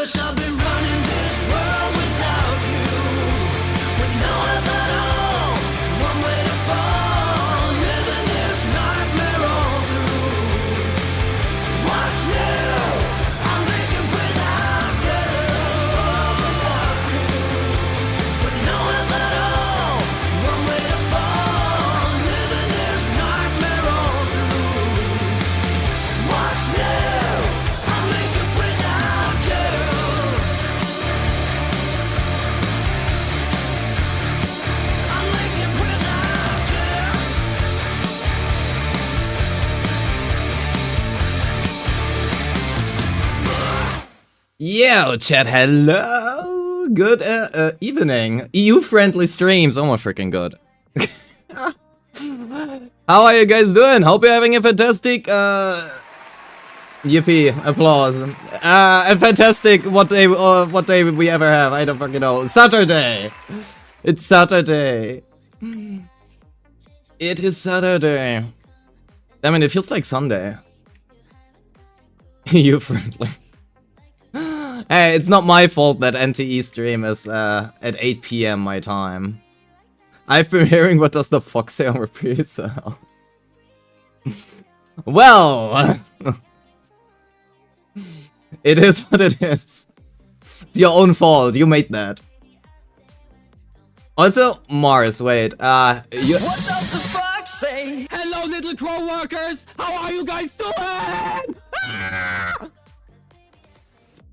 'Cause I've been running this world without you, with no help at all, one way to fall, living this nightmare all through. Watch now, I'll make it without you, with no help at all, one way to fall, living this nightmare all through. Watch now, I'll make it without you. I'll make it without you. Yo, chat, hello! Good evening. EU-friendly streams. Oh my freaking god. How are you guys doing? Hope you're having a fantastic, yippee, applause. A fantastic, what day we ever have, I don't fucking know. Saturday! It's Saturday. It is Saturday. I mean, it feels like Sunday. EU-friendly. Hey, it's not my fault that NTE stream is at 8 PM my time. I've been hearing what does the fox say on repeat, so... Well... It is what it is. It's your own fault, you made that. Also, Mars, wait, What does the fox say? Hello, little crow workers! How are you guys doing?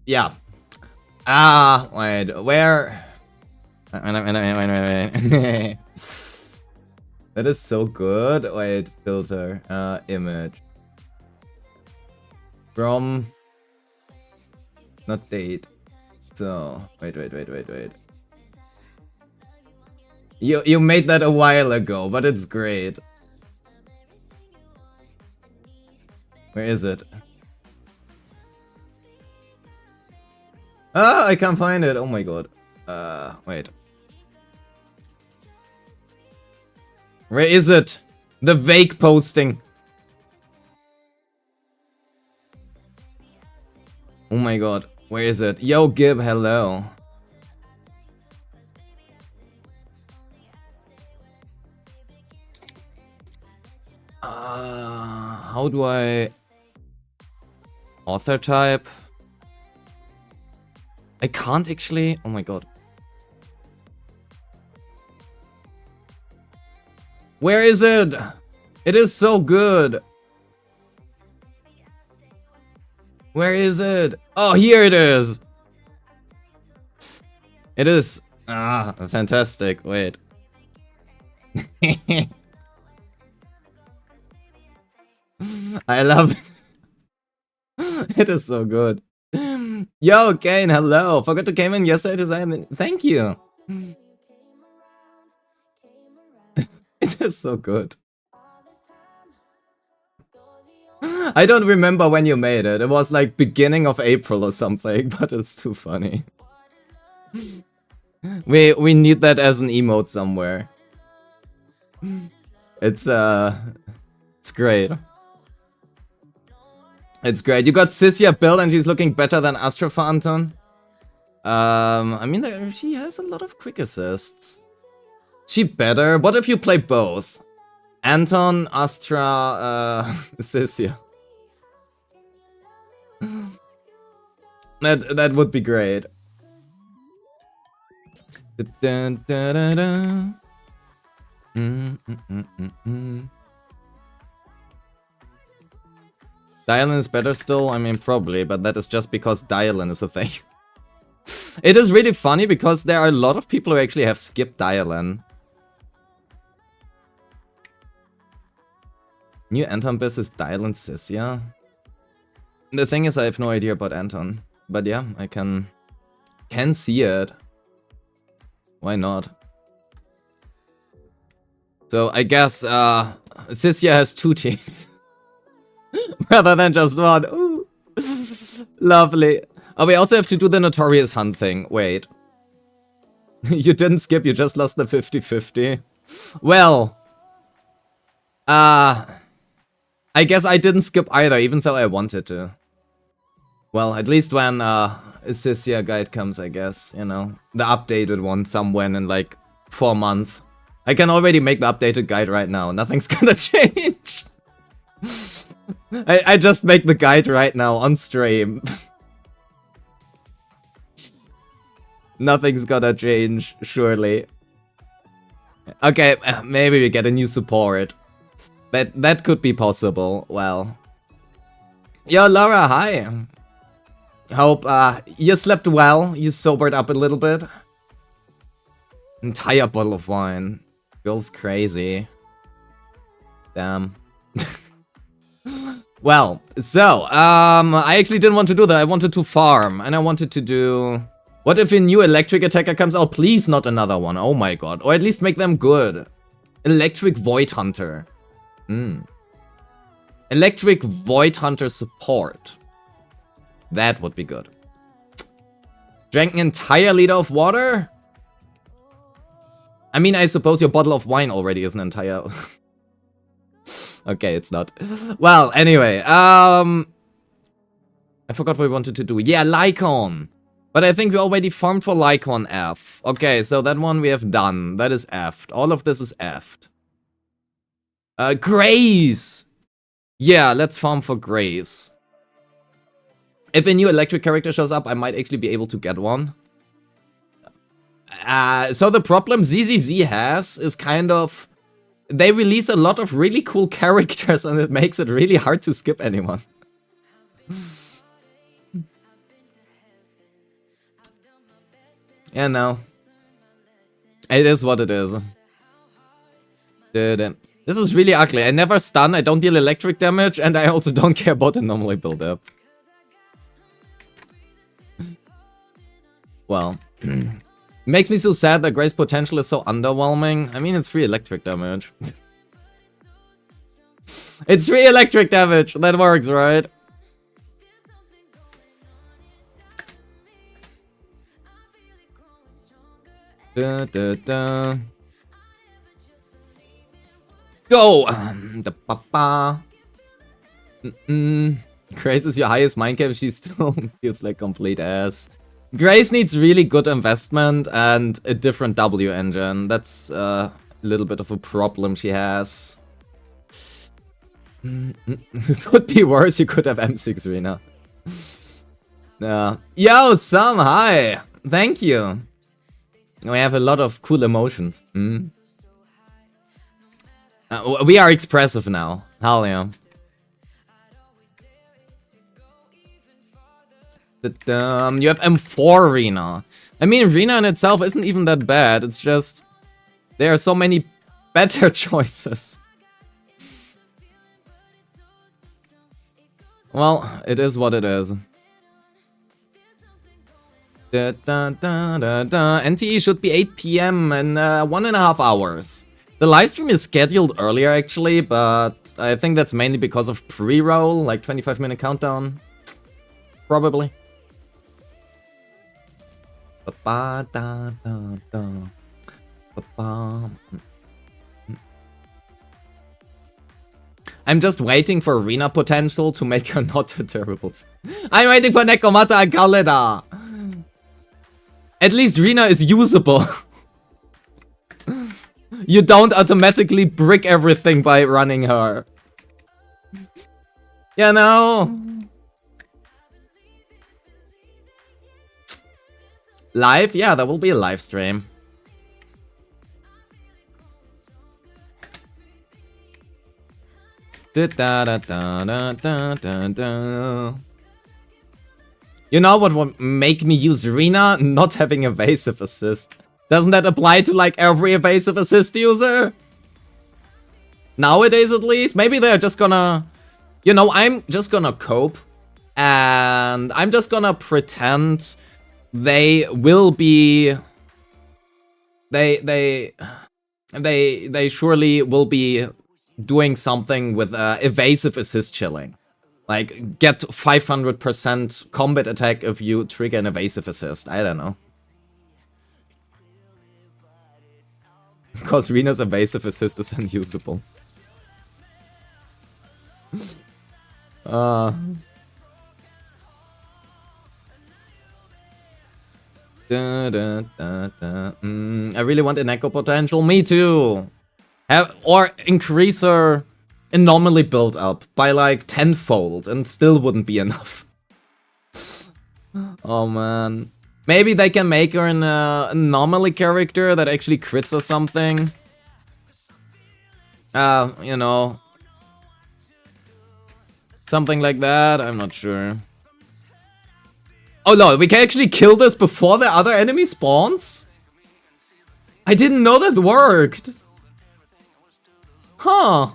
Yeah. Wait, where? Wait. That is so good. Wait, filter, image. From... Not date. So, wait. You made that a while ago, but it's great. Where is it? Ah, I can't find it. Oh my god. Wait. Where is it? The vague posting. Oh my god. Where is it? Yo, Gib, hello. How do I... Author type? I can't actually... Oh my god. Where is it? It is so good. Where is it? Oh, here it is. It is. Ah, fantastic. Wait. I love it. It is so good. Yo, Kane, hello. Forgot to came in yesterday to say thank you. It is so good. I don't remember when you made it. It was like beginning of April or something, but it's too funny. We need that as an emote somewhere. It's great. It's great. You got Cissia built and she's looking better than Astra for Anton. I mean, she has a lot of quick assists. She better? What if you play both? Anton, Astra, Cissia. That would be great. Dialin is better still? I mean, probably, but that is just because Dialin is a thing. It is really funny because there are a lot of people who actually have skipped Dialin. New Anton best is Dialin Cissia. The thing is, I have no idea about Anton. But yeah, I can see it. Why not? So I guess Cissia has 2 teams. Rather than just one. Ooh. Lovely. Oh, we also have to do the Notorious Hunt thing. Wait. You didn't skip, you just lost the 50-50. Well. I guess I didn't skip either, even though I wanted to. Well, at least when cissia guide comes, I guess, you know. The updated one somewhere in like 4 months. I can already make the updated guide right now. Nothing's gonna change. I just make the guide right now on stream. Nothing's gonna change, surely. Okay, maybe we get a new support. That could be possible. Well. Yo, Laura, hi. Hope you slept well. You sobered up a little bit. Entire bottle of wine. Feels crazy. Damn. Well, so, I actually didn't want to do that. I wanted to farm, and I wanted to do... What if a new electric attacker comes out? Please not another one. Oh my god. Or at least make them good. Electric Void Hunter. Electric Void Hunter support. That would be good. Drank an entire liter of water? I mean, I suppose your bottle of wine already is an entire... Okay, it's not. Well, anyway, I forgot what we wanted to do. Yeah, Lycon. But I think we already farmed for Lycon F. Okay, so that one we have done. That is F'd. All of this is F'd. Grace! Yeah, let's farm for Grace. If a new electric character shows up, I might actually be able to get one. So the problem ZZZ has is kind of... They release a lot of really cool characters and it makes it really hard to skip anyone. Yeah, no. It is what it is. This is really ugly. I never stun, I don't deal electric damage, and I also don't care about the normally build up. Well. Makes me so sad that Grace's potential is so underwhelming. I mean, it's free electric damage. It's free electric damage! That works, right? Da, da, da. Go! The papa. Grace is your highest mind cap. She still feels like complete ass. Grace needs really good investment and a different W engine. That's a little bit of a problem she has. Could be worse. You could have M6 Rena. Yo, Sam, hi. Thank you. We have a lot of cool emotions. We are expressive now. Hell yeah. You have M4 Rena. I mean, Rena in itself isn't even that bad. It's just... There are so many better choices. Well, it is what it is. NTE should be 8 PM in 1.5 hours. The livestream is scheduled earlier actually, but I think that's mainly because of pre-roll, like 25-minute countdown. Probably. I'm just waiting for Rena potential to make her not too terrible. I'm waiting for Nekomata and Kaleda. At least Rena is usable. You don't automatically brick everything by running her. You know? Live? Yeah, there will be a live stream. You know what would make me use Rena? Not having evasive assist. Doesn't that apply to like every evasive assist user? Nowadays at least? Maybe they're just gonna... You know, I'm just gonna cope. And I'm just gonna pretend they will be... They surely will be doing something with evasive assist chilling. Like, get 500% combat attack if you trigger an evasive assist. I don't know. Because Rena's evasive assist is unusable. I really want an echo potential. Me too. Or increase her anomaly build up by like tenfold and still wouldn't be enough. Oh man. Maybe they can make her an anomaly character that actually crits or something. You know. Something like that, I'm not sure. Oh no, we can actually kill this before the other enemy spawns? I didn't know that worked. Huh.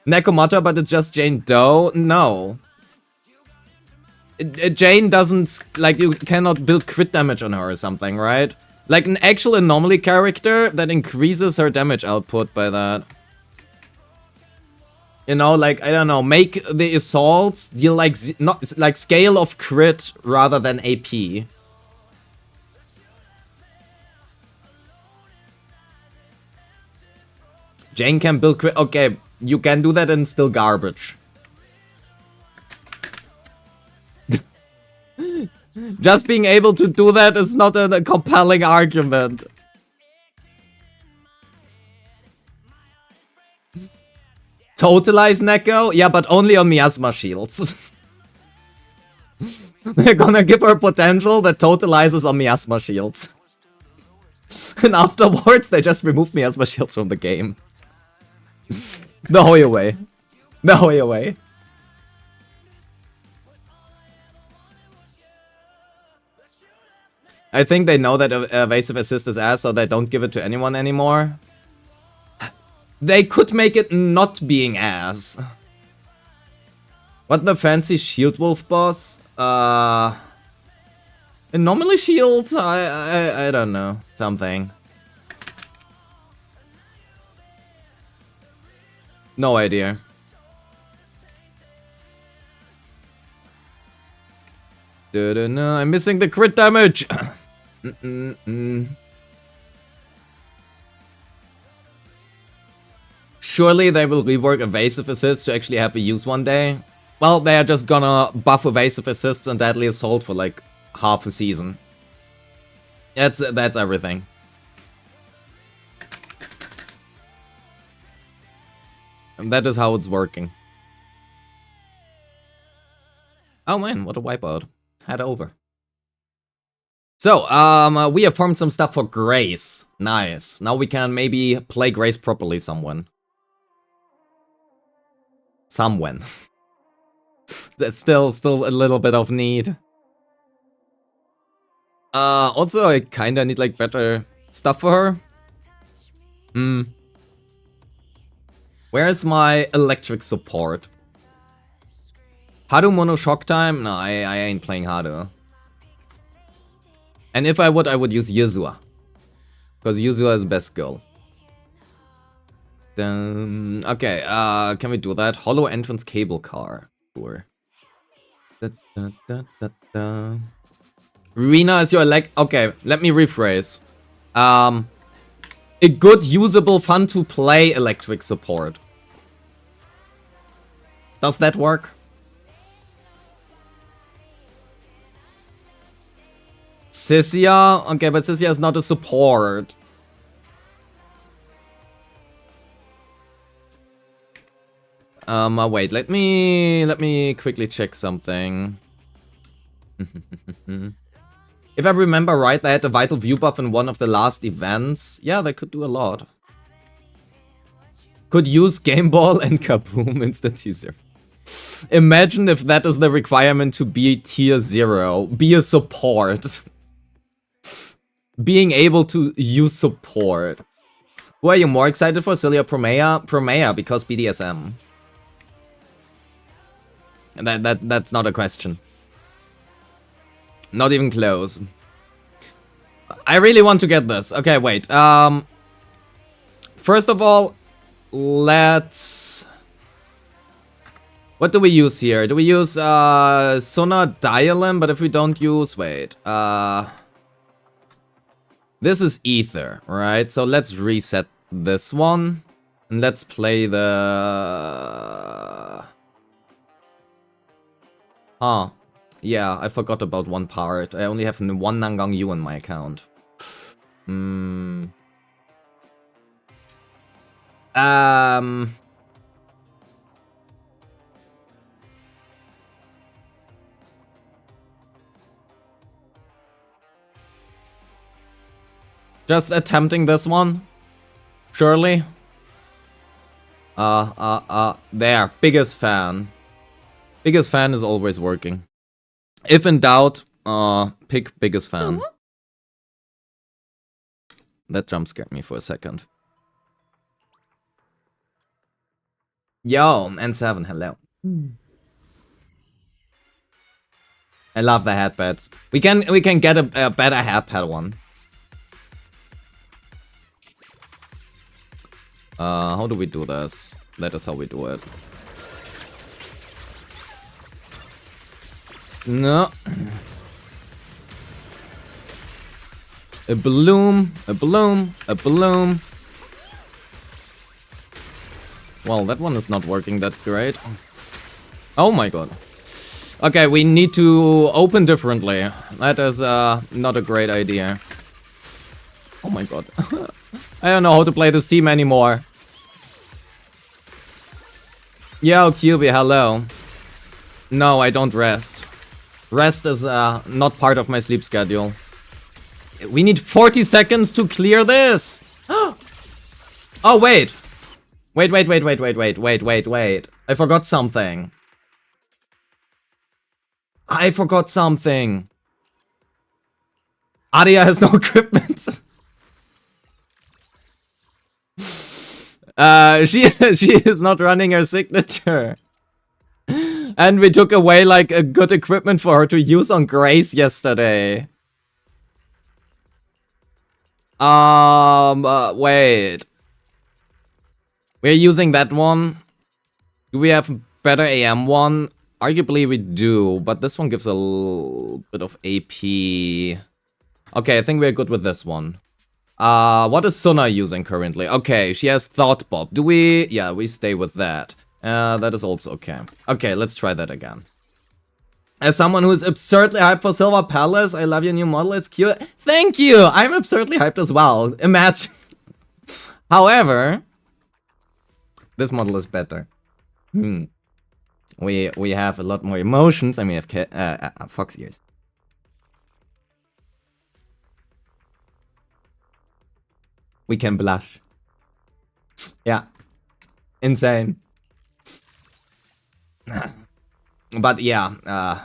Nekomata, but it's just Jane Doe? No. Jane doesn't, like, you cannot build crit damage on her or something, right? Like an actual anomaly character that increases her damage output by that. You know, like, I don't know, make the assaults deal like, not like scale of crit rather than AP. Jane can build crit. Okay, you can do that and still garbage. Just being able to do that is not a compelling argument. Totalize Neko? Yeah, but only on miasma shields. They're gonna give her potential that totalizes on miasma shields. And afterwards, they just remove miasma shields from the game. No way away. No way away. I think they know that evasive assist is ass, so they don't give it to anyone anymore. They could make it not being ass. What the fancy shield wolf boss? Anomaly shield? I don't know. Something. No idea. No, I'm missing the crit damage. Surely they will rework evasive assists to actually have a use one day. Well, they are just gonna buff evasive assists and deadly assault for like half a season. That's everything. And that is how it's working. Oh man, what a wipeout. Head over. So, we have formed some stuff for Grace. Nice. Now we can maybe play Grace properly someone. That's still a little bit of need. Also, I kinda need like better stuff for her. Where's my electric support? Haru Mono Shock Time? No, I ain't playing Haru. And if I would use Yuzua. Because Yuzua is best girl. Okay, can we do that? Hollow entrance cable car. Sure. Rina is your okay, let me rephrase. A good, usable, fun to play electric support. Does that work? Cissia? Okay, but Cissia is not a support. Wait, let me quickly check something. If I remember right, they had a vital view buff in one of the last events. Yeah, they could do a lot. Could use Game Ball and Kaboom instant teaser. Imagine if that is the requirement to be tier 0. Be a support. Being able to use support. Who are you more excited for, Cilia or Promea? Promea, because BDSM. And that's not a question. Not even close. I really want to get this. Okay, wait. First of all, let's... What do we use here? Do we use Sona Dialem? But if we don't use... Wait. This is Ether, right? So let's reset this one. And let's play the... Huh. Yeah, I forgot about one part. I only have one Nangang Yu in my account. Just attempting this one. Surely. There. Biggest fan. Biggest fan is always working. If in doubt, pick biggest fan. That jump scared me for a second. Yo, N7, hello. I love the headpads. We can get a better headpad one. How do we do this? That is how we do it. No. A bloom, a bloom, a bloom. Well, that one is not working that great. Oh my god. Okay, we need to open differently. That is not a great idea. Oh my god. I don't know how to play this team anymore. Yo, QB, hello. No, I don't rest. Rest is not part of my sleep schedule. We need 40 seconds to clear this. Oh, wait. Wait. I forgot something. Aria has no equipment. She is not running her signature. And we took away like a good equipment for her to use on Grace yesterday. Wait. We're using that one. Do we have a better AM one? Arguably we do, but this one gives a little bit of AP. Okay, I think we're good with this one. What is Suna using currently? Okay, she has Thought Bob. Do we? Yeah, we stay with that. That is also okay. Okay, let's try that again. As someone who is absurdly hyped for Silver Palace, I love your new model, it's cute. Thank you! I'm absurdly hyped as well. Imagine. However, this model is better. We have a lot more emotions, and we have fox ears. We can blush. Yeah. Insane. But yeah, I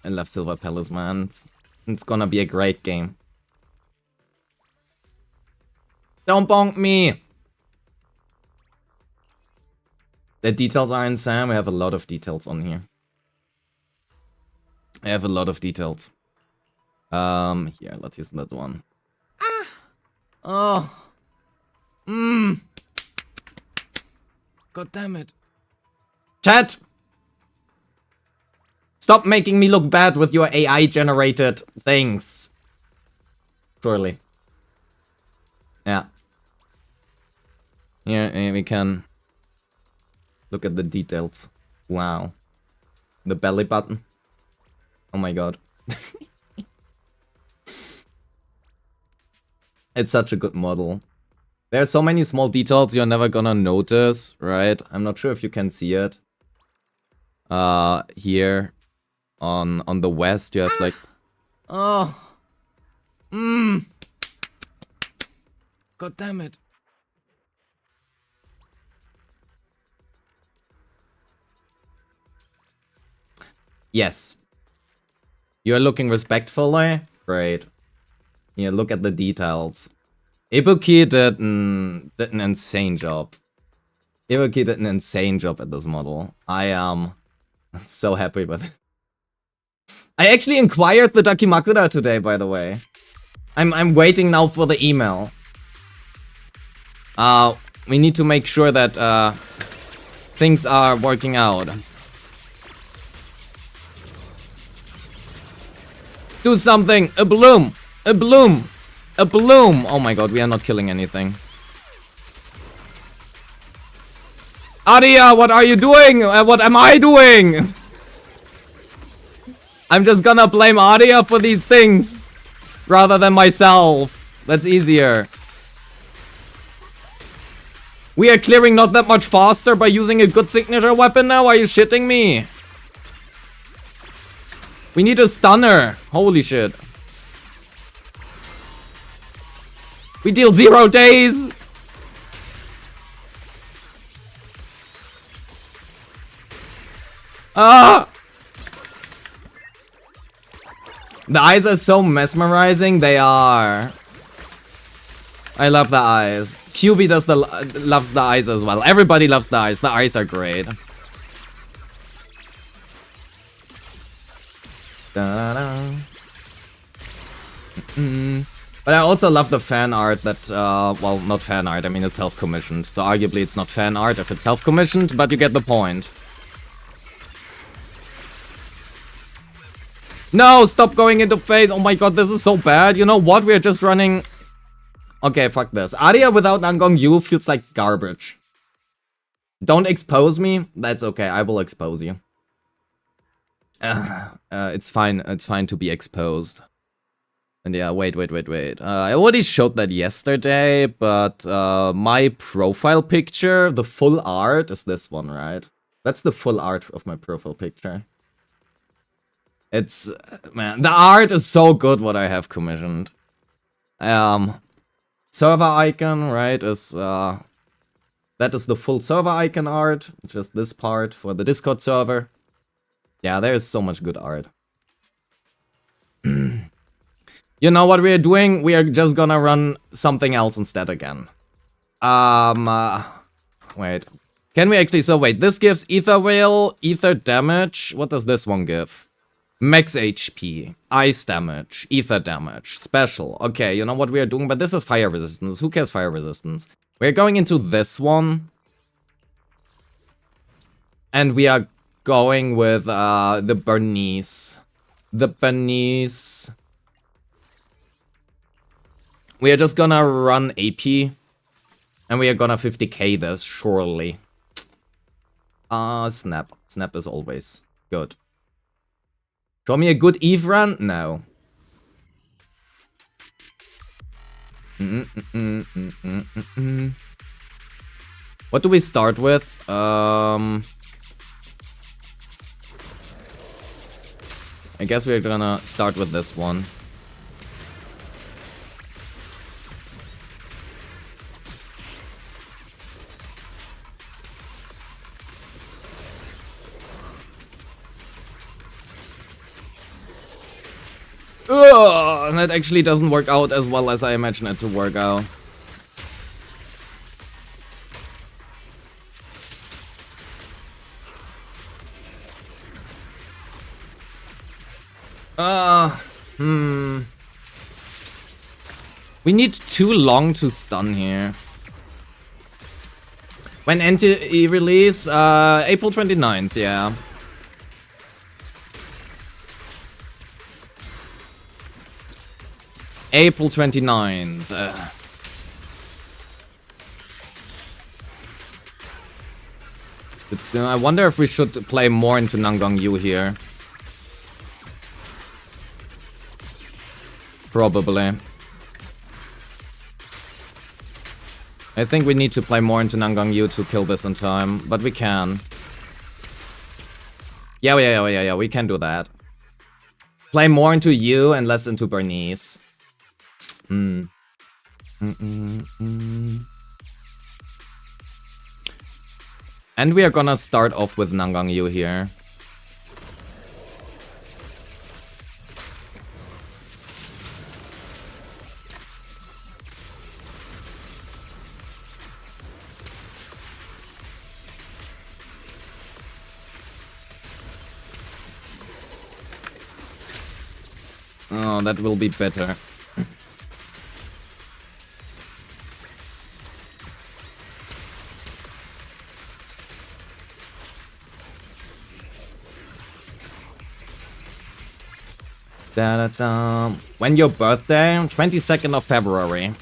love Silver Palace, man. It's gonna be a great game. Don't bonk me! The details are insane. We have a lot of details on here. I have a lot of details. Here, let's use that one. Oh. God damn it. Chat! Stop making me look bad with your AI-generated things. Surely. Yeah. Here we can look at the details. Wow. The belly button. Oh my god. It's such a good model. There are so many small details you're never gonna notice, right? I'm not sure if you can see it. Here on the west you have like God damn it. Yes. You're looking respectfully? Great. Here, look at the details. Ibuki did an insane job. Ibuki did an insane job at this model. I am so happy with it. I actually inquired the Dakimakura today, by the way. I'm waiting now for the email. We need to make sure that things are working out. Do something! A bloom! A bloom! A bloom! Oh my god, we are not killing anything. Aria, what are you doing? What am I doing? I'm just gonna blame Adia for these things rather than myself. That's easier. We are clearing not that much faster by using a good signature weapon now? Are you shitting me? We need a stunner. Holy shit. We deal 0 days. Ah! The eyes are so mesmerizing. They are. I love the eyes. QB loves the eyes as well. Everybody loves the eyes. The eyes are great. Da-da-da. But I also love the fan art that, well, not fan art. I mean, it's self-commissioned. So arguably it's not fan art if it's self-commissioned, but you get the point. No, stop going into phase. Oh my god, this is so bad. You know what? We're just running... Okay, fuck this. Adia without Nangong Yu feels like garbage. Don't expose me. That's okay. I will expose you. It's fine. It's fine to be exposed. And yeah, wait. I already showed that yesterday, but my profile picture, the full art, is this one, right? That's the full art of my profile picture. It's... Man, the art is so good what I have commissioned. Server icon, right, is... that is the full server icon art. Just this part for the Discord server. Yeah, there is so much good art. You know what we are doing? We are just gonna run something else instead again. Wait. Can we actually... So wait, this gives Ether Whale, Ether damage. What does this one give? Max HP, ice damage, ether damage, special. Okay, you know what we are doing? But this is fire resistance. Who cares fire resistance? We're going into this one. And we are going with the Bernice. The Bernice. We are just gonna run AP. And we are gonna 50k this, surely. Snap. Snap is always good. Show me a good Eve run? No. What do we start with? I guess we're gonna start with this one. Ugh, that actually doesn't work out as well as I imagine it to work out. We need too long to stun here. When NTE release? April 29th, yeah. April 29th. I wonder if we should play more into Nangong Yu here. Probably. I think we need to play more into Nangong Yu to kill this in time, but we can. Yeah, we can do that. Play more into Yu and less into Bernice. And we are gonna start off with Nangong Yu here. Oh, that will be better. Da-da-da. When your birthday? 22nd of February.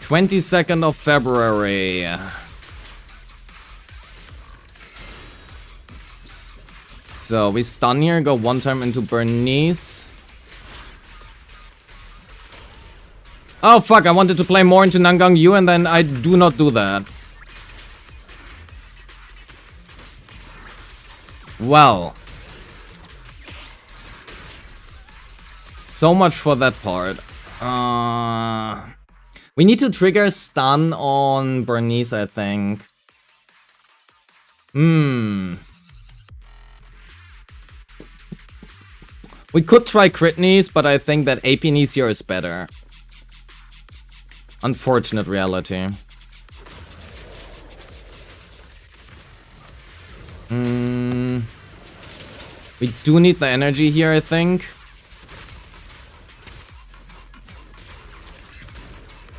22nd of February. So we stun here, go one time into Bernice. Oh fuck, I wanted to play more into Nangang Yu and then I do not do that. Well. So much for that part. We need to trigger stun on Bernice, I think. We could try crit knees, but I think that AP knees here is better. Unfortunate reality. We do need the energy here, I think.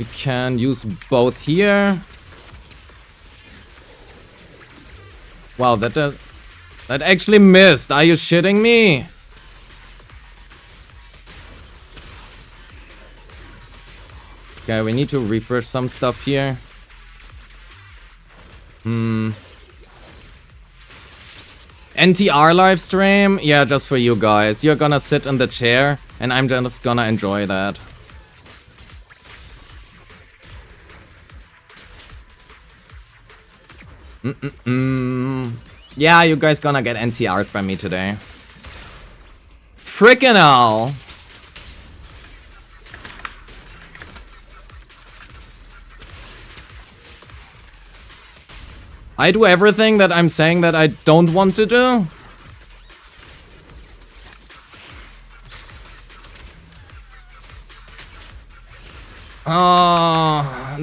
We can use both here. Wow, that actually missed. Are you shitting me? Okay, we need to refresh some stuff here. NTR live stream? Yeah, just for you guys. You're gonna sit in the chair, and I'm just gonna enjoy that. Yeah, you guys gonna get NTR'd by me today. Frickin' hell! I do everything that I'm saying that I don't want to do.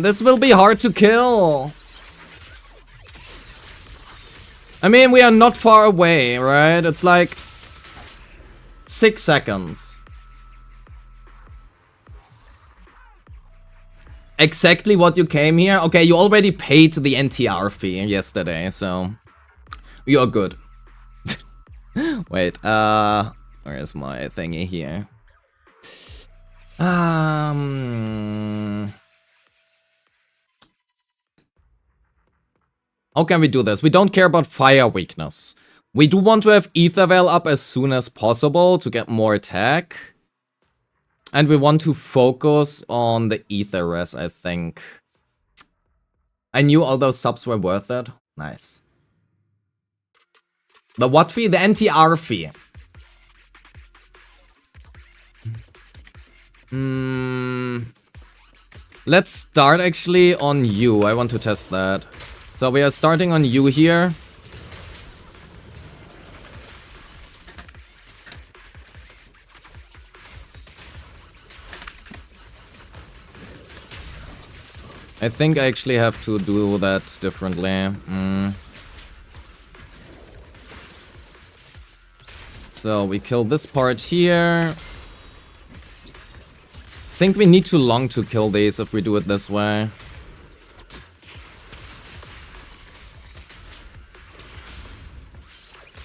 This will be hard to kill. I mean, we are not far away, right? It's like 6 seconds. Exactly what you came here? Okay, you already paid the NTR fee yesterday, so you're good. Wait, where is my thingy here? How can we do this? We don't care about fire weakness. We do want to have Ethervel up as soon as possible to get more attack. And we want to focus on the Ether res, I think. I knew all those subs were worth it. Nice. The what fee? The NTR fee. Let's start actually on you. I want to test that. So we are starting on you here. I think I actually have to do that differently. So we kill this part here. I think we need too long to kill these if we do it this way.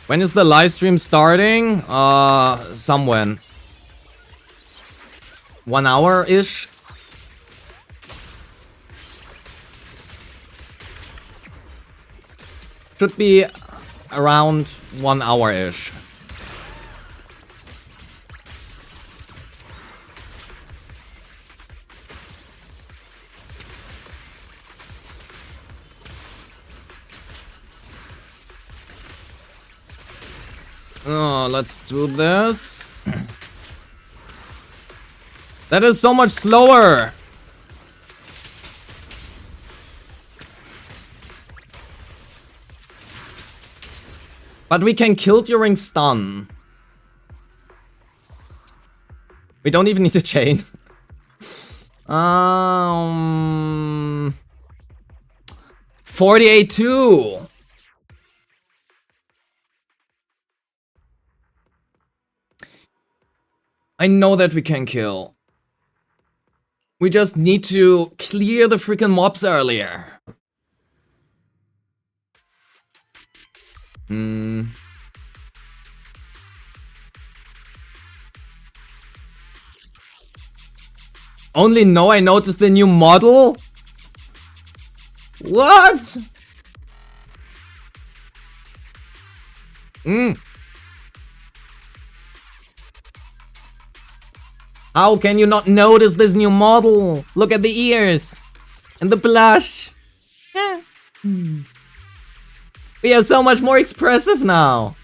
When is the live stream starting? Somewhen. 1 hour-ish? Should be around 1 hour-ish. Oh, let's do this. That is so much slower. But we can kill during stun. We don't even need to chain. 48-2. I know that we can kill. We just need to clear the freaking mobs earlier. Only now I noticed the new model? What? How can you not notice this new model? Look at the ears and the blush. We are so much more expressive now.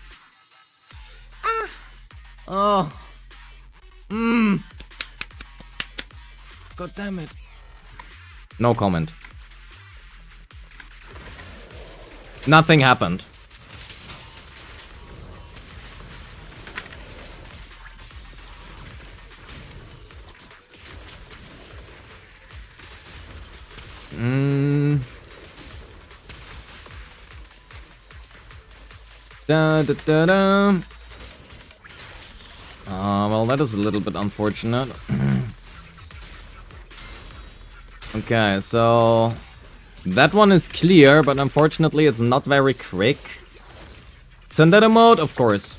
Oh. God damn it. No comment. Nothing happened. Da, da, da, da. Well, that is a little bit unfortunate. Okay, so that one is clear, but unfortunately it's not very quick. Tsundere mode, of course.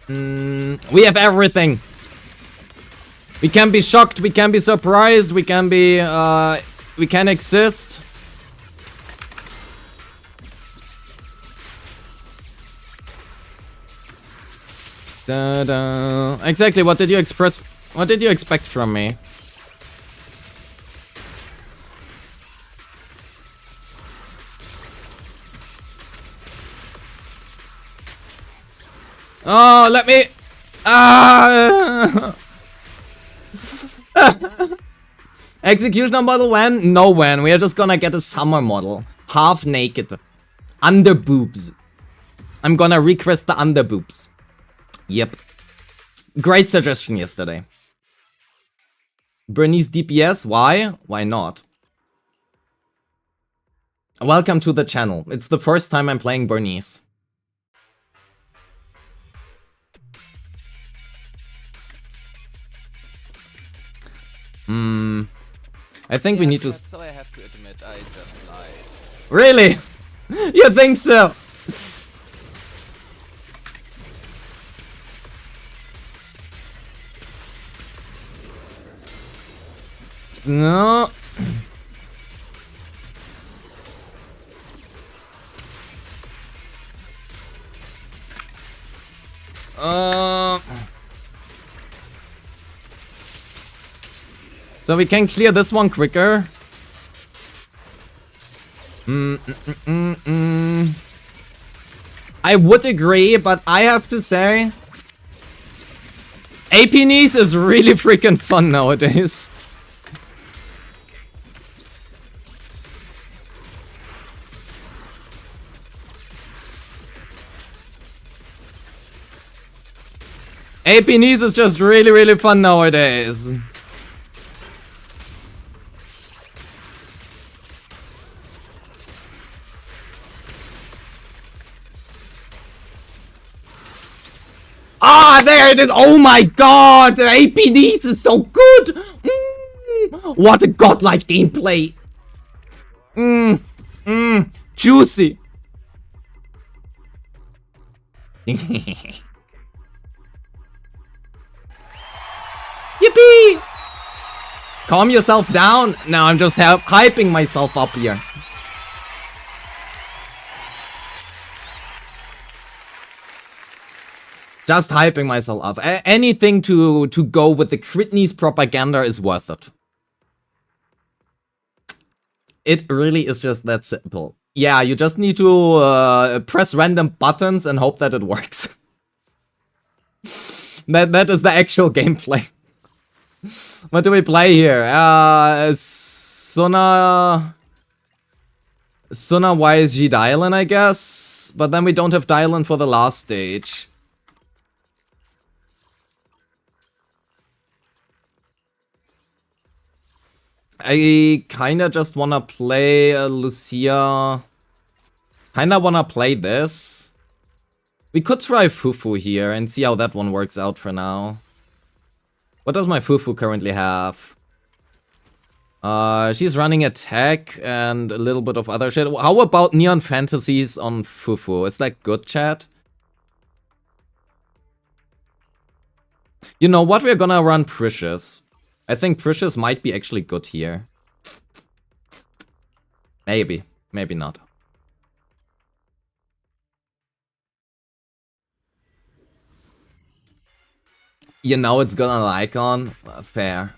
We have everything. We can be shocked, we can be surprised, we can be, we can exist. Da, da. Exactly, what did you expect from me? Oh, let me... Ah! Executioner model when? No when. We are just gonna get a summer model. Half naked. Under boobs. I'm gonna request the under boobs. Yep. Great suggestion yesterday. Bernice DPS, why? Why not? Welcome to the channel. It's the first time I'm playing Bernice. I think we need to... So I have to admit, I just lied. Really? You think so? No. So we can clear this one quicker. I would agree, but I have to say, AP Niece is really freaking fun nowadays. AP Niece is just really, really fun nowadays. Ah, there it is. Oh my god, the AP Niece is so good. What a godlike gameplay. Juicy. Yippee! Calm yourself down. Now I'm just hyping myself up here. Just hyping myself up. Anything to go with the Critney's propaganda is worth it. It really is just that simple. Yeah, you just need to press random buttons and hope that it works. That is the actual gameplay. What do we play here? Suna YSG Dylan, I guess. But then we don't have Dylan for the last stage. I kinda just wanna play Lucia. Kinda wanna play this. We could try Fufu here and see how that one works out for now. What does my Fufu currently have? She's running attack and a little bit of other shit. How about Neon Fantasies on Fufu? Is that good, chat? You know what? We're gonna run Precious. I think Precious might be actually good here. Maybe. Maybe not. You know it's gonna like on? Fair.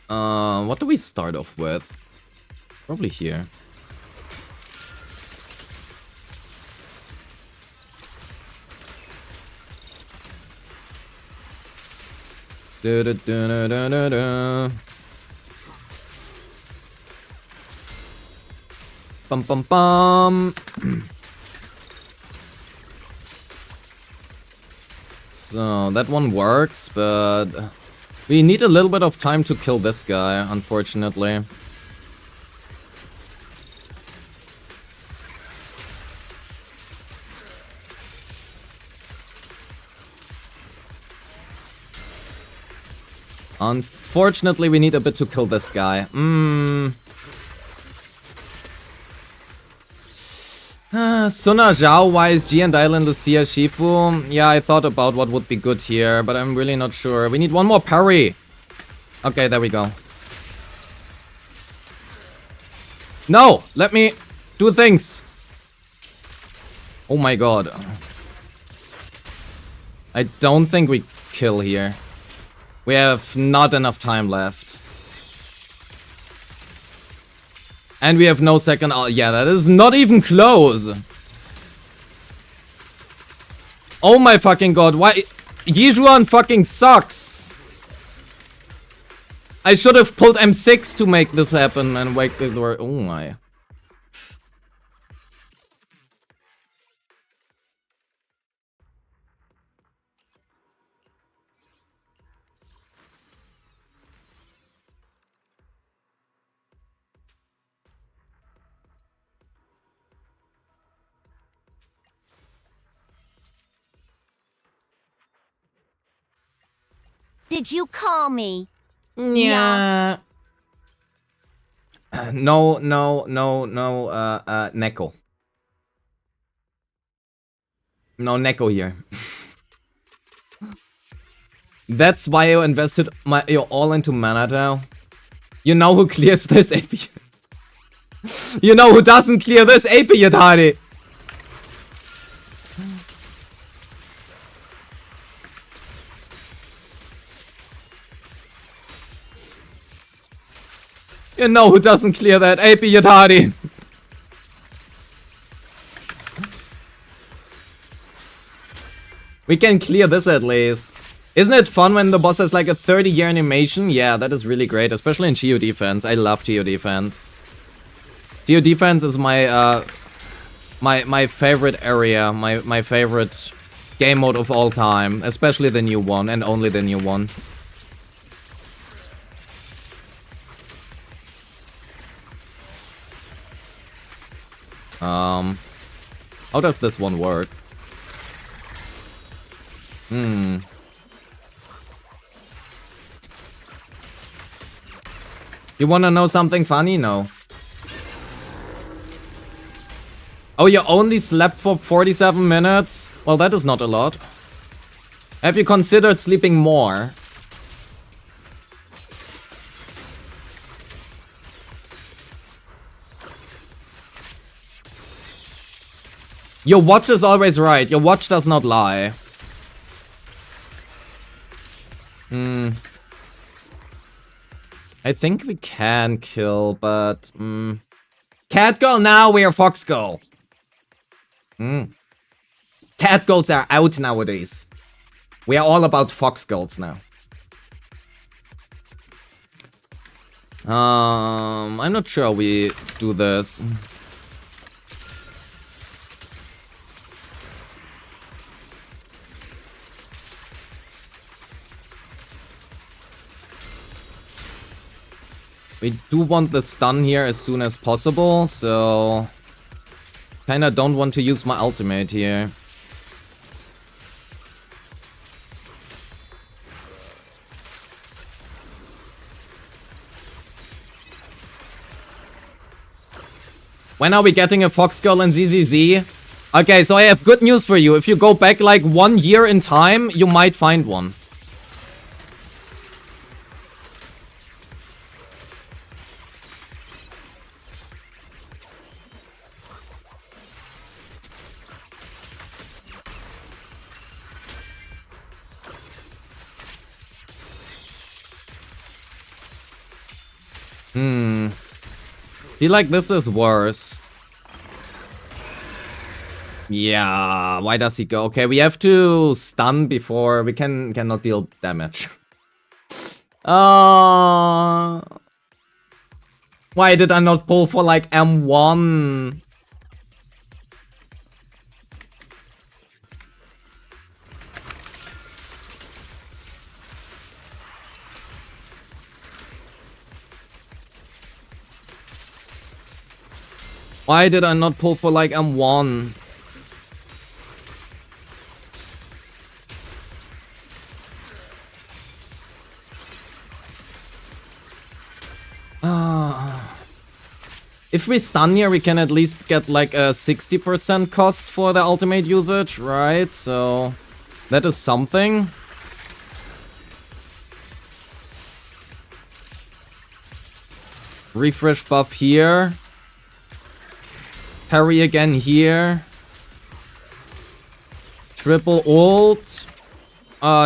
What do we start off with? Probably here. Da da da da da da. Bum bum bum. So that one works, but we need a little bit of time to kill this guy, unfortunately. Unfortunately, we need a bit to kill this guy. Suna, Zhao, YSG, and Island Lucia, Shifu. Yeah, I thought about what would be good here, but I'm really not sure. We need one more parry. Okay, there we go. No! Let me do things! Oh my god. I don't think we kill here. We have not enough time left. And we have no second... Oh, yeah, that is not even close. Oh my fucking god. Why? Yijuan fucking sucks. I should have pulled M6 to make this happen and wake the door. Oh my. Did you call me? Yeah. No, Neko. No Neko here. That's why you invested your all into mana now. You know who clears this AP? You know who doesn't clear this AP, Yatari? You know who doesn't clear that AP, Yatari? We can clear this at least. Isn't it fun when the boss has like a 30-year animation? Yeah, that is really great, especially in Geo Defense. I love Geo Defense. Geo Defense is my my favorite area, my favorite game mode of all time, especially the new one and only the new one. How does this one work? You wanna know something funny? No. Oh, you only slept for 47 minutes? Well, that is not a lot. Have you considered sleeping more? Your watch is always right. Your watch does not lie. I think we can kill, but... Cat girl now, we are fox girl. Cat girls are out nowadays. We are all about fox girls now. I'm not sure we do this. We do want the stun here as soon as possible, so... Kinda don't want to use my ultimate here. When are we getting a Fox Girl in ZZZ? Okay, so I have good news for you. If you go back like 1 year in time, you might find one. Feel like this is worse. Yeah, why does he go? Okay, we have to stun before we cannot deal damage. Why did I not pull for like M1? Why did I not pull for like M1? If we stun here, we can at least get like a 60% cost for the ultimate usage, right? So that is something. Refresh buff here. Parry again here. Triple ult.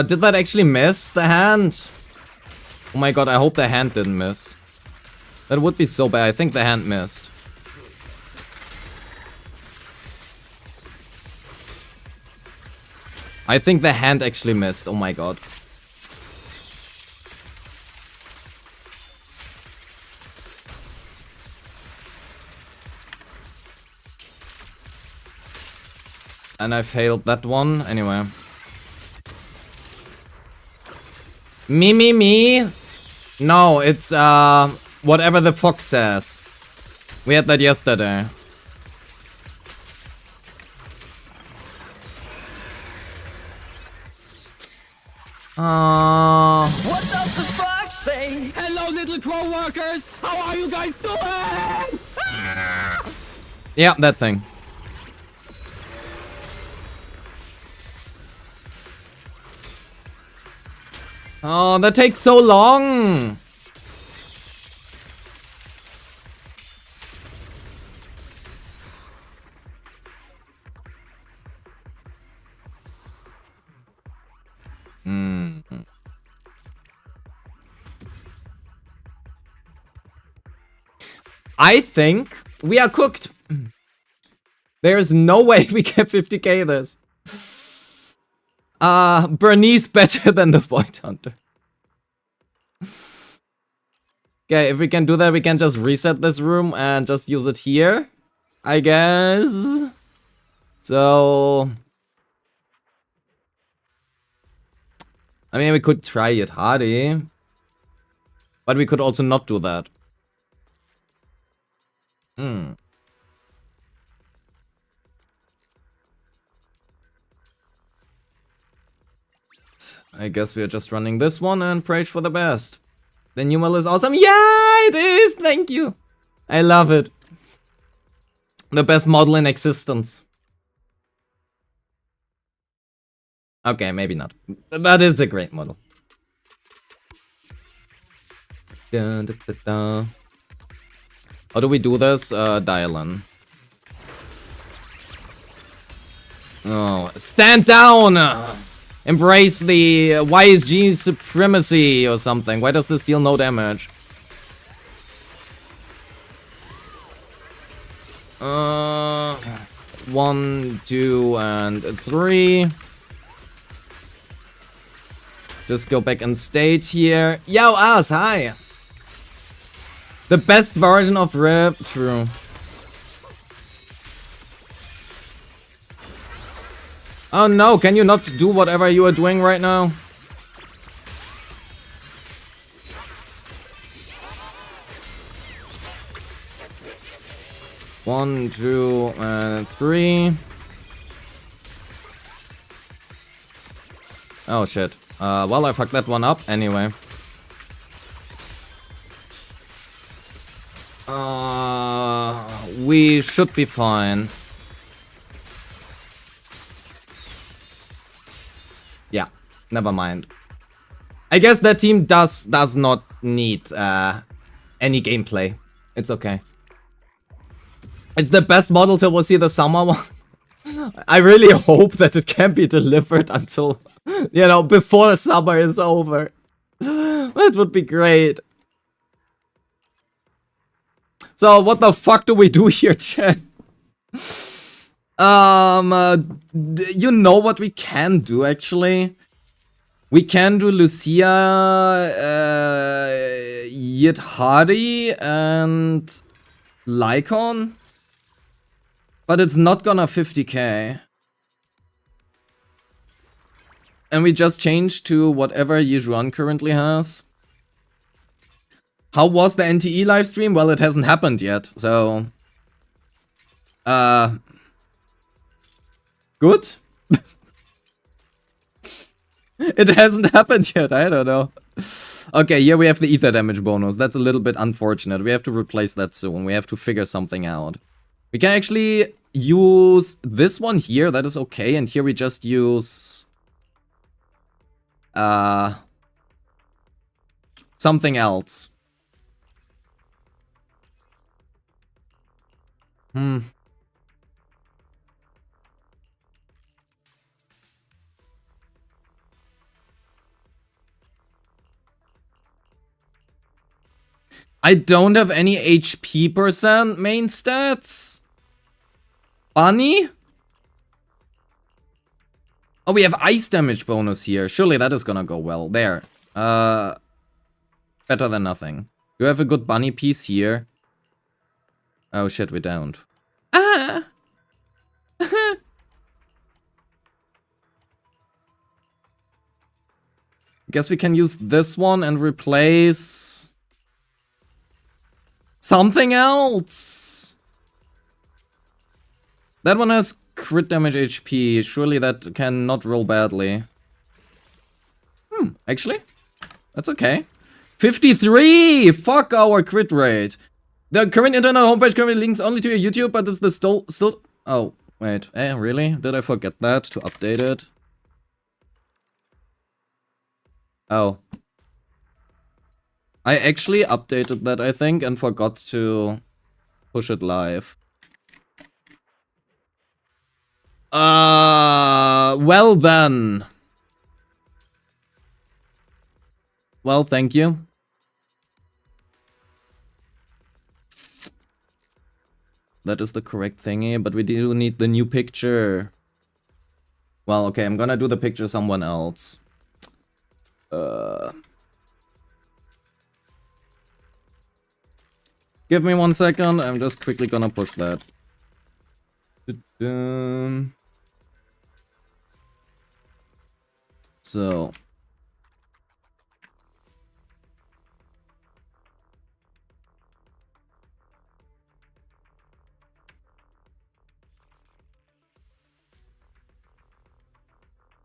Did that actually miss the hand? Oh my god, I hope the hand didn't miss. That would be so bad. I think the hand missed. I think the hand actually missed. Oh my god. And I failed that one. Anyway. Me. No, it's whatever the fox says. We had that yesterday. What does the fox say? Hello, little crow workers. How are you guys doing? Yeah, that thing. Oh, that takes so long. I think we are cooked. There's no way we get 50k this. Bernice better than the Void Hunter. Okay, if we can do that, we can just reset this room and just use it here, I guess. So, I mean, we could try it hardy, but we could also not do that. I guess we are just running this one and pray for the best. The new model is awesome. Yeah, it is. Thank you. I love it. The best model in existence. Okay, maybe not. But it's a great model. Dun, dun, dun, dun. How do we do this? Dial in. Oh, stand down! Embrace the YSG supremacy or something. Why does this deal no damage? 1, 2, and 3. Just go back and state here. Yo, ass, hi! The best version of Rip. True. Oh no, can you not do whatever you are doing right now? One, 2, and 3. Oh shit. Well, I fucked that one up anyway. We should be fine. Yeah, never mind. I guess that team does not need any gameplay. It's okay. It's the best model till we'll see the summer one. I really hope that it can be delivered until, you know, before summer is over. That would be great. So what the fuck do we do here, chat? You know what we can do actually? We can do Lucia, Yid Hardy, and Lycon. But it's not gonna 50k. And we just change to whatever Yijuan currently has. How was the NTE livestream? Well, it hasn't happened yet, so... Good? It hasn't happened yet, I don't know. Okay, here we have the ether damage bonus. That's a little bit unfortunate. We have to replace that soon. We have to figure something out. We can actually use this one here. That is okay. And here we just use... something else. I don't have any HP percent main stats. Bunny? Oh, we have ice damage bonus here. Surely that is gonna go well. There. Better than nothing. Do you have a good bunny piece here? Oh shit, we don't. Ah! Guess we can use this one and replace... something else! That one has crit damage HP. Surely that can not roll badly. Actually? That's okay. 53! Fuck our crit rate. The current internet homepage currently links only to your YouTube, but it's the still... Oh, wait. Really? Did I forget that? To update it? Oh. I actually updated that, I think, and forgot to push it live. Well then. Well, thank you. That is the correct thingy, but we do need the new picture. Well, okay, I'm gonna do the picture someone else. Give me 1 second, I'm just quickly gonna push that. So.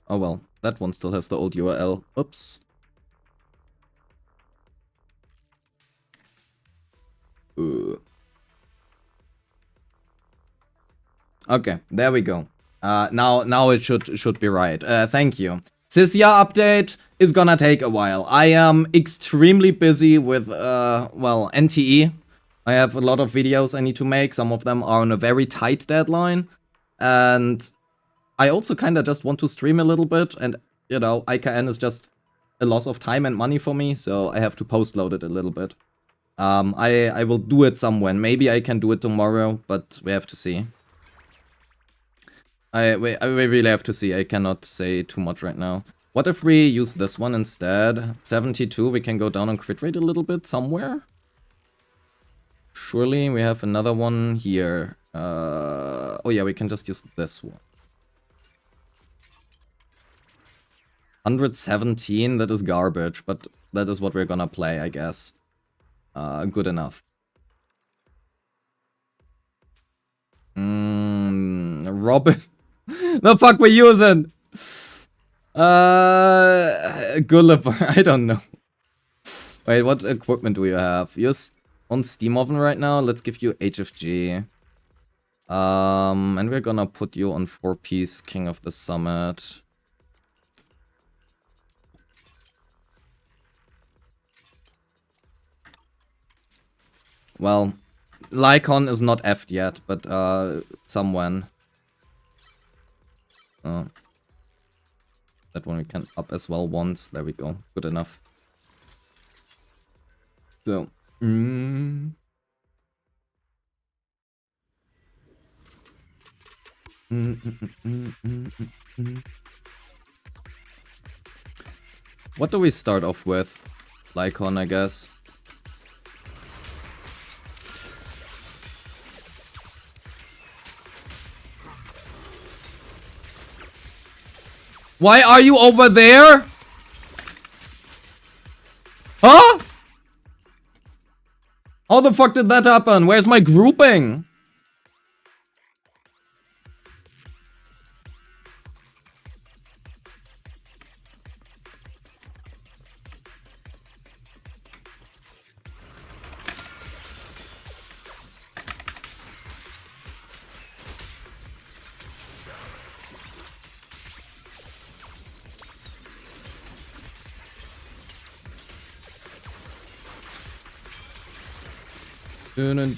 Oh well, that one still has the old URL. Oops. Okay, there we go. Now it should be right. Thank you. Cissia update is gonna take a while. I am extremely busy with well, NTE. I have a lot of videos I need to make. Some of them are on a very tight deadline, and I also kind of just want to stream a little bit, and you know, IKN is just a loss of time and money for me, so I have to post load it a little bit. I will do it somewhere. Maybe I can do it tomorrow, but we have to see. I really have to see. I cannot say too much right now. What if we use this one instead? 72, we can go down on crit rate a little bit somewhere. Surely we have another one here. Oh yeah, we can just use this one. 117, that is garbage, but that is what we're gonna play, I guess. Good enough. Robin. The fuck we using? Gulliver, I don't know. Wait, what equipment do you have? You're on Steam Oven right now? Let's give you HFG. And we're gonna put you on 4-piece King of the Summit. Well, Lycon is not F'd yet, but someone. That one we can up as well once. There we go. Good enough. So. What do we start off with? Lycon, I guess. Why are you over there? Huh? How the fuck did that happen? Where's my grouping?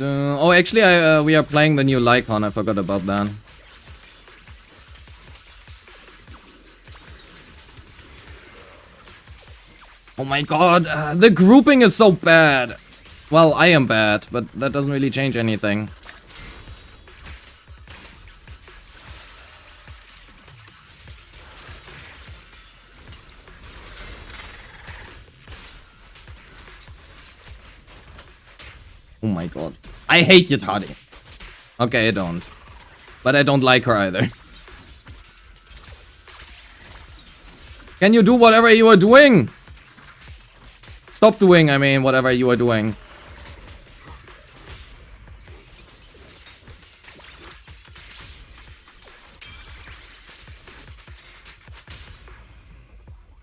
Oh, actually, we are playing the new Lycon. I forgot about that. Oh my god, the grouping is so bad. Well, I am bad, but that doesn't really change anything. Oh my god. I hate Yatari. Okay, I don't. But I don't like her either. Can you do whatever you are doing? Stop doing, I mean, whatever you are doing.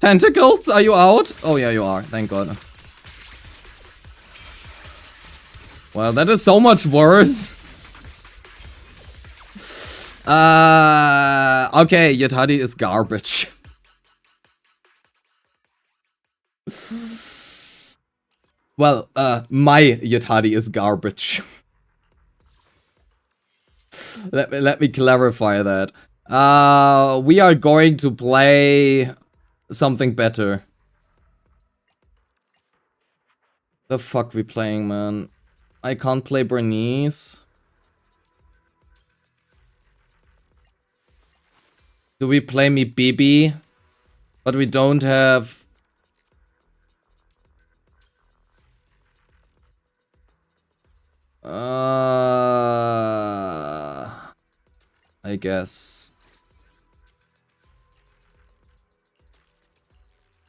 Tentacles, are you out? Oh yeah, you are. Thank god. Well, that is so much worse. Okay, Yatari is garbage. Well, my Yatari is garbage. Let me clarify that. We are going to play something better. The fuck we playing, man? I can't play Bernice. Do we play me Bibi? But we don't have... I guess.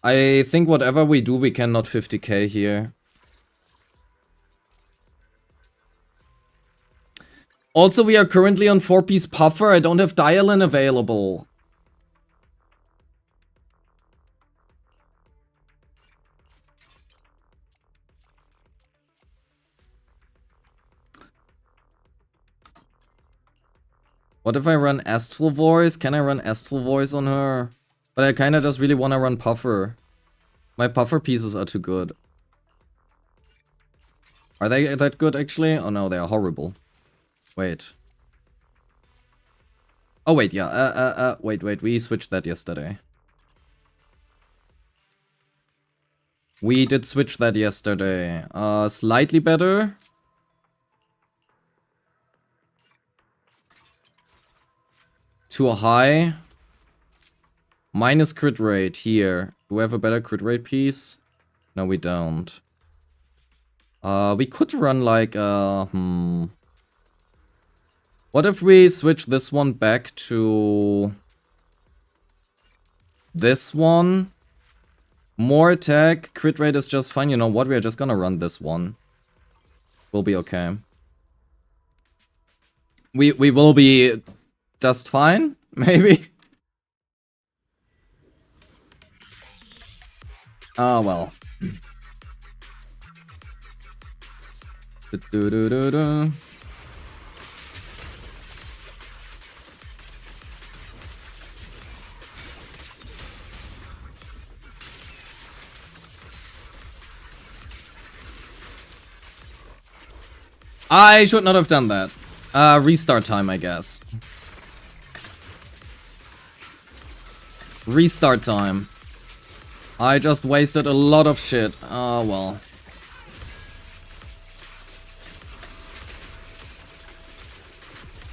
I think whatever we do, we cannot 50k here. Also, we are currently on 4-piece puffer. I don't have dial-in available. What if I run Astral Voice? Can I run Astral Voice on her? But I kinda just really wanna run puffer. My puffer pieces are too good. Are they that good, actually? Oh no, they are horrible. Wait. Oh wait, yeah, wait, we switched that yesterday. We did switch that yesterday. Slightly better. Too high. Minus crit rate here. Do we have a better crit rate piece? No, we don't. We could run like, What if we switch this one back to this one? More attack, crit rate is just fine. You know what? We are just gonna run this one. We'll be okay. We will be just fine, maybe. Oh well. I should not have done that. Restart time, I guess. Restart time. I just wasted a lot of shit. Oh, well.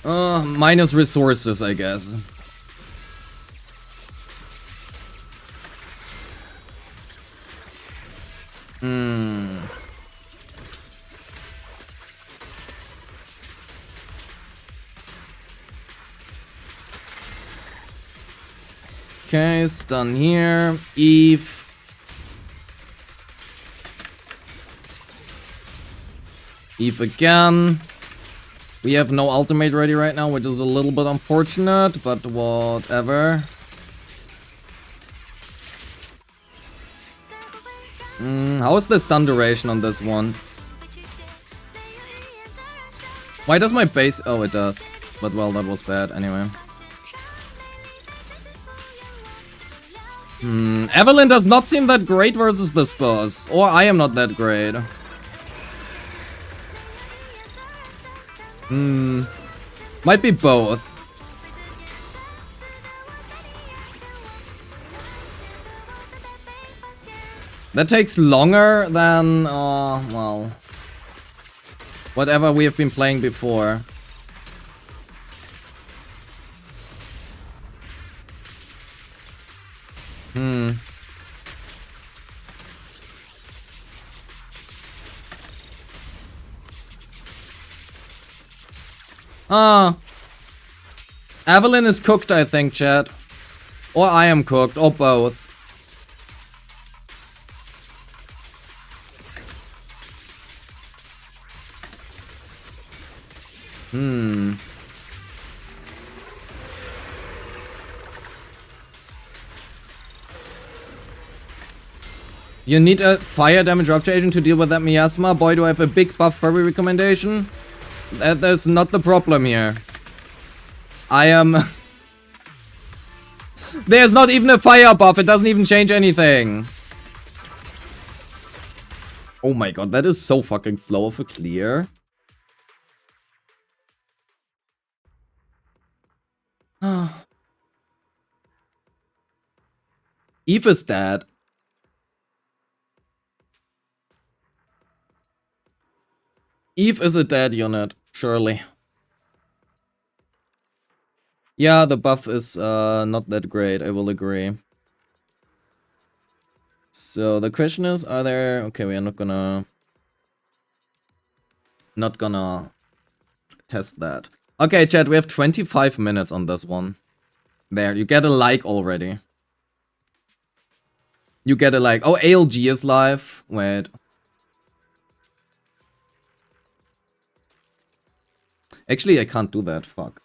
Minus resources, I guess. Okay, stun here. Eve. Eve again. We have no ultimate ready right now, which is a little bit unfortunate, but whatever. How is the stun duration on this one? Why does my base... Oh, it does. But well, that was bad anyway. Evelyn does not seem that great versus this boss. Or I am not that great. Might be both. That takes longer than, well, whatever we have been playing before. Evelyn is cooked, I think, chat. Or I am cooked, or both. You need a fire damage rupture agent to deal with that miasma. Boy, do I have a big buff furry recommendation. That's not the problem here. I am... There's not even a fire buff. It doesn't even change anything. Oh my god, that is so fucking slow of a clear. Eve is dead. Eve is a dead unit, surely. Yeah, the buff is not that great, I will agree. So the question is, are there... Okay, we are not gonna test that. Okay, chat, we have 25 minutes on this one. There, you get a like already. You get a like. Oh, ALG is live. Wait. Actually, I can't do that. Fuck.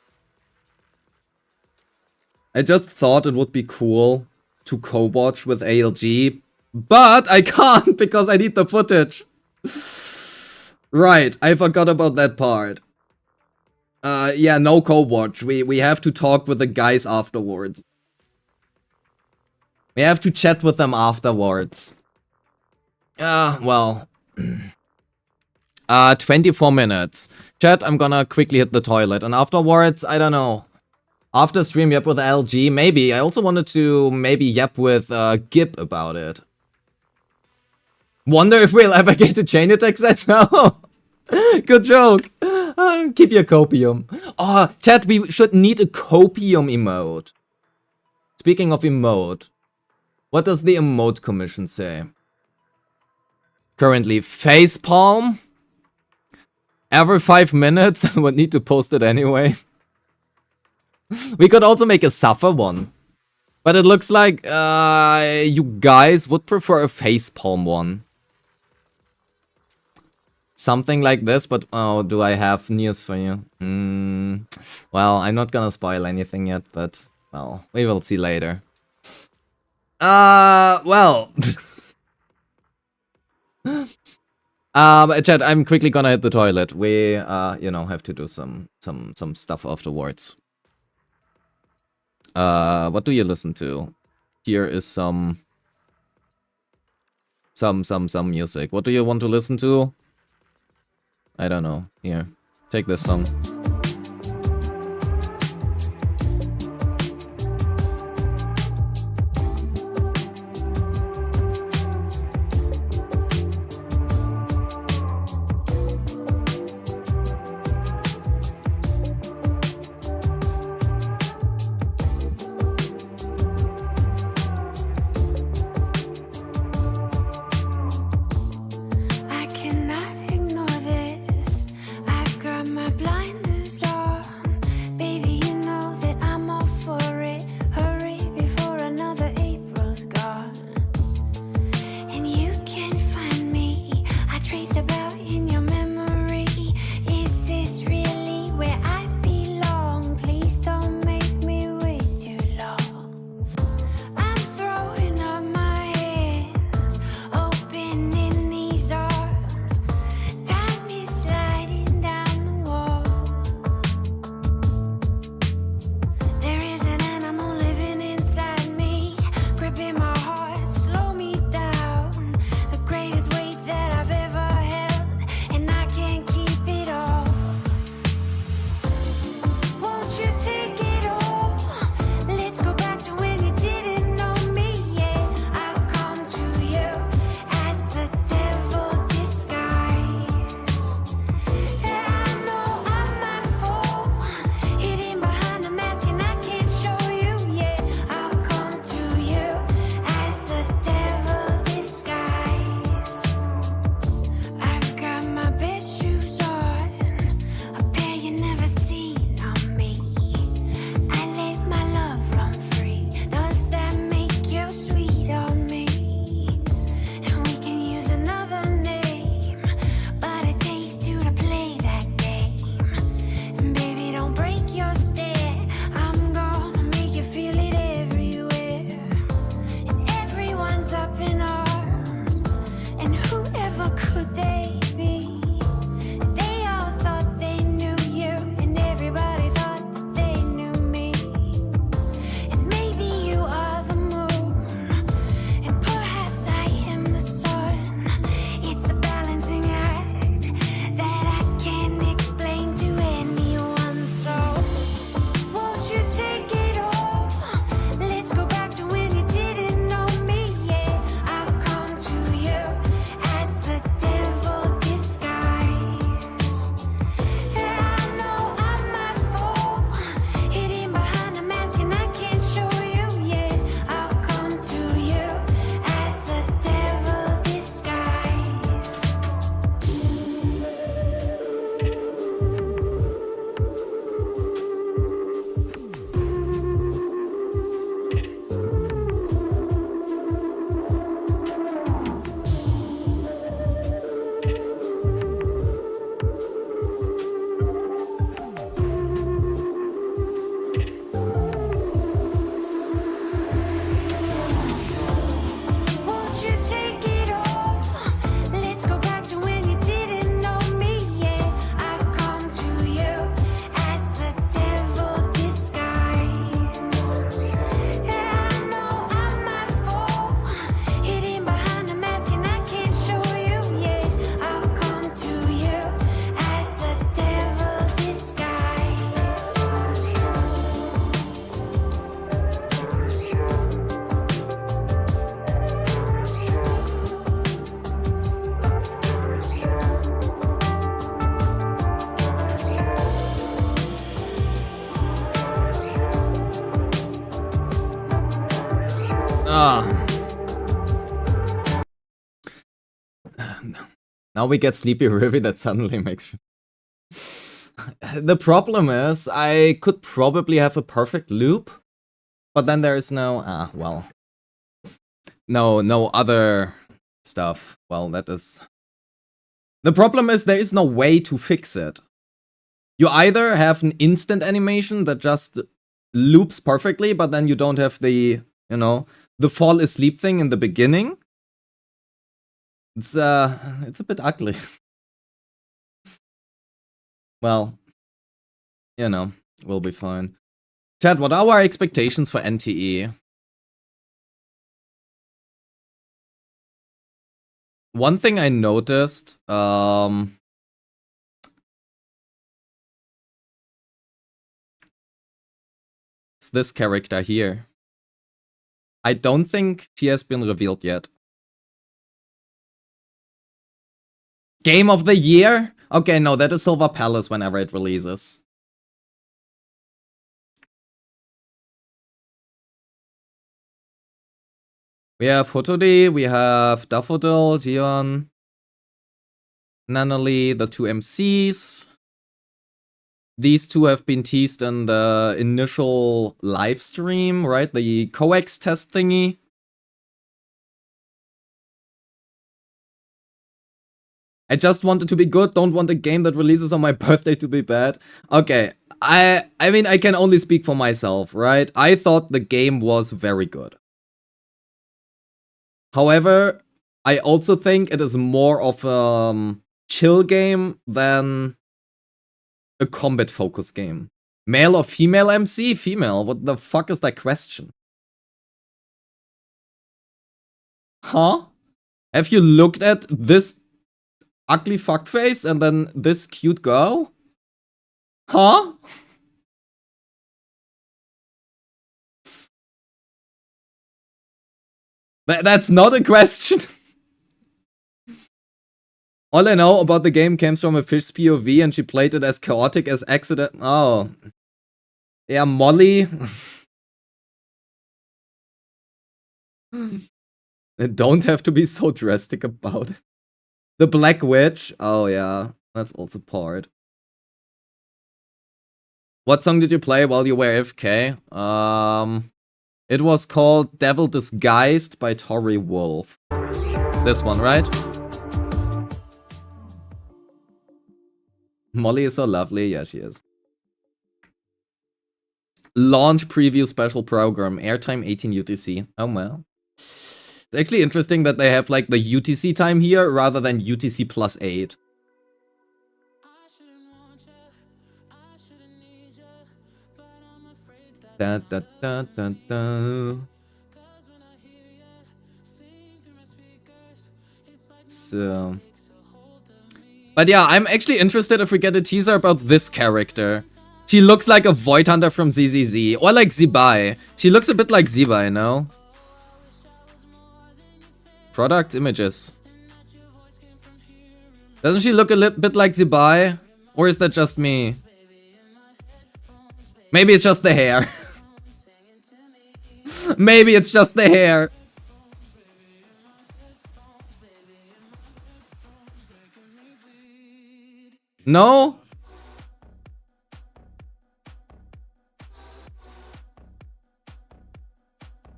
I just thought it would be cool to co-watch with ALG, but I can't because I need the footage. Right, I forgot about that part. Yeah, no co-watch. We have to talk with the guys afterwards. We have to chat with them afterwards. Well. 24 minutes. Chat, I'm gonna quickly hit the toilet. And afterwards, I don't know. After stream, yap with LG, maybe. I also wanted to maybe yap with Gib about it. Wonder if we'll ever get a chain attack set now. Good joke. Keep your copium. Oh, chat, we should need a copium emote. Speaking of emote, what does the emote commission say? Currently, facepalm. Every 5 minutes, I would need to post it anyway. We could also make a suffer one. But it looks like you guys would prefer a facepalm one. Something like this, but oh, do I have news for you? Well, I'm not gonna spoil anything yet, but well, we will see later. Well. Chat, I'm quickly gonna hit the toilet. We, you know, have to do some stuff afterwards. What do you listen to? Here is some music. What do you want to listen to? I don't know. Here, take this song. Now we get Sleepy River that suddenly makes... The problem is, I could probably have a perfect loop, but then there is no... well... No other stuff. Well, that is... The problem is there is no way to fix it. You either have an instant animation that just loops perfectly, but then you don't have the, you know, the fall asleep thing in the beginning. It's a bit ugly. Well, you know, we'll be fine. Chat, what are our expectations for NTE? One thing I noticed, is this character here. I don't think she has been revealed yet. Game of the year? Okay, no, that is Silver Palace whenever it releases. We have Hotodi, we have Daffodil, Gion, Nanali, the two MCs. These two have been teased in the initial live stream, right? The coax test thingy. I just want it to be good, don't want a game that releases on my birthday to be bad. Okay, I mean, I can only speak for myself, right? I thought the game was very good. However, I also think it is more of a chill game than a combat focused game. Male or female MC? Female. What the fuck is that question? Huh? Have you looked at this ugly fuckface and then this cute girl? Huh? That's not a question. All I know about the game comes from a fish's POV and she played it as chaotic as accident. Oh. Yeah, Molly. Don't have to be so drastic about it. The Black Witch. Oh yeah, that's also part. What song did you play while you were AFK? It was called Devil Disguised by Tory Wolf. This one, right? Molly is so lovely. Yeah, she is. Launch preview special program. Airtime 18 UTC. Oh, well. It's actually interesting that they have like the UTC time here rather than UTC +8. Da, da, da, da, da. So... But yeah, I'm actually interested if we get a teaser about this character. She looks like a Void Hunter from ZZZ. Or like Zibai. She looks a bit like Zibai, no? Product images. Doesn't she look a bit like Zibai? Or is that just me? Maybe it's just the hair. Maybe it's just the hair. No?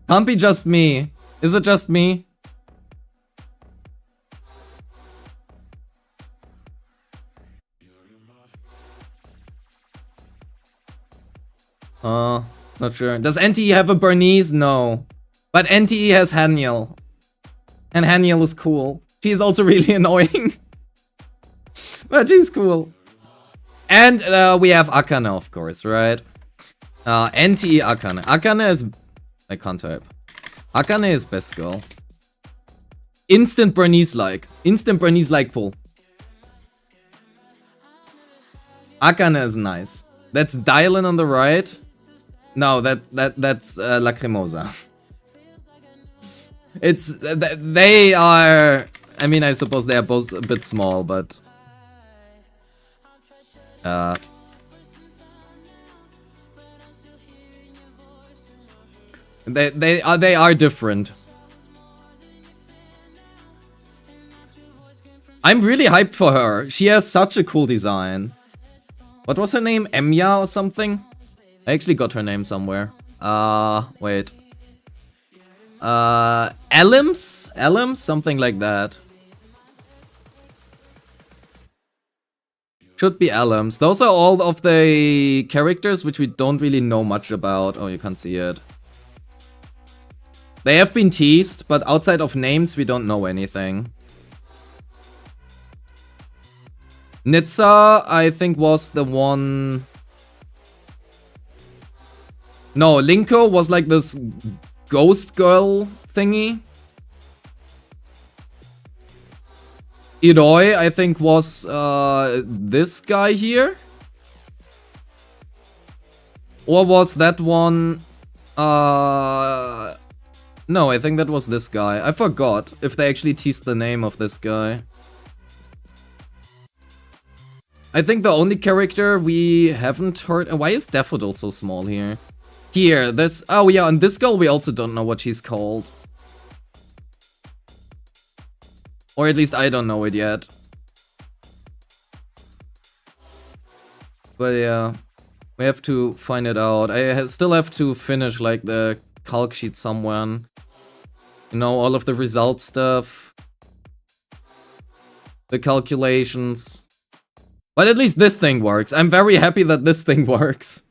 Can't be just me. Is it just me? Not sure. Does NTE have a Bernice? No. But NTE has Haniel. And Haniel is cool. She's also really annoying. But she's cool. And we have Akane, of course, right? NTE Akane. Akane is... I can't type. Akane is best girl. Instant Bernice-like. Instant Bernice-like pull. Akane is nice. That's Dylan on the right. No, that's Lacrimosa. It's... They are... I mean, I suppose they are both a bit small, but... They are different. I'm really hyped for her. She has such a cool design. What was her name? Emiya or something? I actually got her name somewhere. Wait. Elims? Elims? Something like that. Should be Elims. Those are all of the characters which we don't really know much about. Oh, you can't see it. They have been teased, but outside of names, we don't know anything. Nitsa, I think, was the one... No, Linko was like this ghost girl thingy. Iroi, I think, was this guy here. Or was that one... No, I think that was this guy. I forgot if they actually teased the name of this guy. I think the only character we haven't heard... Why is Daffodil so small here? Here, this... Oh yeah, and this girl we also don't know what she's called. Or at least I don't know it yet. But yeah, we have to find it out. I still have to finish like the calc sheet somewhere. You know, all of the result stuff. The calculations. But at least this thing works. I'm very happy that this thing works.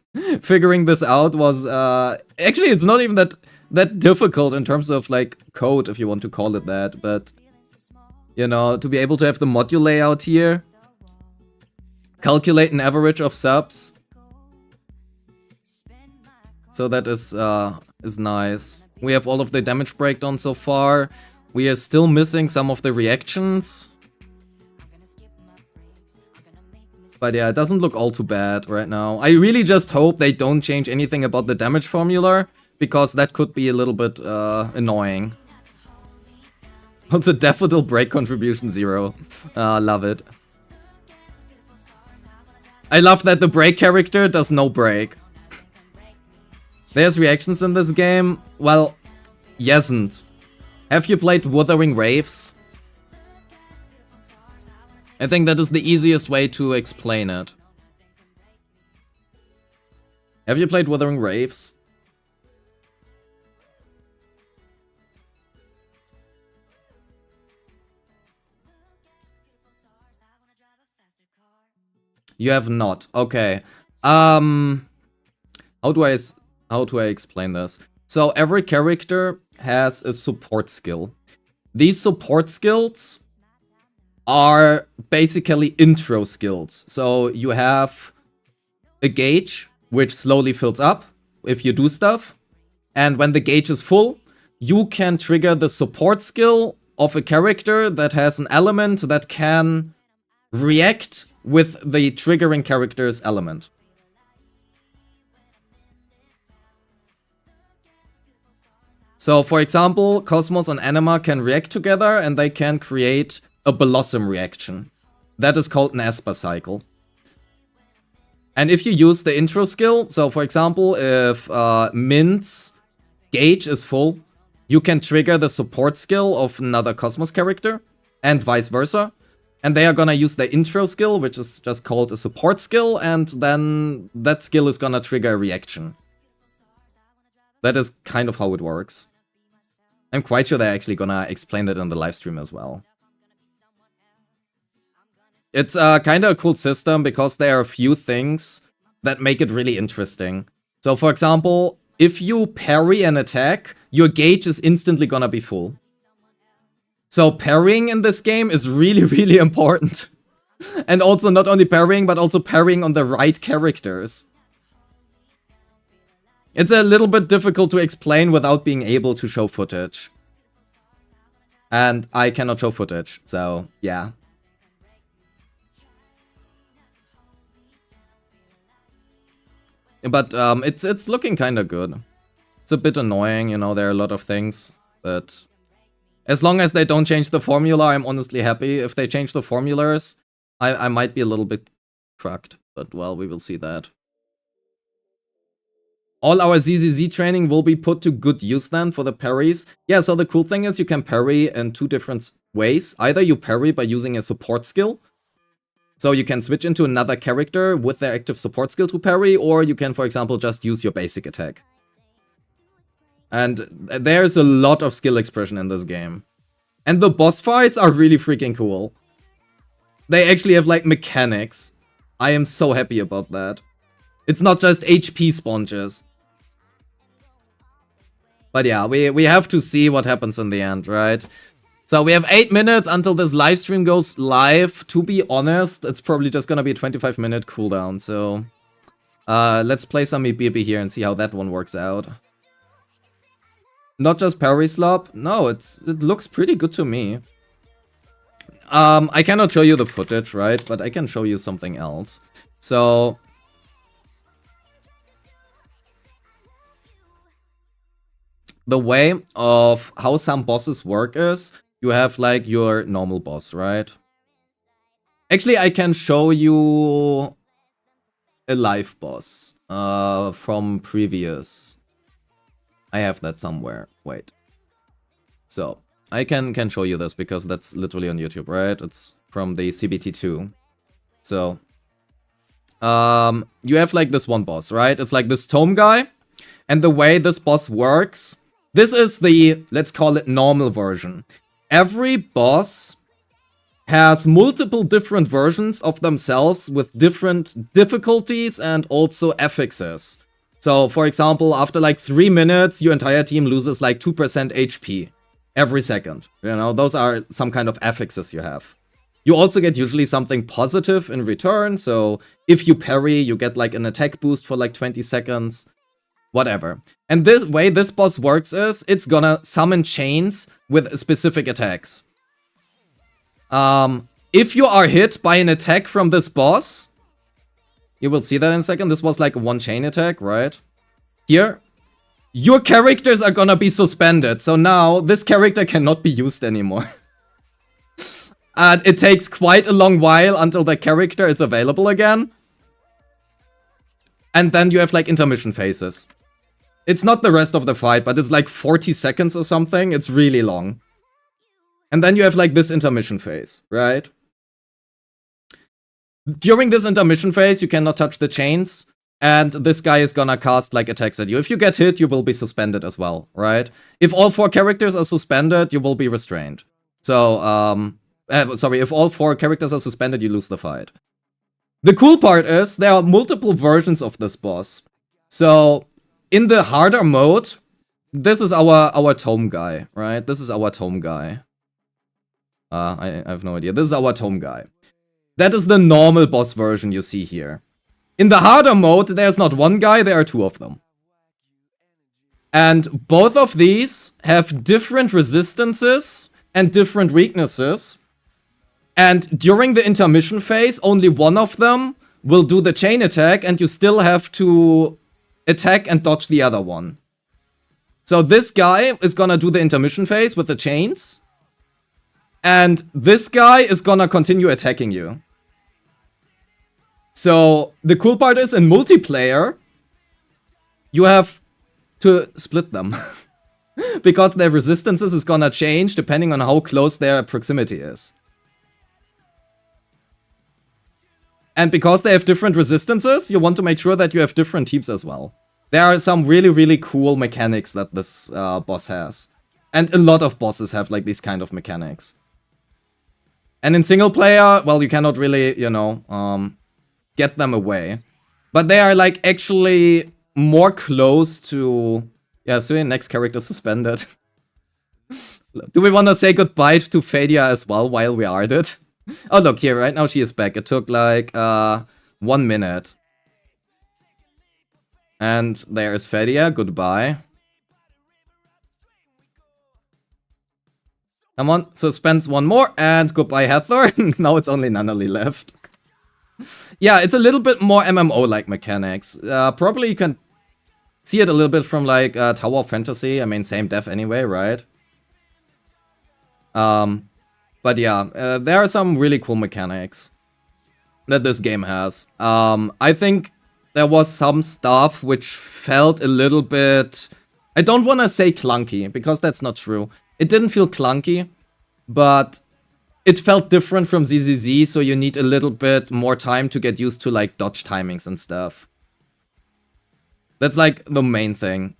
Figuring this out was... Actually, it's not even that difficult in terms of like code, if you want to call it that. But, you know, to be able to have the module layout here. Calculate an average of subs. So that is nice. We have all of the damage breakdown so far. We are still missing some of the reactions. But yeah, it doesn't look all too bad right now. I really just hope they don't change anything about the damage formula, because that could be a little bit annoying. Also, Daffodil break contribution 0. Love it. I love that the break character does no break. There's reactions in this game? Well, yesn't. Have you played Wuthering Waves? I think that is the easiest way to explain it. Have you played Wuthering Waves? You have not. Okay. How do I explain this? So every character has a support skill. These support skills are basically intro skills. So you have a gauge, which slowly fills up if you do stuff. And when the gauge is full, you can trigger the support skill of a character that has an element that can react with the triggering character's element. So, for example, Cosmos and Anima can react together and they can create a Blossom reaction. That is called an Esper cycle. And if you use the intro skill, so for example, if Mint's gauge is full, you can trigger the support skill of another Cosmos character, and vice versa. And they are gonna use the intro skill, which is just called a support skill, and then that skill is gonna trigger a reaction. That is kind of how it works. I'm quite sure they're actually gonna explain that in the live stream as well. It's kind of a cool system because there are a few things that make it really interesting. So for example, if you parry an attack, your gauge is instantly gonna be full. So parrying in this game is really, really important. And also not only parrying, but also parrying on the right characters. It's a little bit difficult to explain without being able to show footage. And I cannot show footage, so yeah. But it's looking kind of good. It's a bit annoying, you know, there are a lot of things, but as long as they don't change the formula, I'm honestly happy. If they change the formulas, I might be a little bit fucked, but well, we will see that. All our ZZZ training will be put to good use then for the parries. Yeah, so the cool thing is you can parry in two different ways. Either you parry by using a support skill, so you can switch into another character with their active support skill to parry, or you can, for example, just use your basic attack. And there's a lot of skill expression in this game. And the boss fights are really freaking cool. They actually have, like, mechanics. I am so happy about that. It's not just HP sponges. But yeah, we have to see what happens in the end, right? So we have 8 minutes until this live stream goes live. To be honest, it's probably just gonna be a 25-minute cooldown. So let's play some Ibibi here and see how that one works out. Not just parry slop. No, it looks pretty good to me. I cannot show you the footage, right? But I can show you something else. So the way of how some bosses work is you have like your normal boss, right? Actually, I can show you a live boss from previous. I have that somewhere. Wait. So I can show you this because that's literally on YouTube, right? It's from the CBT2. So you have like this one boss, right? It's like this tome guy. And the way this boss works, this is the, let's call it normal version. Every boss has multiple different versions of themselves with different difficulties and also affixes. So, for example, after like 3 minutes, your entire team loses like 2% HP every second. You know, those are some kind of affixes you have. You also get usually something positive in return. So, if you parry, you get like an attack boost for like 20 seconds. Whatever. And this way this boss works is, it's gonna summon chains with specific attacks. If you are hit by an attack from this boss, you will see that in a second. This was like a one chain attack, right? Here, your characters are gonna be suspended. So now this character cannot be used anymore. And it takes quite a long while until the character is available again. And then you have like intermission phases. It's not the rest of the fight, but it's like 40 seconds or something. It's really long. And then you have like this intermission phase, right? During this intermission phase, you cannot touch the chains. And this guy is gonna cast like attacks at you. If you get hit, you will be suspended as well, right? If all 4 characters are suspended, you will be restrained. So, sorry, if all 4 characters are suspended, you lose the fight. The cool part is, there are multiple versions of this boss. So, in the harder mode, this is our tome guy, right? This is our tome guy. I have no idea. This is our tome guy. That is the normal boss version you see here. In the harder mode, there's not one guy, there are 2 of them. And both of these have different resistances and different weaknesses. And during the intermission phase, only one of them will do the chain attack, and you still have to attack and dodge the other one. So this guy is gonna do the intermission phase with the chains. And this guy is gonna continue attacking you. So the cool part is, in multiplayer, you have to split them. Because their resistances is gonna change depending on how close their proximity is. And because they have different resistances, you want to make sure that you have different teams as well. There are some really, really cool mechanics that this boss has. And a lot of bosses have like these kind of mechanics. And in single player, well, you cannot really, you know, get them away. But they are like actually more close to... Yeah, so next character suspended. Do we want to say goodbye to Fadia as well while we are at it? Oh, look here, right now she is back. It took like 1 minute. And there's Fadia, goodbye. Come on, suspends one more, and goodbye Hathor. Now it's only Nunnally left. Yeah, it's a little bit more MMO-like mechanics. Probably you can see it a little bit from like Tower of Fantasy. I mean, same dev anyway, right? But yeah, there are some really cool mechanics that this game has. I think there was some stuff which felt a little bit... I don't want to say clunky, because that's not true. It didn't feel clunky, but it felt different from ZZZ, so you need a little bit more time to get used to like dodge timings and stuff. That's like the main thing.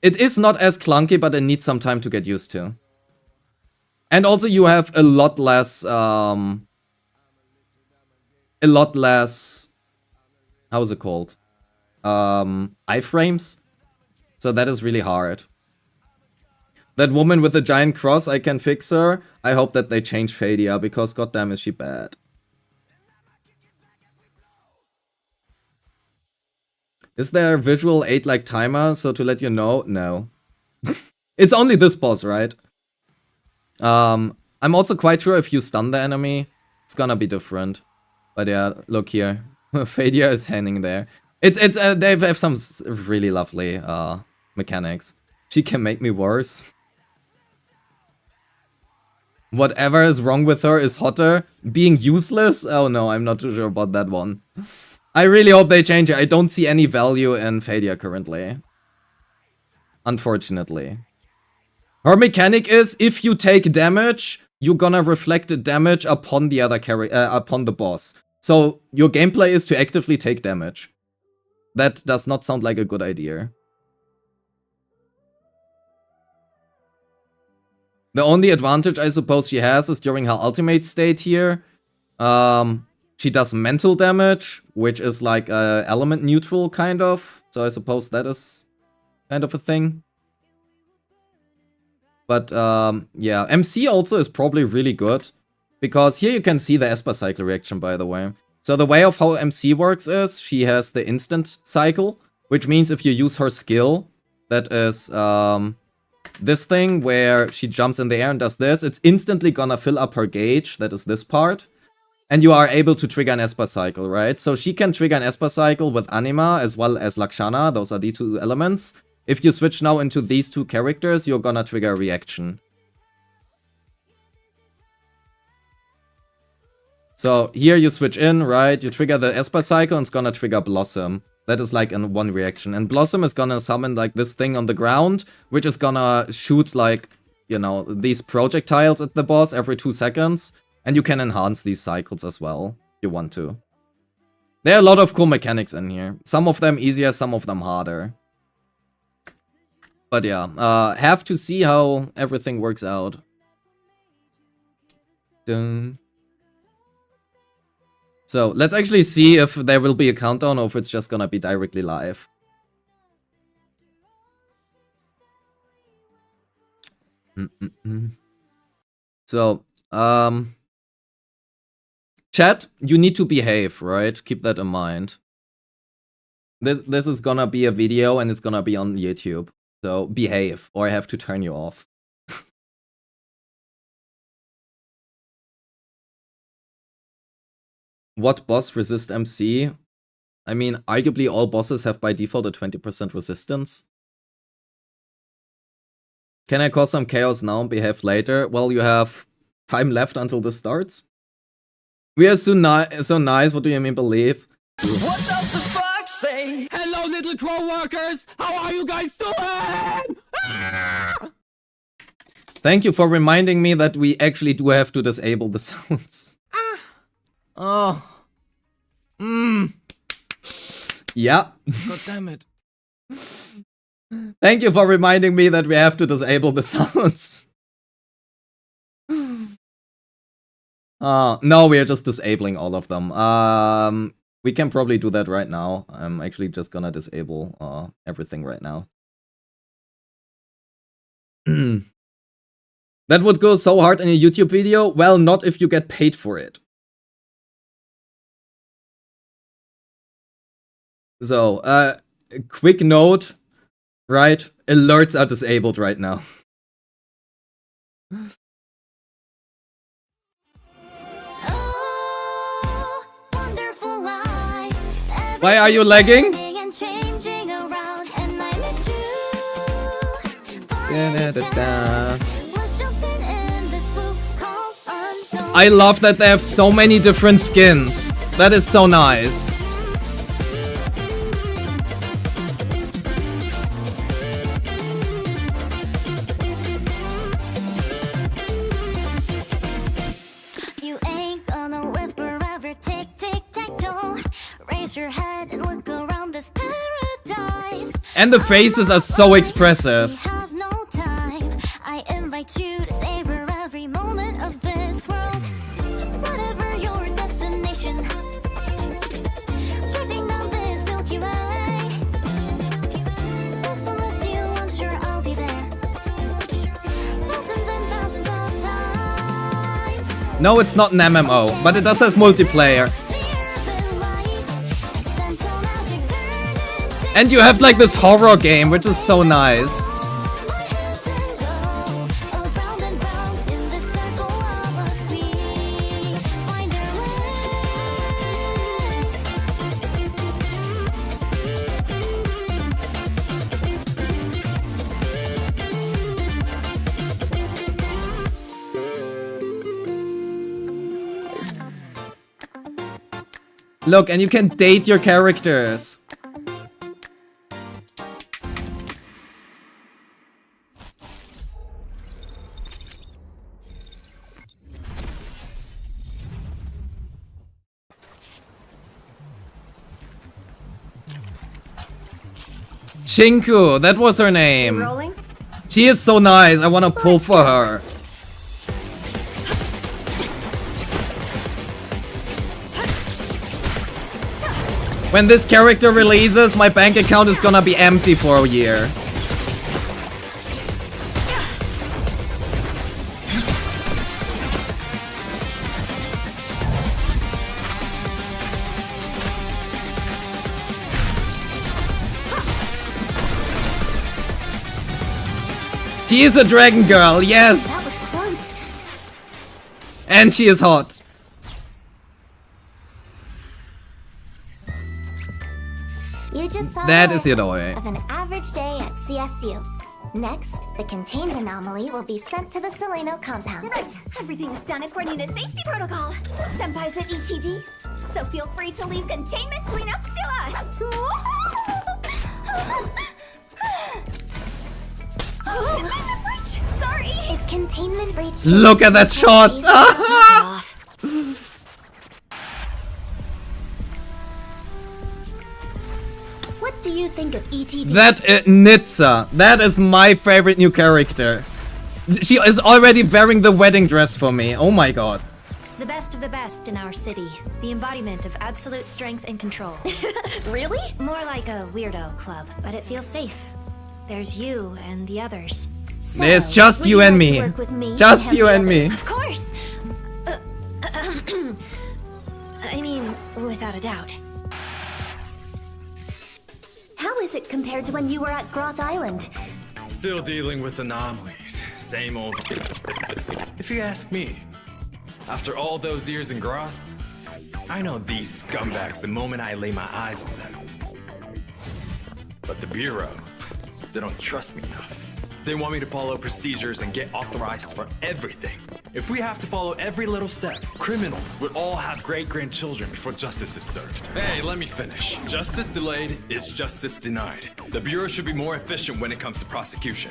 It is not as clunky, but it needs some time to get used to. And also you have a lot less, how is it called? Iframes. So that is really hard. That woman with the giant cross, I can fix her. I hope that they change Fadia, because goddamn is she bad. Is there a visual 8-like timer, so to let you know? No. It's only this boss, right? I'm also quite sure if you stun the enemy, it's gonna be different. But yeah, look here. Fadia is hanging there. They have some really lovely mechanics. She can make me worse. Whatever is wrong with her is hotter. Being useless? Oh no, I'm not too sure about that one. I really hope they change it. I don't see any value in Fadia currently. Unfortunately. Her mechanic is, if you take damage, you're gonna reflect the damage upon the other upon the boss. So your gameplay is to actively take damage. That does not sound like a good idea. The only advantage I suppose she has is during her ultimate state here. She does mental damage, which is like element neutral kind of. So I suppose that is kind of a thing. But yeah, MC also is probably really good. Because here you can see the Esper cycle reaction, by the way. So the way of how MC works is, she has the instant cycle. Which means if you use her skill, that is this thing where she jumps in the air and does this, it's instantly gonna fill up her gauge, that is this part. And you are able to trigger an Esper cycle, right? So she can trigger an Esper cycle with Anima as well as Lakshana, those are the two elements. If you switch now into these two characters, you're gonna trigger a reaction. So here you switch in, right? You trigger the Esper cycle and it's gonna trigger Blossom. That is like in one reaction. And Blossom is gonna summon like this thing on the ground, which is gonna shoot like, you know, these projectiles at the boss every 2 seconds. And you can enhance these cycles as well, if you want to. There are a lot of cool mechanics in here. Some of them easier, some of them harder. But yeah, have to see how everything works out. Dun. So, let's actually see if there will be a countdown or if it's just gonna be directly live. So, chat, you need to behave, right? Keep that in mind. This is gonna be a video and it's gonna be on YouTube. So, behave, or I have to turn you off. What boss resist MC? I mean, arguably all bosses have by default a 20% resistance. Can I cause some chaos now and behave later? Well, you have time left until this starts. We are so nice, what do you mean believe? What does the fox say? Hello, little crow workers! How are you guys doing? Thank you for reminding me that we actually do have to disable the sounds. Oh. Yeah. God damn it. Thank you for reminding me that we have to disable the sounds. No, we are just disabling all of them. We can probably do that right now. I'm actually just gonna disable everything right now. That would go so hard in a YouTube video. Well, not if you get paid for it. So, quick note, right? Alerts are disabled right now. Why are you lagging? I love that they have so many different skins. That is so nice. Rest your head and look around this paradise. And the faces are so expressive. We have no time. I invite you to savor every moment of this world. Whatever your destination, drifting down this Milky Way. If I'm with you, I'm sure I'll be there. Thousands and thousands of times. No, it's not an MMO, but it does have multiplayer. And you have like this horror game, which is so nice. Look, and you can date your characters. Shinku, that was her name. Rolling? She is so nice. I wanna pull for her. When this character releases, my bank account is gonna be empty for a year. She is a dragon girl, yes! That was close. And she is hot. You just saw That the is Yadoe. of an average day at CSU. Next, the contained anomaly will be sent to the Soleno compound. Right, everything is done according to safety protocol. Senpai's at ETD, so feel free to leave containment cleanups to us. Containment breach! Sorry! It's containment breach. Look at that shot! What do you think of ETD? That Nitsa. That is my favorite new character. She is already wearing the wedding dress for me. Oh my god. The best of the best in our city. The embodiment of absolute strength and control. Really? More like a weirdo club, but it feels safe. There's you and the others. So, There's just would you like and to me. work with me Just and you the and me. others? Of course! I mean, without a doubt. How is it compared to when you were at Groth Island? Still dealing with anomalies. Same old. If you ask me, after all those years in Groth, I know these scumbags the moment I lay my eyes on them. But the Bureau, they don't trust me enough. They want me to follow procedures and get authorized for everything. If we have to follow every little step, criminals would all have great-grandchildren before justice is served. Hey, let me finish. Justice delayed is justice denied. The Bureau should be more efficient when it comes to prosecution.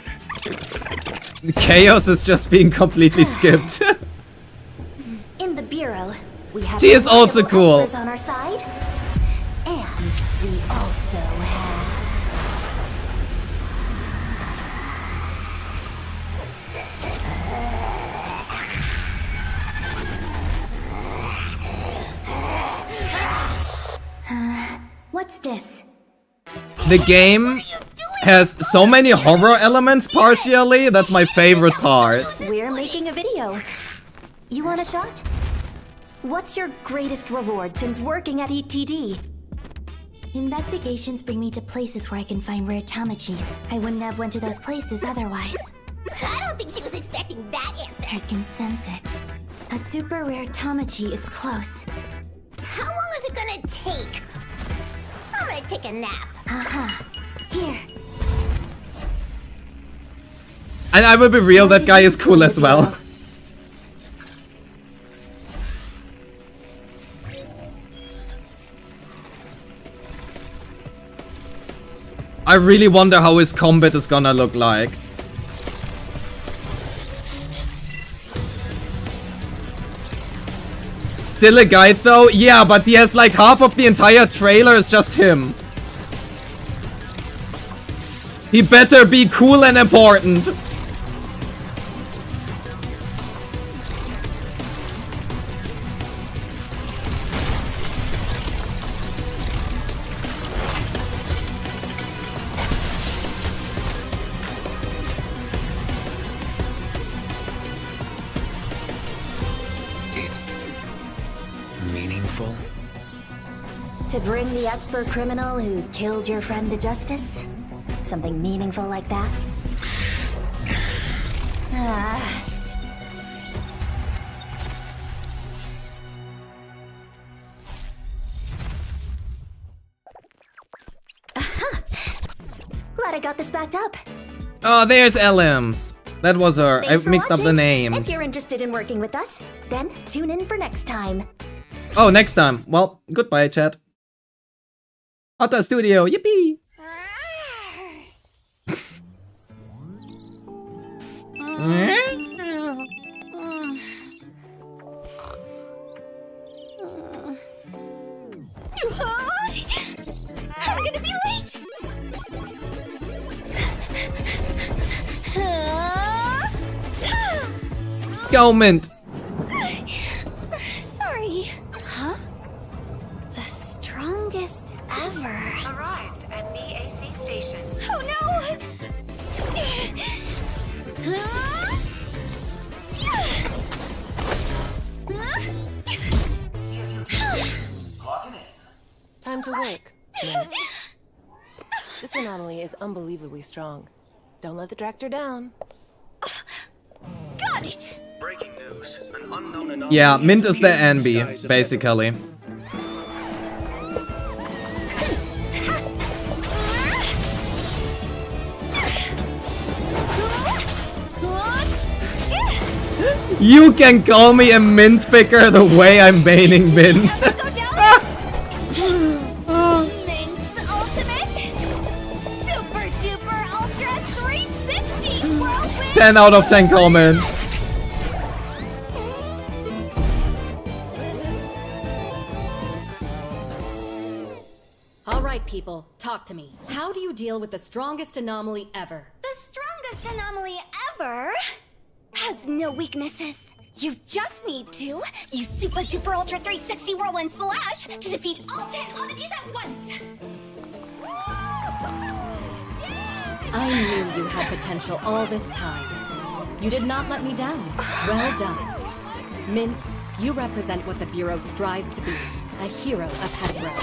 Chaos is just being completely skipped. In the Bureau, we have She is also reliable cool. experts on our side. And we also have... What's this? The game has so many horror elements partially. That's my favorite part. We're making a video. You want a shot? What's your greatest reward since working at ETD? Investigations bring me to places where I can find rare tamachis. I wouldn't have went to those places otherwise. I don't think she was expecting that answer. I can sense it. A super rare tamachi is close. How long is it gonna take? I'm gonna take a nap. Here. And I will be real, that guy is cool as well. I really wonder how his combat is gonna look like. still a guide though? Yeah, but he has like half of the entire trailer is just him. He better be cool and important. It's meaningful. To bring the Esper criminal who killed your friend to justice? Something meaningful like that? Ah. Aha! Glad I got this backed up. Oh, there's LMs. That was her. Thanks I for mixed up the watching. names. If you're interested in working with us, then tune in for next time. Oh, next time. Well, goodbye, chat. Otter Studio, yippee! I'm gonna be late! Go, Mint! Sorry. Huh? The strongest ever. Arrived at BAC station. Oh no! Time to work. Mint. This anomaly is unbelievably strong. Don't let the tractor down. Got it! Breaking news. An unknown anomaly. Yeah, Mint is the Anby, basically. You can call me a Mint picker the way I'm baning Mint. Go down! Mint's ultimate! Super duper ultra 360 whirlwind! 10 out of 10 comments. All right, people, talk to me. How do you deal with the strongest anomaly ever? The strongest anomaly ever has no weaknesses. You just need to use Super Duper Ultra 360 Whirlwind Slash to defeat all 10 oddities at once. I knew you had potential all this time. You did not let me down. Well done. Mint, you represent what the Bureau strives to be. A hero of Hetero.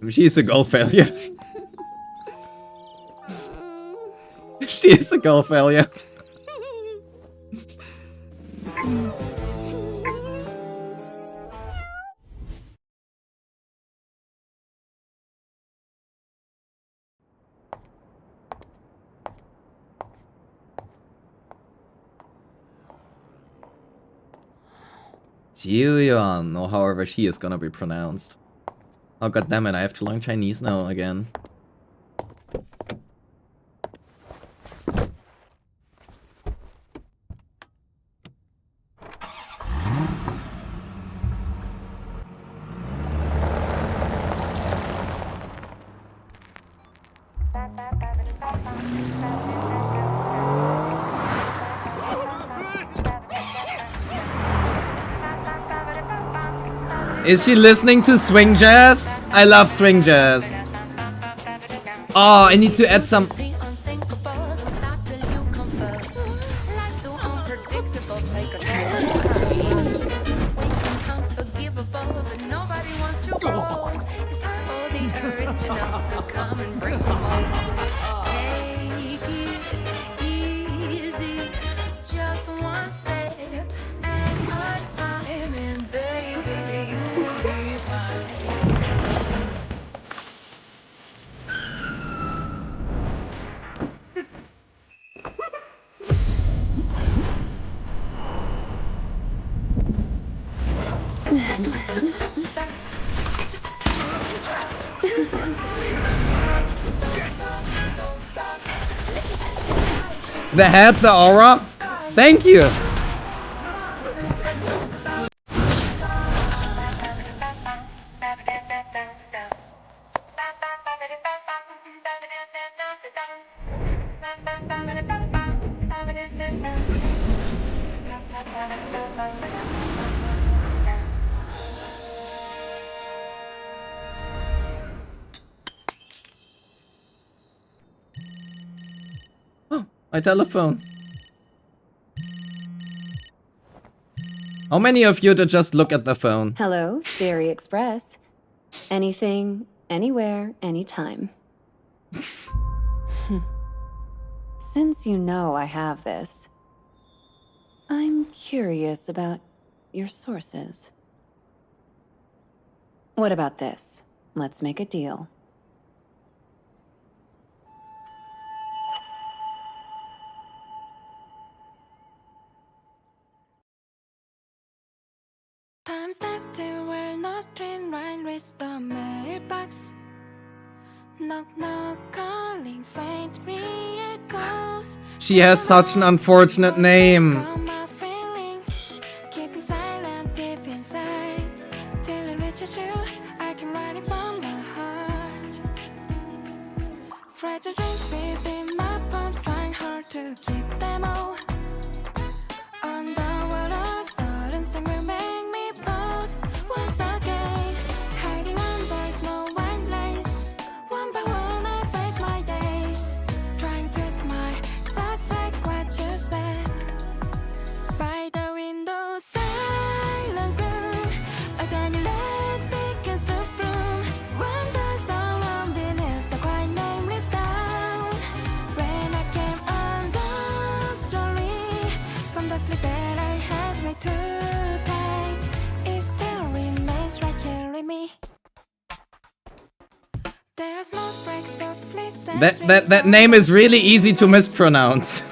She's a goal failure. She is a goal failure. Jiuyan, or however she is gonna be pronounced. Oh god damn it, I have to learn Chinese now again. Is she listening to swing jazz? I love swing jazz. Oh, I need to add some... The head, the aura. Thank you. Oh, my telephone. How many of you to just look at the phone? Hello, Sterry Express. Anything, anywhere, anytime. Since you know I have this, I'm curious about your sources. What about this? Let's make a deal. Time stands still while no stream line reaches the mailbox. Knock knock calling faint re-echoes. She has such an unfortunate name. Calm my feelings, keeping silent deep inside. Till it reaches you, I can write it from my heart. Fragile dreams within my palms, trying hard to keep them all. Underwater, sudden sting will make me pause once again. Hiding under snow and lace. One by one I face my days. Trying to smile, just like what you said. By the window, silent gloom. Then your light begins to bloom. When the sun on beneath the quiet nameless down. When I came undone slowly from the sleep that I had way too tight, it still remains right here in me. There's no break softly That name is really easy to mispronounce.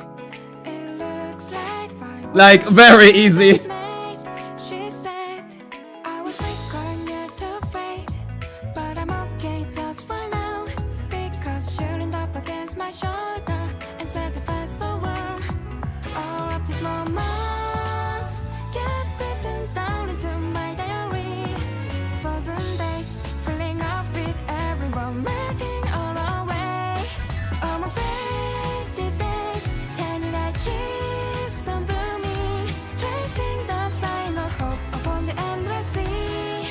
It looks like fire. Like, very easy. She said I was weak or near to fade, but I'm okay just for now, because she leaned up against my shoulder and said the fast so warm. All of these moments get written down into my diary. Frozen days, filling up with everyone melting all away. All my faded days, tiny like keeps on blooming, tracing the sign of hope upon the endless sea.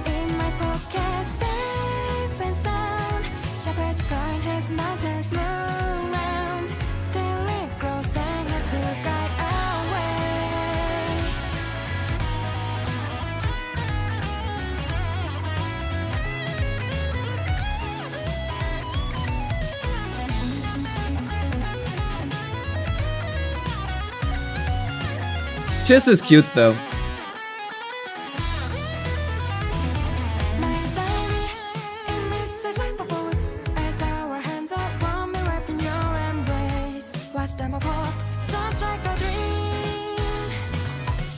In my pocket, safe and sound, sharp edge coin has now turned smooth round. Still it grows, then had to guide our way. Chiss is cute though. My anxiety, it makes us like bubbles as our hands are from me, wrapping your embrace. Watch them apart, just like a dream.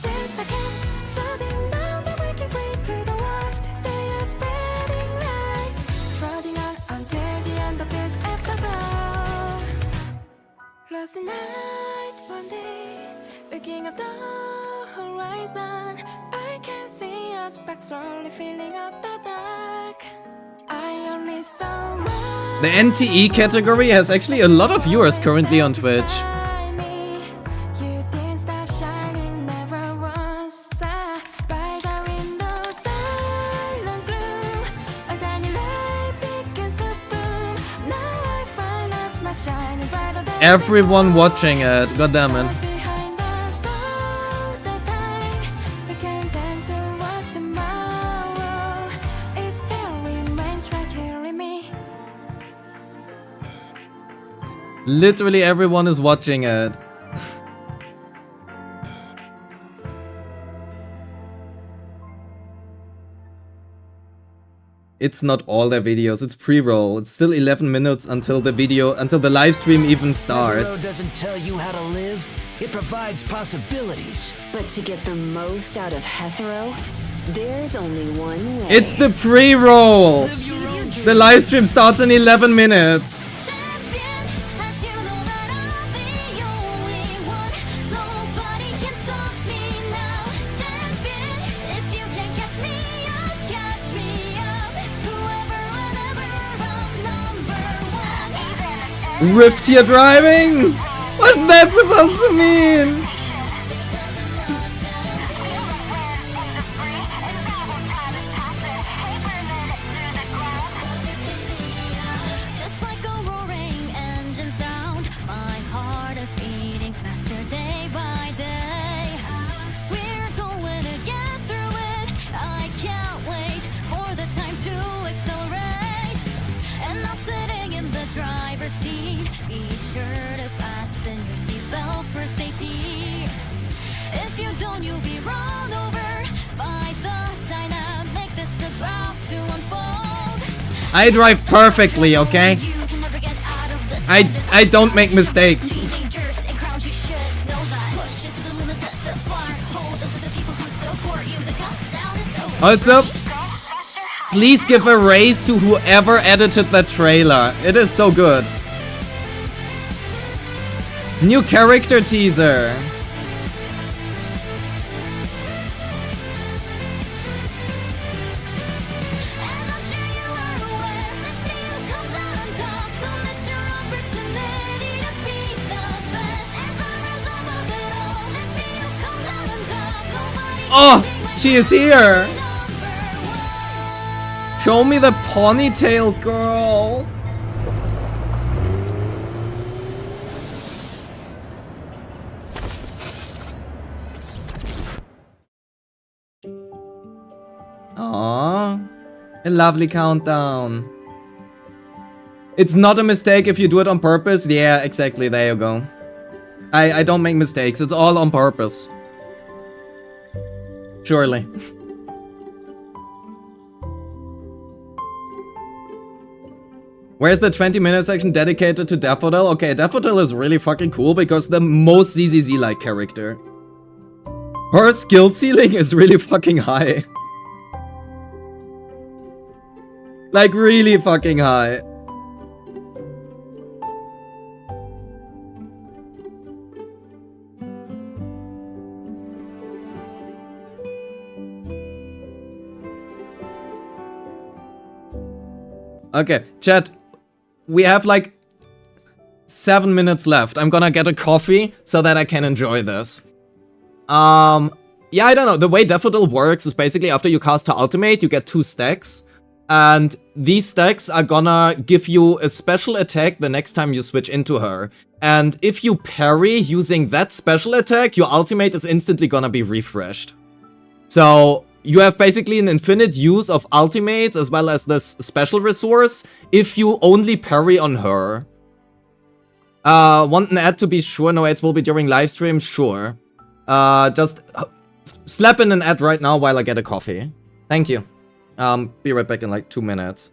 Since I came, floating down the breaking free to the world, they are spreading light, floating out until the end of this afterglow. Lost in night one day, looking up the horizon, I can see us back slowly filling up the dark. I only saw one The NTE category has actually a lot of viewers currently on Twitch. beside me. You didn't stop shining, never once. By the window, silent gloom. A tiny light begins to bloom. Now I find us my shining brighter than Everyone watching it, goddammit. behind us all the time. We can't them to watch tomorrow. It still remains right here in me. Literally everyone is watching it. It's not all their videos, it's pre-roll. It's still 11 minutes until the live stream even starts. doesn't tell you how to live, it provides possibilities. But to get the most out of Hetero, there's only one way. It's the pre-roll! The live stream starts in 11 minutes. Champion, as you know that I'll be Rift here driving? What's that supposed to mean? Just like a roaring engine sound, my heart is beating faster day by day. We're going to get through it. I can't wait for the time to accelerate. And now sitting in the driver's seat, be sure to fasten your seatbelt for safety. If you don't, you'll be run over by the dynamic that's about to unfold. I drive perfectly, okay? I don't make mistakes. Also, please give a raise to whoever edited that trailer. It is so good. New character teaser. Oh, she is here. Show me the ponytail girl. Aww, a lovely countdown. It's not a mistake if you do it on purpose. Yeah, exactly, there you go. I don't make mistakes, it's all on purpose. Surely. Where's the 20-minute section dedicated to Daffodil? Okay, Daffodil is really fucking cool because the most ZZZ-like character. Her skill ceiling is really fucking high. Like, really fucking high. Okay, chat. We have like 7 minutes left. I'm gonna get a coffee so that I can enjoy this. Yeah, I don't know. The way Daffodil works is basically after you cast her ultimate, you get 2 stacks. And these stacks are gonna give you a special attack the next time you switch into her. And if you parry using that special attack, your ultimate is instantly gonna be refreshed. So you have basically an infinite use of ultimates as well as this special resource if you only parry on her. Want an ad to be sure? No ads will be during live stream? Sure. Just slap in an ad right now while I get a coffee. Thank you. Be right back in like 2 minutes.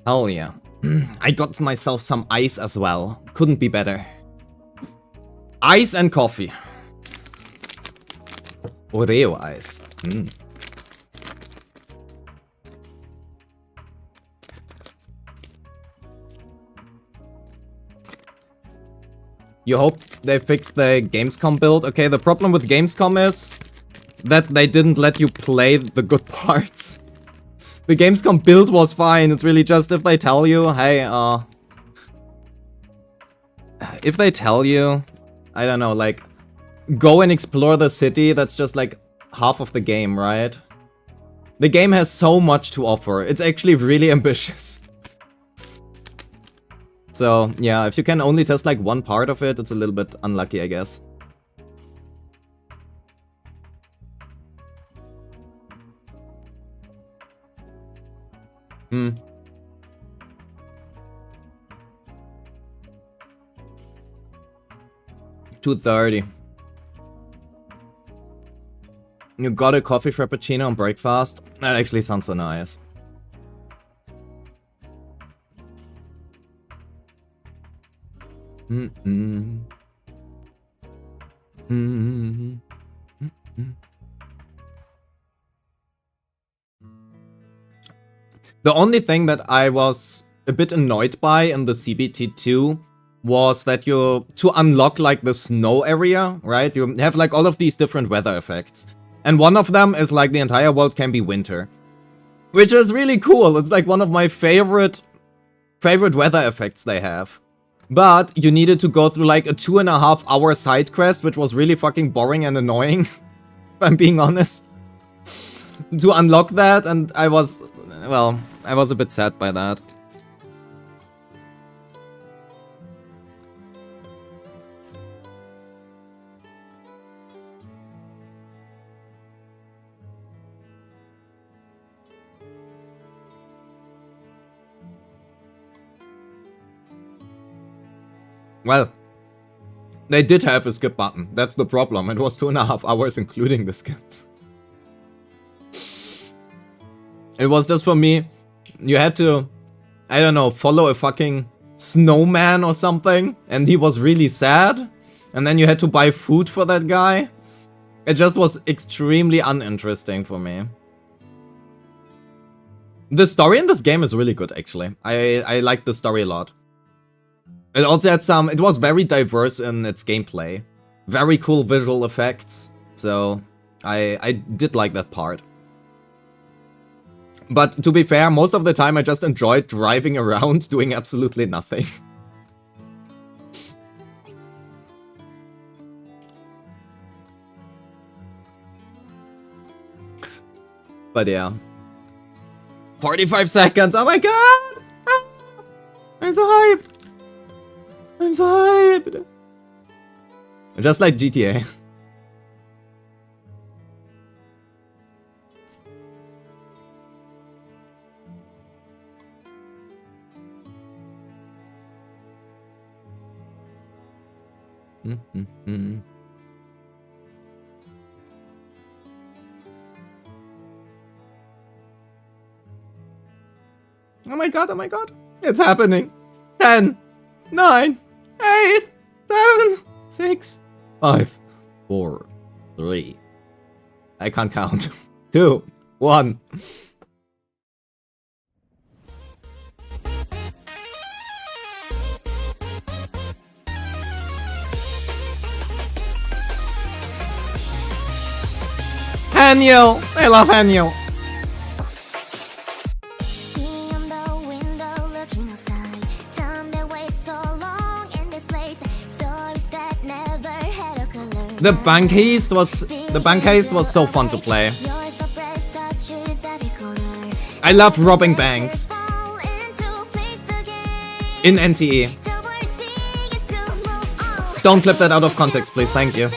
Hell yeah. I got myself some ice as well. Couldn't be better. Ice and coffee. Oreo ice. You hope they fixed the Gamescom build? Okay, the problem with Gamescom is that they didn't let you play the good parts. The Gamescom build was fine, it's really just if they tell you, hey, if they tell you, I don't know, like, go and explore the city, that's just like half of the game, right? The game has so much to offer, it's actually really ambitious. So, yeah, if you can only test like one part of it, it's a little bit unlucky, I guess. Hmm. $2.30. You got a coffee frappuccino on breakfast? That actually sounds so nice. The only thing that I was a bit annoyed by in the CBT2 was that to unlock like the snow area, right? You have like all of these different weather effects. And one of them is like the entire world can be winter. Which is really cool. It's like one of my favorite weather effects they have. But you needed to go through like a 2.5 hour side quest, which was really fucking boring and annoying, if I'm being honest. To unlock that, and I was a bit sad by that. Well, they did have a skip button. That's the problem. It was 2.5 hours including the skips. It was just for me, you had to, I don't know, follow a fucking snowman or something, and he was really sad, and then you had to buy food for that guy. It just was extremely uninteresting for me. The story in this game is really good, actually. I like the story a lot. It also had it was very diverse in its gameplay. Very cool visual effects, so I did like that part. But to be fair, most of the time I just enjoyed driving around doing absolutely nothing. But yeah. 45 seconds, oh my god! Ah, I'm so hyped! I'm so hyped! Just like GTA. Oh my god, oh my god. It's happening. 10, 9, 8, 7, 6, 5, 4, 3. I can't count. 2, 1. Haniel! I love Haniel! The bank heist was so fun to play. I love robbing banks. In NTE. Don't clip that out of context, please, thank you.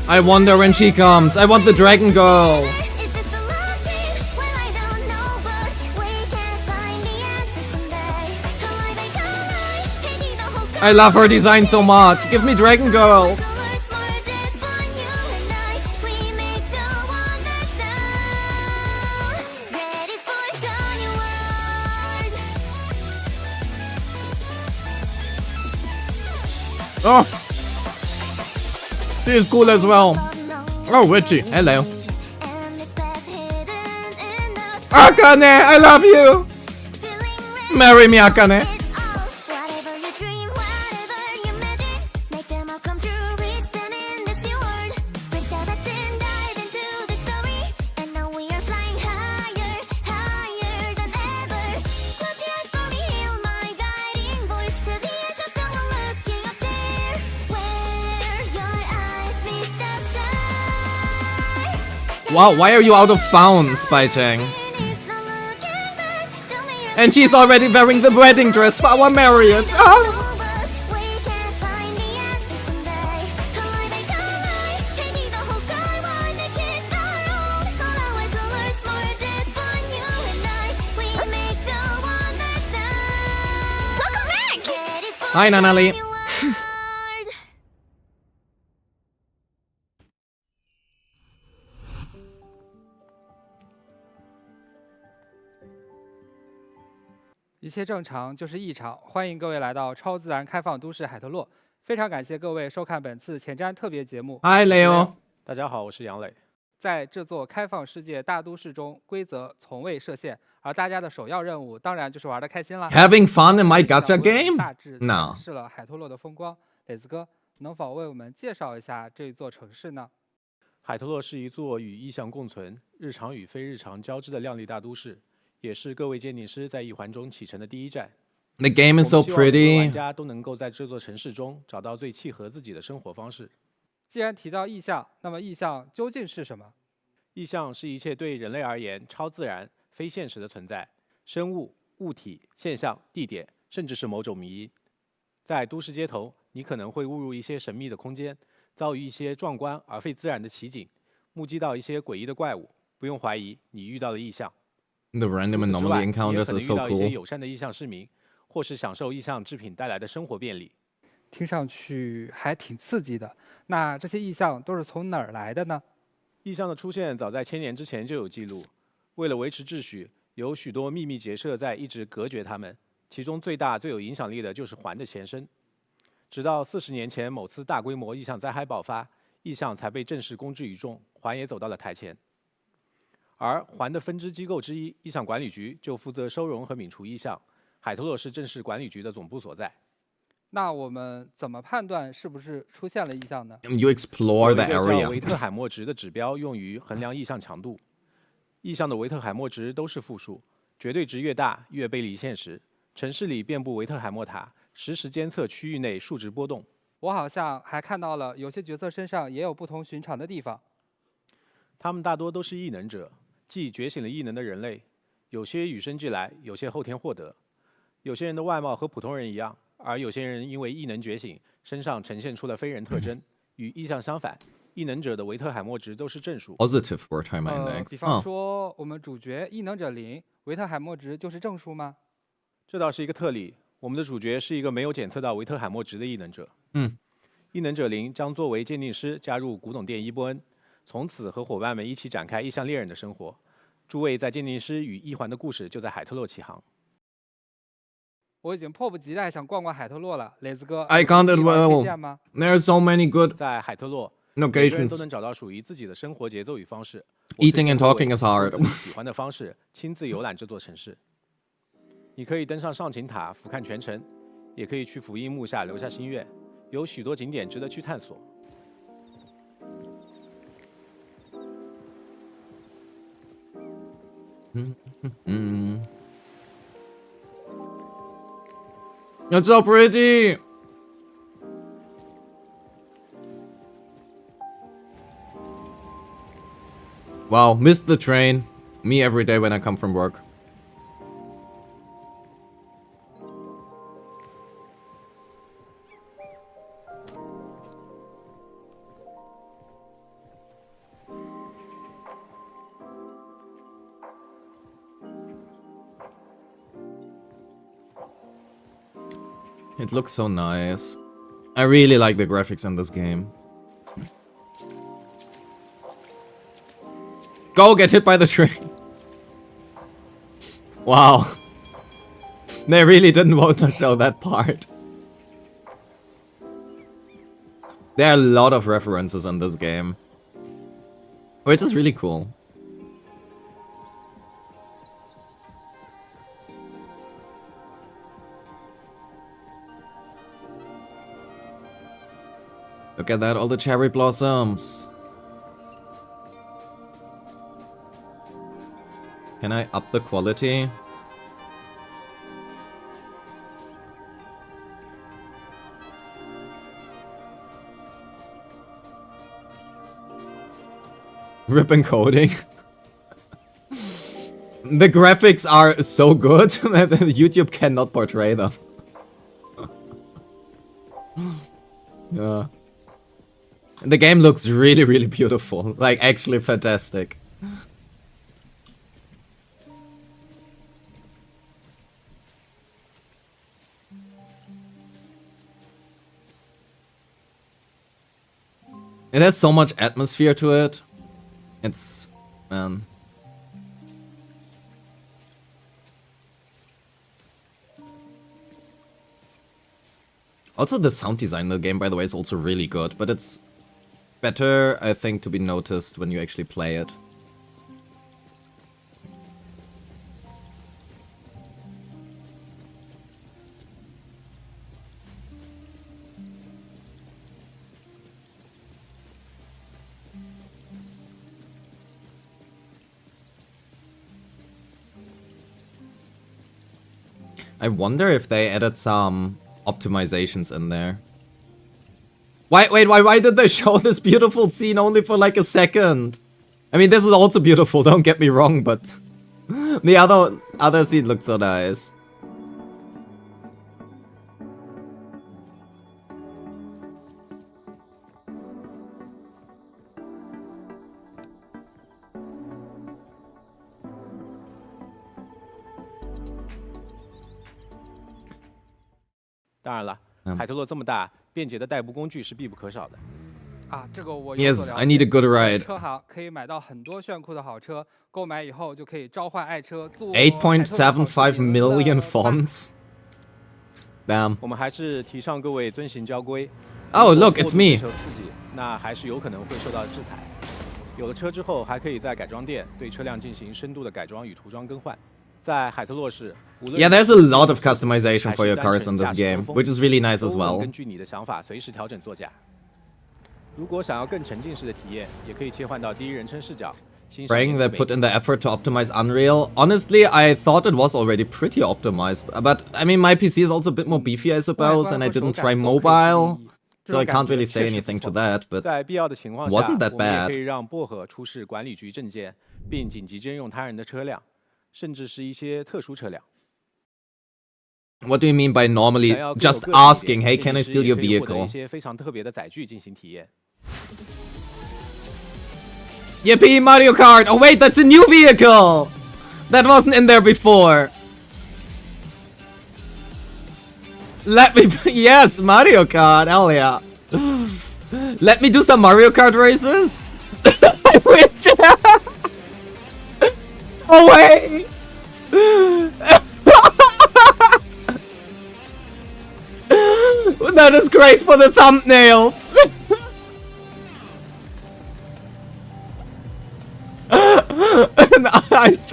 I wonder when she comes. I want the dragon girl. Is this a love dream? Well, I don't know, but we can find the answer someday. Collide and collide, painting the whole sky. I love her design so much. Give me dragon girl. Colors more just fun, you and I. We make the wonders now. Ready for Tiny World. Oh, she is cool as well. Oh, Witchy, hello. And this path hidden in the Akane, I love you. feeling Marry me, Akane. whatever you dream, whatever you imagine, make them all come true, reach them in this new world. Bridge the button, dive into the story, and now we are flying higher, higher than ever. Close your eyes for me, hear my guiding voice to the edge of dawn, looking up there, where your eyes meet the sky. Wow, why are you out of bounds, Bai Chang? It's not looking back, tell me you're And she's already wearing the wedding dress for our marriage. Oh. Hi, Nanali. 一切正常就是异常，欢迎各位来到超自然开放都市海特洛。非常感谢各位收看本次前瞻特别节目。 Hi, Leo. 大家好，我是杨磊。在这座开放世界大都市中，规则从未设限，而大家的首要任务当然就是玩得开心啦。 Having fun in my gacha 我们 game? 大致 No. 展示了海特洛的风光。磊子哥，能否为我们介绍一下这座城市呢？ 海特洛是一座与意象共存、日常与非日常交织的亮丽大都市，也是各位鉴定师在一环中启程的第一站。 The game is so 我们希望每个玩 pretty. 家都能够在这座城市中找到最契合自己的生活方式。既然提到意象，那么意象究竟是什么？ 意象是一切对人类而言超自然、非现实的存在，生物、物体、现象、地点，甚至是某种谜。在都市街头，你可能会误入一些神秘的空间，遭遇一些壮观而非自然的奇景，目击到一些诡异的怪物。不用怀疑，你遇到了意象。 The random 除此之外， anomaly 你也 encounters 可 are 能 so 遇到一些 cool. 友善的意象市民，或是享受意象制品带来的生活便利。 听上去还挺刺激的。那这些意象都是从哪儿来的呢？ 意象的出现早在千年之前就有记录。为了维持秩序，有许多秘密结社在一直隔绝它们。其中最大、最有影响力的就是环的前身。直到40年前某次大规模意象灾害爆发，意象才被正式公之于众，环也走到了台前。而环的分支机构之一意象管理局就负责收容和泯除意象。海特洛是正式管理局的总部所在。 那我们怎么判断是不是出现了意象呢？ You explore 有 the 一个叫 area. 维特海默值的指标用于衡量意象强度。意象的维特海默值都是负数，绝对值越大越背离现实。城市里遍布维特海默塔，实时监测区域内数值波动。我好像还看到了有些角色身上也有不同寻常的地方。他们大多都是异能者，即觉醒了异能的人类。有些与生俱来，有些后天获得。有些人的外貌和普通人一样，而有些人因为异能觉醒，身上呈现出了非人特征。与意象相反，异能者的维特海默值都是正数。 Positive Wertheimer index. 比方说，我们主角异能者0，维特海默值就是正数吗？ 这倒是一个特例。我们的主角是一个没有检测到维特海默值的异能者。异能者0将作为鉴定师加入古董店伊波恩，从此和伙伴们一起展开意象猎人的生活。诸位在鉴定师与异环的故事就在海特洛起航。我已经迫不及待想逛逛海特洛了，磊子哥。 I can't 有地方 well. 推荐吗？ There are so many good 在海特洛，每个人都 locations. 能找到属于自己的生活节奏与方式。 Eating and talking is hard. 用自己喜欢的方式亲自游览这座城市。你可以登上上琴塔俯瞰全城，也可以去福音木下留下心愿。有许多景点值得去探索。It's so pretty. Wow, missed the train. Me every day when I come from work. It looks so nice. I really like the graphics in this game. Go get hit by the train. Wow. They really didn't want to show that part. There are a lot of references in this game, which is really cool. Look at that, all the cherry blossoms. Can I up the quality? Ribbon coding. The graphics are so good that YouTube cannot portray them. Yeah. The game looks really, really beautiful. Like, actually fantastic. It has so much atmosphere to it. It's, man. Also, the sound design in the game, by the way, is also really good, but it's better, I think, to be noticed when you actually play it. I wonder if they added some optimizations in there. Why did they show this beautiful scene only for like a second? I mean, this is also beautiful, don't get me wrong, but the other scene looked so nice.当然了，海特洛这么大，便捷的代步工具是必不可少的。啊，这个我有所 Yes, 了 I 解。 need a good ride. 车行可以买到很多炫酷的好车，购买以后就可以召唤爱车做。 8.75 million fonts. Damn. 我们还是提倡各位遵循交规。 Oh, look, it's me. 车刺激，那还是有可能会受到制裁。有了车之后，还可以在改装店对车辆进行深度的改装与涂装更换。在海特洛市，无论 Yeah, there's a lot of customization for your cars in this game, which is really nice as 都能 well. 根据你的想法随时调整座驾。如果想要更沉浸式的体验，也可以切换到第一人称视角。 Praying they put in the effort to optimize Unreal. Honestly, I thought it was already pretty optimized. But, I mean, my PC is also a bit more beefy, I suppose, and I didn't try mobile. So I can't really say anything to that, but 在必要的情况下， wasn't that 我们也 bad. 可以让薄荷出示管理局证件，并紧急征用他人的车辆，甚至是一些特殊车辆。 What do you mean by normally 想要更有 just 个性一 asking, 点 hey, can I 其实 steal 也 your 可以获得一 vehicle? 些非常特别的载具进行体验。 Yippee, Mario Kart! Oh wait, that's a new vehicle! That wasn't in there before. Let me... Yes, Mario Kart, hell yeah. Let me do some Mario Kart races? I wish. Oh wait! That is great for the thumbnails! Nice.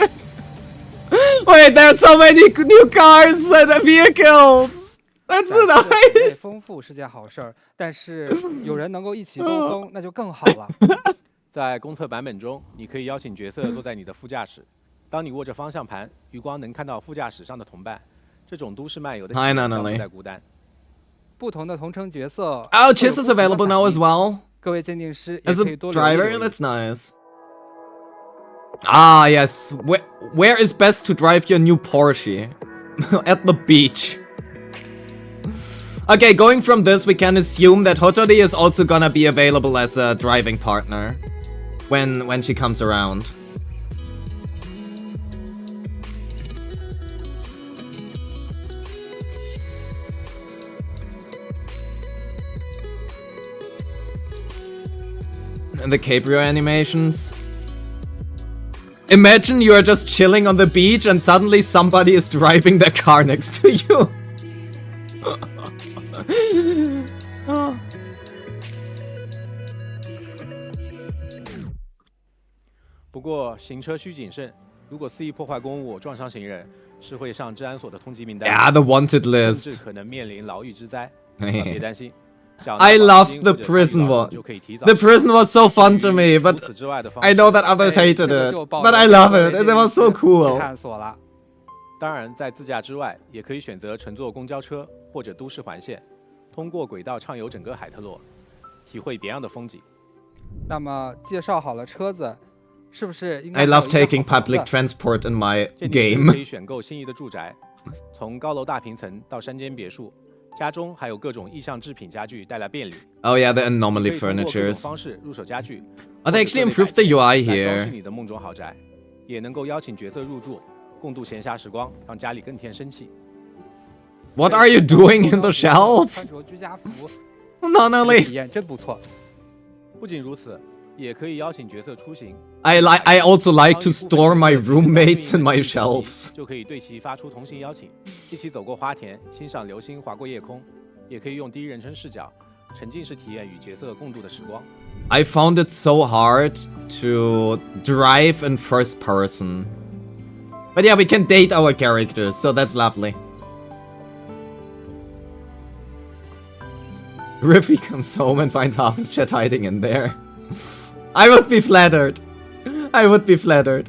Wait, there's so many new cars and vehicles. That's 在 nice. 丰富是件好事儿，但是有人能够一起兜风，那就更好了。在公测版本中，你可以邀请角色坐在你的副驾驶。当你握着方向盘，余光能看到副驾驶上的同伴。这种都市漫游的体验将不再孤单。不同的同城角色。 Oh, Chiss is available now as well. 各位鉴定师也 As 可以 a 多留意 driver, 留意。 that's nice. Ah, yes. Where is best to drive your new Porsche? At the beach. Okay, going from this, we can assume that Hotori is also gonna be available as a driving partner when she comes around. And the Cabrio animations. Imagine you are just chilling on the beach and suddenly somebody is driving their car next to you. Oh. 不过行车需谨慎，如果肆意破坏公物、撞伤行人，是会上治安所的通缉名单。 Yeah, the wanted 甚 list. 至可能面临牢狱之灾。嘿嘿别担心。 I loved the prison one. The prison was so fun to me, but I know that others hated it. But I love it. It was so cool. 探索了。当然，在自驾之外，也可以选择乘坐公交车或者都市环线，通过轨道畅游整个海特洛，体会别样的风景。那么介绍好了车子，是不是应该 I love taking public transport in my 可 game. 以选购心仪的住宅，从高楼大平层到山间别墅。 家中还有各种意象制品家具带来便利。 Oh yeah, the anomaly furnitures. 方式入手家具。 Oh, they actually improved the UI 装饰 here. 你的梦中豪宅，也能够邀请角色入住，共度闲暇时光，让家里更添生气。 What are you doing in the shelf? 穿着居家服， Nonally. 体验真不错。不仅如此，也可以邀请角色出行。 I also like to store my roommates in my shelves. 就可以对其发出同行邀请，一起走过花田，欣赏流星划过夜空，也可以用第一人称视角，沉浸式体验与角色共度的时光。 I found it so hard to drive in first person. But yeah, we can date our characters, so that's lovely. Riffy comes home and finds half his chat hiding in there. I would be flattered. I would be flattered.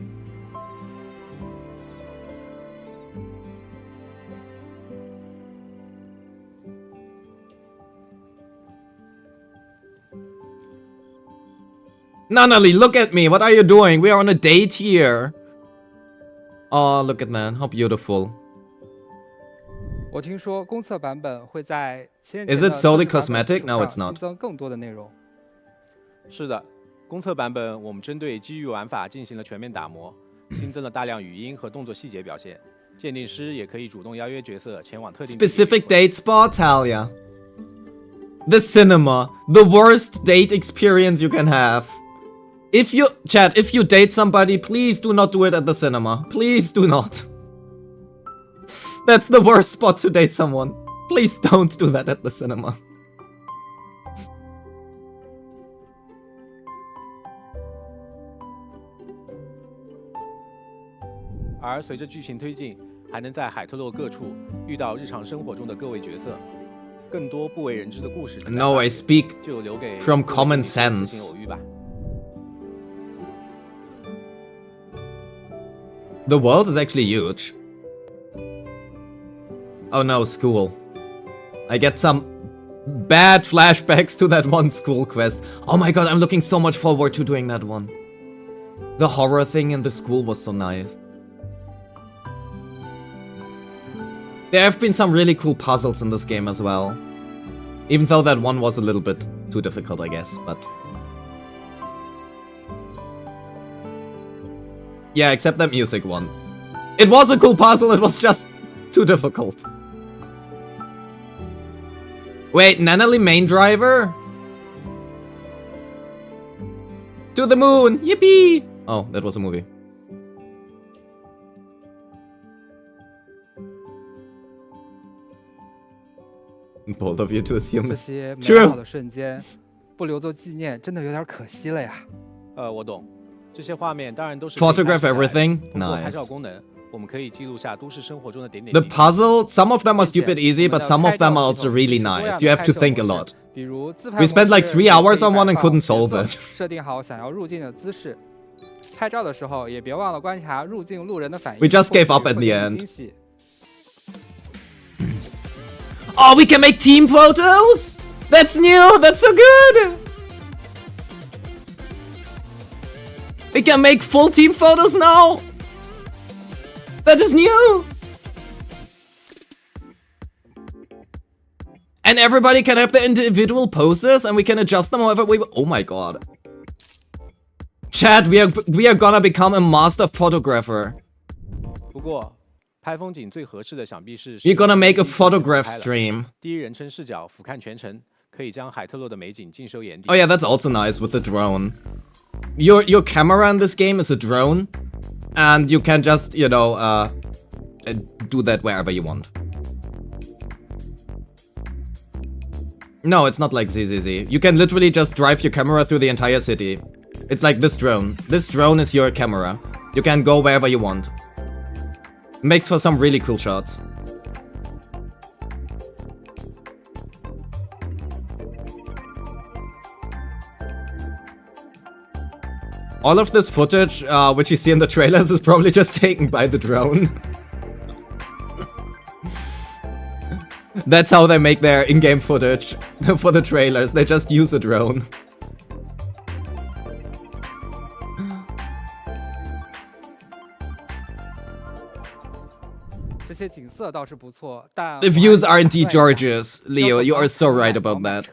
Nunali, look at me. What are you doing? We are on a date here. Oh, look at that. How beautiful. 我听说公测版本会在情人 Is 节 it 的 solely 特制版本 cosmetic? 基础 No, 上 it's not. 新增更多的内容。是的，公测版本我们针对机遇玩法进行了全面打磨，新增了大量语音和动作细节表现。鉴定师也可以主动邀约角色前往特定 Specific date spots? Hell yeah. The cinema. The worst date experience you can have. If you date somebody, please do not do it at the cinema. Please do not. That's the worst spot to date someone. Please don't do that at the cinema. 而随着剧情推进，还能在海特洛各处遇到日常生活中的各位角色，更多不为人知的故事。 No, I speak 就留给 from 各位 common 自行 sense. 偶遇吧。 The world is actually huge. Oh no, school. I get some bad flashbacks to that one school quest. Oh my god, I'm looking so much forward to doing that one. The horror thing in the school was so nice. There have been some really cool puzzles in this game as well. Even though that one was a little bit too difficult, I guess, but... Yeah, except that music one. It was a cool puzzle, it was just too difficult. Wait, Nanali main driver? To the moon! Yippee! Oh, that was a movie. Bold of you to assume. 这些美 True. 好的瞬间不留作纪念，真的有点可惜了呀。我懂，这些画面当然都是 Photograph everything? 通过拍照 Nice. 功能，我们可以记录下都市生活中的点点 The 滴滴。 puzzle, some of them are stupid easy, but some of them are also really nice. You have to think a lot. 比如自拍 We spent like 3 hours on one and 模式 couldn't solve 可以 it. 设定好想要入镜的姿势。拍照的时候也别忘了观察入镜路人的反应。 We just gave up 或 at 许 the 会给你 end. 惊喜。 Oh, we can make team photos? That's new! That's so good! We can make full team photos now! That is new! And everybody can have their individual poses and we can adjust them however we... Oh my god. Chat, we are gonna become a master photographer. 不过，拍风景最合适的想必是 We're gonna make a 使用 photograph 拍了 stream. 第一人称视角俯瞰全程，可以将海特洛的美景尽收眼底。Oh yeah, that's also nice with the drone. Your camera in this game is a drone, and you can just do that wherever you want. No, it's not like ZZZ. You can literally just drive your camera through the entire city. It's like this drone. This drone is your camera. You can go wherever you want. Makes for some really cool shots. All of this footage, which you see in the trailers, is probably just taken by the drone. That's how they make their in-game footage for the trailers. They just use a drone. The views aren't Georges, Leo. You are so right about that.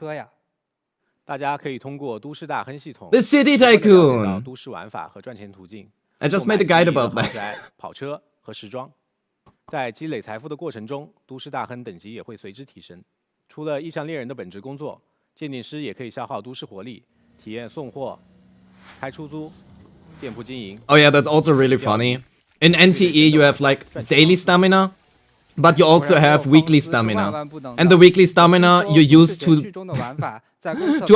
大家可以通过都市大亨系统 The City Tycoon 都市玩法和赚钱途径。 I just made a guide about that. 豪宅、跑车和时装。在积累财富的过程中，都市大亨等级也会随之提升。除了意向猎人的本职工作，鉴定师也可以消耗都市活力，体验送货、开出租、店铺经营。 Oh yeah, that's also really funny. In NTE, you have like daily stamina, but you also have weekly stamina. And the weekly stamina you use to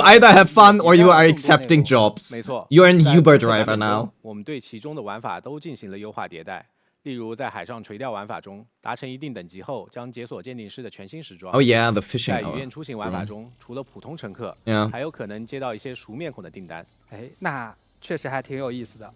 either have fun or you are accepting jobs. You're an Uber driver now. 我们对其中的玩法都进行了优化迭代。例如，在海上垂钓玩法中，达成一定等级后，将解锁鉴定师的全新时装。 Oh yeah, the fishing. 在语言出行玩法中，除了普通乘客，还有可能接到一些熟面孔的订单。哎，那确实还挺有意思的。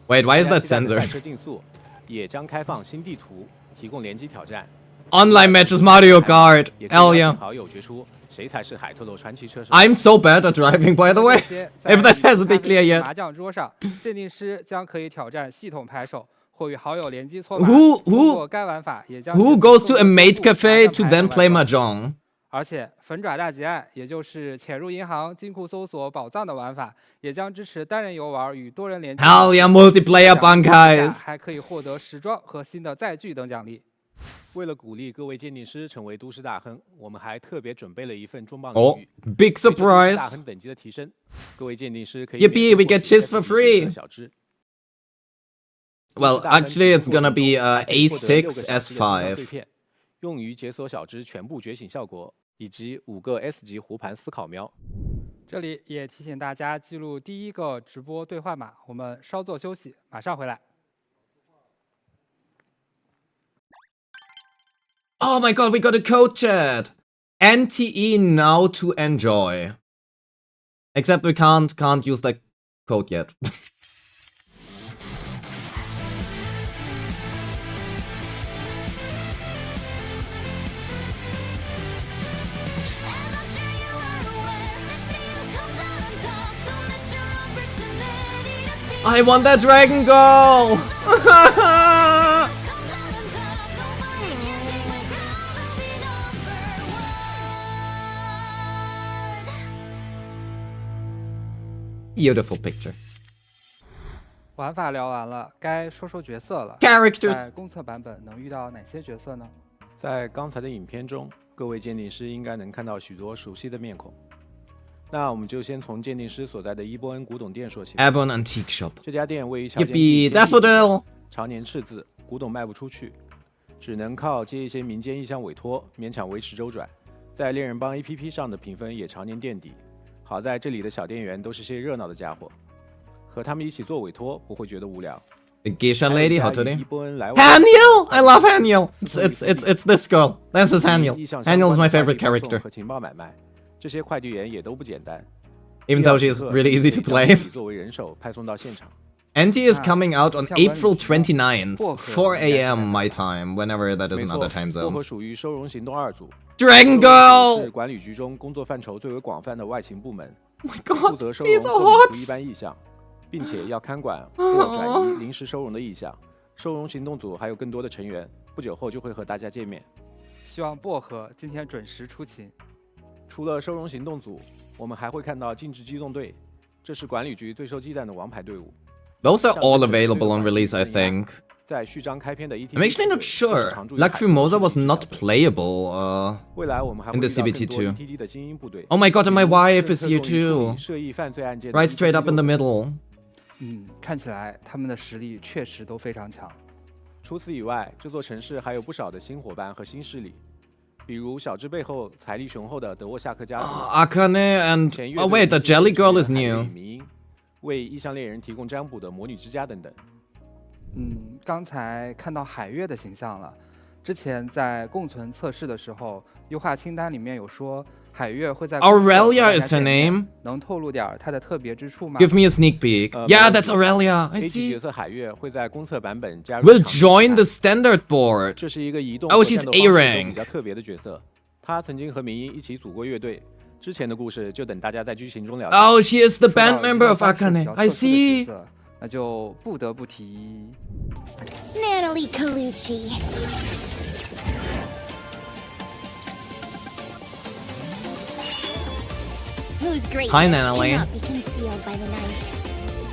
Wait, why is that censored? 赛车竞速也将开放新地图，提供联机挑战。 Online matches Mario Kart. Hell yeah. 好友决出谁才是海特洛传奇车手。 I'm so bad at driving, by the way. If that hasn't been clear yet. 麻将桌上，鉴定师将可以挑战系统牌手，或与好友联机搓麻。通过该玩法也将 Who goes to a maid cafe to then play mahjong? 而且粉爪大劫案，也就是潜入银行、金库搜索宝藏的玩法，也将支持单人游玩与多人联机。 Hell yeah, multiplayer bunkers. 还可以获得时装和新的载具等奖励。 为了鼓励各位鉴定师成为都市大亨，我们还特别准备了一份重磅礼遇。Oh, big surprise! 大亨等级的提升，各位鉴定师可以 Yippee, we get cheese for free. Well, actually, it's gonna be A6 S5. 用于解锁小只全部觉醒效果，以及5个 S 级弧盘思考喵。这里也提醒大家记录第一个直播兑换码。我们稍作休息，马上回来。 Oh my god, we got a code chat! NTE now to enjoy. Except we can't use that code yet. I want that dragon goal! Beautiful picture. 玩法聊完了，该说说角色了。 Characters. 在公测版本能遇到哪些角色呢？在刚才的影片中，各位鉴定师应该能看到许多熟悉的面孔。那我们就先从鉴定师所在的伊波恩古董店说起。Ebon Antique Shop. 这家店位于小Yippee, Daffodil. 常年赤字，古董卖不出去，只能靠接一些民间意向委托，勉强维持周转。在猎人帮 APP 上的评分也常年垫底。 好在这里的小店员都是些热闹的家伙，和他们一起做委托不会觉得无聊。The Gacha lady, how to name? 伊波恩来往 Haniel! I love Haniel. It's this girl. This is Haniel. Haniel's my favorite character. 和情报买卖，这些快递员也都不简单。 Even though she is really easy to play. 作为人手派送到现场。 NT is coming out on April 29th, 4 a.m. my time, whenever that is in other time 薄荷 zones. 属于收容行动2组。 Dragon Girl! 是管理局中工作范畴最为广泛的外勤部门， Oh my god, 负责收 he's 容 so 各 hot! 民族一般意向，并且要看管或转移临时收容的意向。收容行动组还有更多的成员，不久后就会和大家见面。希望薄荷今天准时出勤。除了收容行动组，我们还会看到禁制机动队，这是管理局最受忌惮的王牌队伍。 Those are all available on release, I think. 在序章开篇的 ET， I'm actually not sure. Lacrimosa was not playable 未来我们还会 in 遇 the 到更 CBT 多 too. ETD 的精英部队。 Oh my god, and my wife is 正 here 侧重于处 too. 理涉疫犯罪案件的 Right straight up in the middle. 看起来他们的实力确实都非常强。除此以外，这座城市还有不少的新伙伴和新势力，比如小智背后财力雄厚的德沃夏克家族。Akane and 前乐 oh 队 wait, the 明星 Jelly 成员 Girl is 还有 new. 李明英，为异乡恋人提供占卜的魔女之家等等。刚才看到海月的形象了。之前在共存测试的时候，优化清单里面有说海月会在 Aurelia is her name. 能透露点她的特别之处吗 Give me a sneak peek. Yeah, that's Aurelia. I A 级 see. 角色海月会在公测版本加入。 Will join the standard board. 这是一个移动 Oh, 和 she's 战斗 A 方式都 rank. 比较特别的角色。他曾经和明英一起组过乐队，之前的故事就等大家在剧情中了解。Oh, she is the 说到 band 移 member 动 of 方式比 Akane. 较 I 特殊的 see. 角色，那就不得不提 Natalie Colucci. Whose greatness Hi, Natalie. cannot be concealed by the night.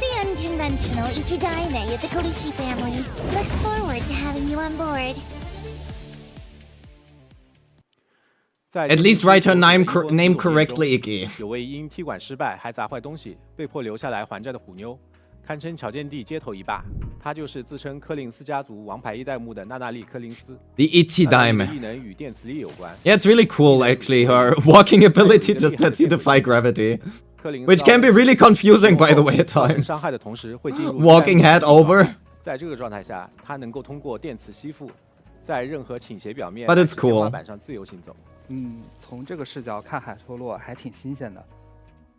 The unconventional Ichidaime of the Colucci family looks forward to having you on board. At least write her name correctly, Iggy. 有位因踢馆失败还砸坏东西，被迫留下来还债的虎妞，堪称巧见地街头一霸。她就是自称柯林斯家族王牌一代目的娜娜莉·柯林斯。 The Ichi 娜娜莉的 Dime. 异能与电磁力有关。 Yeah, it's really cool actually. Her walking ability just lets you defy gravity. 柯林斯 Which can be really confusing by the way at 造成 times. 伤害的同时会进入 Walking head over. 在这个状态下，她能够通过电磁吸附，在任何倾斜表面 But it's 乃至天花 cool. 板上自由行走。从这个视角看海托洛还挺新鲜的。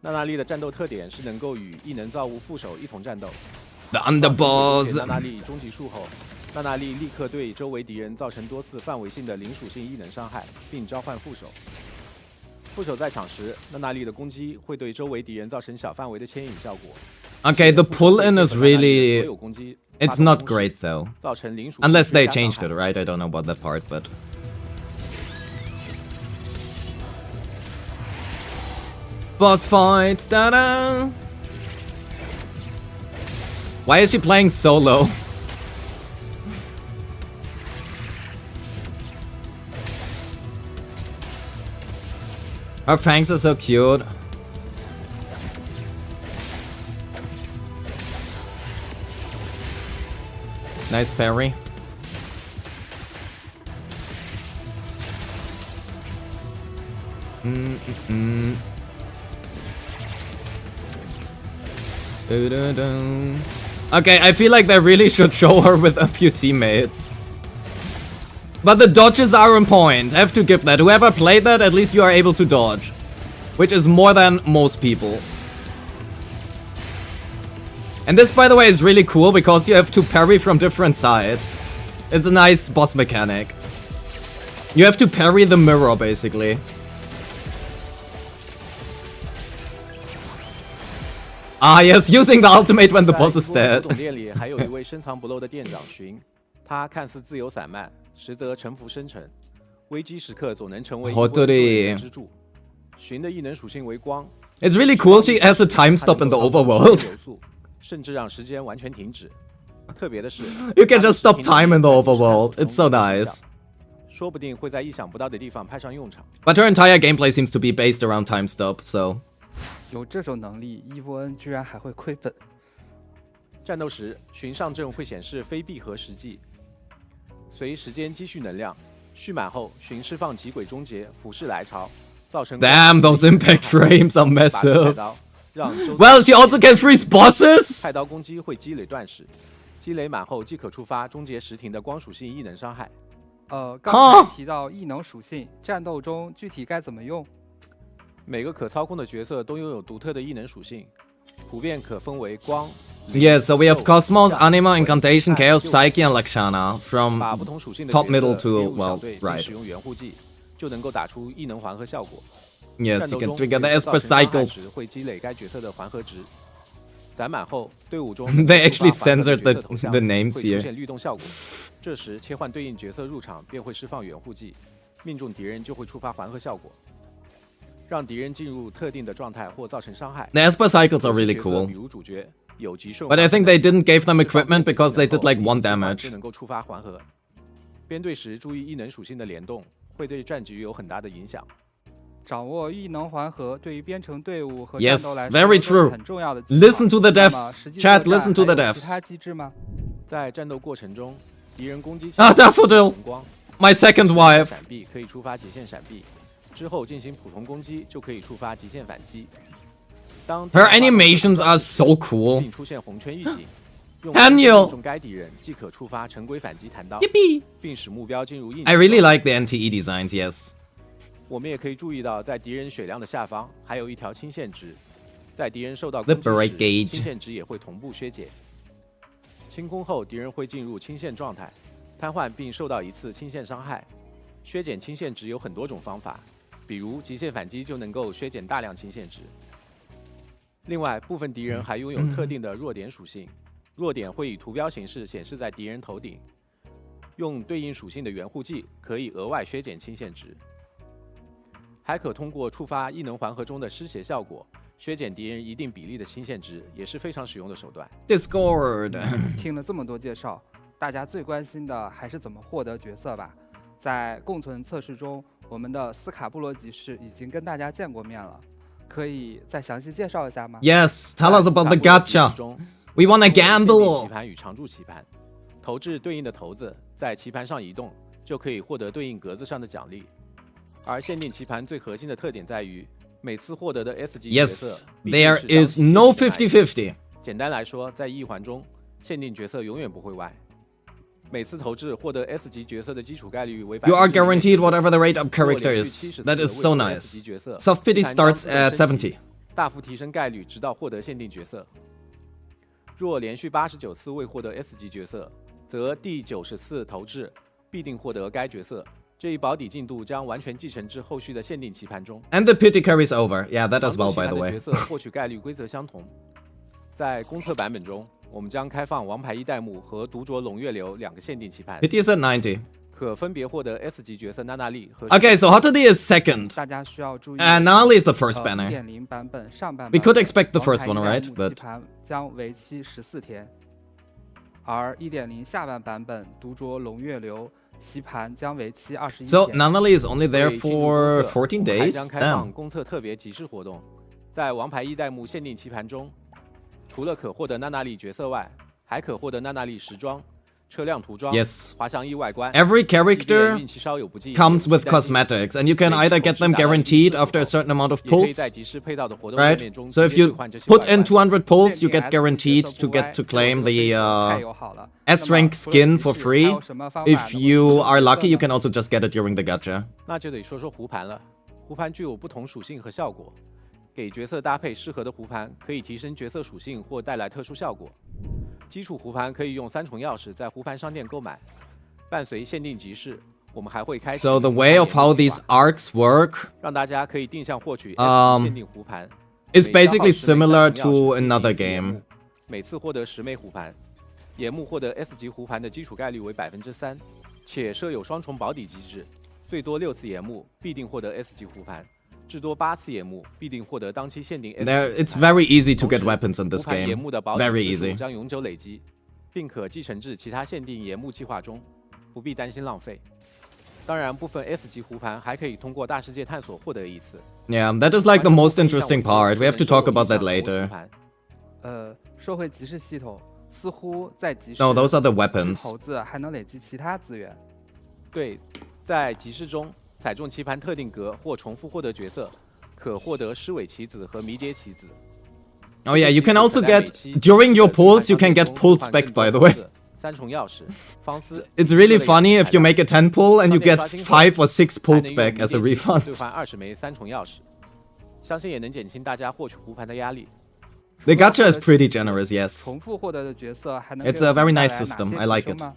娜娜莉的战斗特点是能够与异能造物副手一同战斗。 The underballs. 娜娜莉终极术后，娜娜莉立刻对周围敌人造成多次范围性的零属性异能伤害，并召唤副手。副手在场时，娜娜莉的攻击会对周围敌人造成小范围的牵引效果。 Okay, the pull-in is 所有 really... 攻击 It's not great though. 造成零属性 Unless they 追加伤 changed 害 it, right? I don't know about that part, but... Boss fight! Da-da! Why is she playing solo? Her fangs are so cute. Nice parry. Okay, I feel like they really should show her with a few teammates. But the dodges are on point. I have to give that. Whoever played that, at least you are able to dodge. Which is more than most people. And this, by the way, is really cool because you have to parry from different sides. It's a nice boss mechanic. You have to parry the mirror, basically. Ah, yes, using the ultimate when the boss is 在 dead. 总店里还有一位深藏不露的店长寻，他看似自由散漫，实则沉浮深沉，危机时刻总能成为一位救人的支柱。寻的异能属性为光。 It's really cool she has a time stop in the overworld. 甚至让时间完全停止。特别的是 You can just stop time in the overworld. It's so nice. 说不定会在意想不到的地方派上用场。 But her entire gameplay seems to be based around time stop, so... 有这种能力，伊波恩居然还会亏本。战斗时，寻上阵会显示非闭合实际，随时间积蓄能量，蓄满后，寻释放极轨终结，俯视来潮，造成 Damn, those impact frames are 拔出 massive. 菜刀让周 Well, she also can freeze bosses? 菜刀攻击会积累断石，积累满后即可触发终结时停的光属性异能伤害。刚才提到异能属性，战斗中具体该怎么用？每个可操控的角色都拥有独特的异能属性，普遍可分为光。 Yeah, so we have Cosmos, Anima, Incantation, Chaos, Psyche, and Lakshana. From 把不同属性的 top 角色 middle 列 to, 入小 well, 队并 right. 使用援护技，就能够打出异能环合效果。 Yes, 战 you 斗 can 中 trigger the 角 Esper 色造成伤害 cycles. 时会积累该角色的环合值。攒满后，队伍中 They actually 触发环合的 censored 角色头像 the names 会 here. 出现律动效果。这时切换对应角色入场，便会释放援护技，命中敌人就会触发环合效果，让敌人进入特定的状态或造成伤害。 The Esper cycles are really 有些角色 cool. 比如主角有极顺 But I think they didn't give them equipment because they did like 1 damage. 就能够触发环合。编队时注意异能属性的联动，会对战局有很大的影响。掌握异能环合对于编成队伍和 Yes, 战斗来 very 说都是 true. 很重要的技巧。 Listen to the 那么 devs. 实际 Chat, 作战 listen to the 还有 devs. 其他机制吗？在战斗过程中，敌人攻击 Ah, Daffodil. 红光， My second wife. 闪避可以触发极限闪避，之后进行普通攻击就可以触发极限反击。当 Her animations are so cool. 并出现红圈预警，用 Daniel 中该敌人即可触发陈规反击弹刀， Yippee. 并使目标进入硬。 I really like the NTE designs, yes. 我们也可以注意到，在敌人血量的下方还有一条清线值，在敌人受到攻击 The break 时， gauge 清线值也会同步削减。清空后，敌人会进入清线状态，瘫痪并受到一次清线伤害。削减清线值有很多种方法，比如极限反击就能够削减大量清线值。另外，部分敌人还拥有特定的弱点属性，弱点会以图标形式显示在敌人头顶。用对应属性的援护技可以额外削减清线值。还可通过触发异能环合中的失血效果，削减敌人一定比例的清线值，也是非常实用的手段。Discord. 听了这么多介绍，大家最关心的还是怎么获得角色吧。在共存测试中，我们的斯卡布罗集市已经跟大家见过面了，可以再详细介绍一下吗？ Yes, tell us about the gacha. We wanna 棋 gamble. 盘与常驻棋盘，投掷对应的骰子，在棋盘上移动，就可以获得对应格子上的奖励。而限定棋盘最核心的特点在于，每次获得的 S 级角色 Yes, there is no 50-50. 简单来说，在一环中，限定角色永远不会歪。每次投掷获得 S 级角色的基础概率为 You are 0.1%。 guaranteed whatever the rate up character is. That is so nice. Soft pity starts at 70. 大幅提升概率，直到获得限定角色。若连续89次未获得 S 级角色，则第90次投掷必定获得该角色。这一保底进度将完全继承至后续的限定棋盘中。And the pity carries over. Yeah, that as well, by the 角 way. 色获取概率规则相同。在公测版本中，我们将开放王牌一代目和独酌龙月流2个限定棋盘， Pity is at 90. 可分别获得 S 级角色娜娜丽和。 Okay, so Hotody is second. 大家需要注意。And Nanali is the first banner. 1.0版本上半 We could expect the first one, right? 棋 But 盘将为期14天，而1.0下半版本独酌龙月流棋盘将为期21天。 so Nanali is only there 为庆祝公 for 测 14我们还 days. 将开放 Damn. 公测特别集市活动，在王牌一代目限定棋盘中，除了可获得娜娜丽角色外，还可获得娜娜丽时装、车辆涂装、 Yes. 滑翔翼外观。 Every 即便 character 运气稍有不济 comes 也 with 不担心 cosmetics, and you can either get them guaranteed after a certain amount of 也可以 pulls, 在集市配套的活动页面 right? 中 So 直 if 接兑 you 换这些 put 外 in 观。 200 pulls, you 限定 get 角 guaranteed 色 to 不 get 歪 to 这个 claim 非 the 常太友好了。 S 那么 rank 除了 skin 集 for 市 free. 还有什么方法 If 能够 you 获得 are 角色 lucky, you 呢？ can also just get it during the gacha. 那就得说说胡盘了。胡盘具有不同属性和效果，给角色搭配适合的胡盘，可以提升角色属性或带来特殊效果。基础胡盘可以用3重钥匙在胡盘商店购买。伴随限定集市，我们还会开启 So the 胡盘 way of 联 how 盟计 these 划 arcs work 让大家可以定向获取 Um, S 限定胡盘。 is 每消耗 basically 10枚 similar 3重钥匙 to 进行 another 1次眼目 game. 每次获得10枚胡盘，眼目获得 S 级胡盘的基础概率为3%，且设有双重保底机制，最多6次眼目必定获得 S 级胡盘，至多8次眼目必定获得当期限定 S 级 There, 胡 it's 盘。 very easy to 同 get 时 weapons in 胡 this 盘眼 game. 目的保底 Very 次数 easy. 将永久累积，并可继承至其他限定眼目计划中，不必担心浪费。当然，部分 S 级胡盘还可以通过大世界探索获得一次。 Yeah, that is like the most interesting part. We have to talk about that later. 社会集市系统似乎在集市 No, those are the 是 weapons. 骰子还能累积其他资源。对，在集市中踩中棋盘特定格或重复获得角色，可获得狮尾棋子和迷迭棋子。 Oh yeah, you can also get, during your pulls, you can get pulls back, by the way. 3重钥匙，方丝。 It's really funny if you make a 10 pull and you get 5 or 6 pulls back as a 兑 refund. 换20枚3重钥匙，相信也能减轻大家获取胡盘的压力。 The gacha is pretty generous, yes. 重复获得的角色还能 It's 给 a 我们 very 带 nice 来哪 system. 些 I 提 like 升 it. 吗？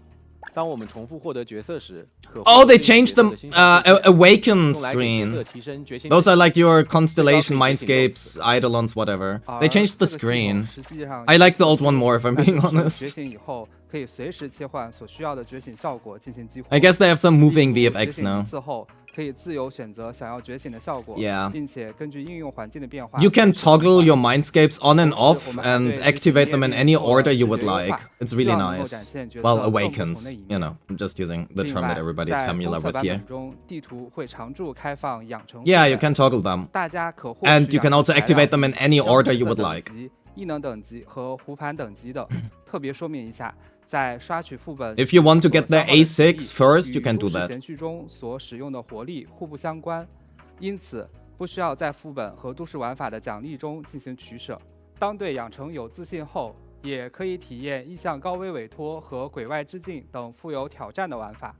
当我们重复获得角色时，可 Oh, 获得 they changed the 角色的新属性 awaken 用来给角 screen. 色提升觉醒 Those are 等 like your constellation, 最高可以觉醒 mindscapes, eidolons, whatever. They 而 changed 这 the 个系统 screen. 实际上 I like the old one more, if I'm 它 being 就是觉 honest. 醒以后可以随时切换所需要的觉醒效果进行激活。 I guess they have some moving 例如 VFX 觉醒 now. 一次后可以自由选择想要觉醒的效果， Yeah. 并且根据应用环境的变化 You can 随时更 toggle 换 your mindscapes on and 同时 off 我们还 and 对 activate them in any 做了 order you 视 would 觉优 like. 化 It's 希 really 望能够 nice. 展现角 Well, 色更不同 awakens. 的一 You 面。 know, I'm just using the 另 term 外 that everybody's 在 familiar 公测 with 版 here. 本中，地图会常驻开放养成 Yeah, you 副本 can toggle them. 大家可获 And 取 you can 养 also 成材料 activate them in 及 any 小 order 角 you 色 would 等 like. 级、异能等级和胡盘等级等。特别说明一下，在刷取副本 If you want to get 所 the 消耗的体 A6 力 first, 与 you can do 都市 that. 闲序中所使用的火力互不相关，因此不需要在副本和都市玩法的奖励中进行取舍。当对养成有自信后，也可以体验意向高危委托和鬼外之境等富有挑战的玩法。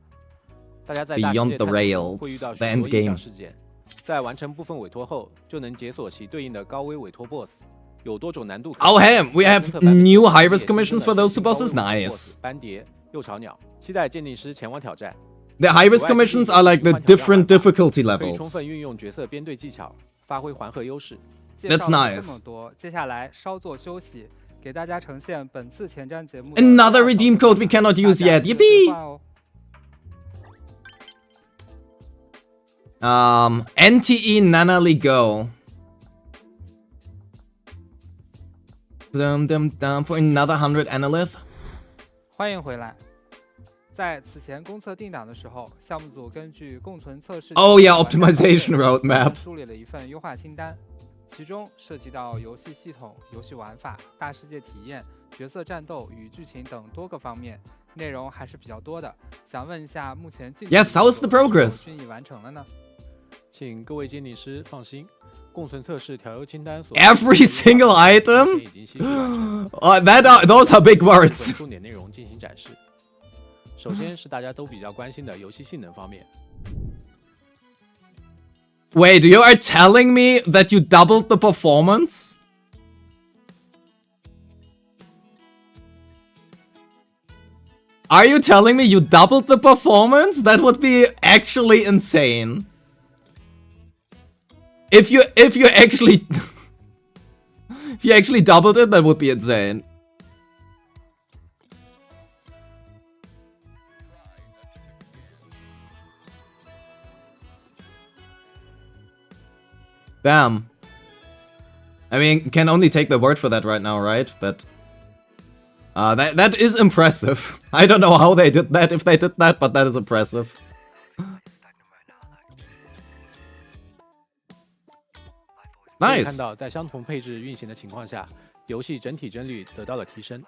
大家在大世 Beyond 界 the 探索中会遇 rails, 到 the 许 end 多异想 game. 事件，在完成部分委托后，就能解锁其对应的高危委托 BOSS， 有多种难度可选。 Oh, hey, we 在 have 公测版本 new 中 high-risk 也新增 commissions 了 for those 全 two 新高 bosses. 危委托 Nice. BOSS 斑蝶、幼巢鸟，期待鉴定师前往挑战。 The high-risk commissions are like the different difficulty 可以充 levels. 分运用角色编队技巧，发挥环合优势。介绍 That's 了这 nice. 么多，接下来稍作休息，给大家呈现本次前瞻节目的 Another 第二 redeem 套 code we cannot 大 use 家 yet. 记得兑 Yippee! 换哦。 NTE Nanali Go. For another 100 Analyth. 欢迎回来。在此前公测定档的时候，项目组根据共存测试 Oh yeah, 完善方 optimization 面 roadmap. 梳理了一份优化清单，其中涉及到游戏系统、游戏玩法、大世界体验、角色战斗与剧情等多个方面，内容还是比较多的。想问一下，目前进度 Yes, how is the 是否 progress? 均已完成了呢？请各位鉴定师放心，共存测试调优清单所 Every single item? 目前已经悉数完成， Those are big 部 words. 分重点内容进行展示。首先是大家都比较关心的游戏性能方面。 Wait, you are telling me that you doubled the performance? Are you telling me you doubled the performance? That would be actually insane. If you actually if you actually doubled it, that would be insane. Damn. I mean, can only take the word for that right now, right? But that is impressive. I don't know how they did that, if they did that, but that is impressive. Nice. 看到在相同配置运行的情况下，游戏整体帧率得到了提升，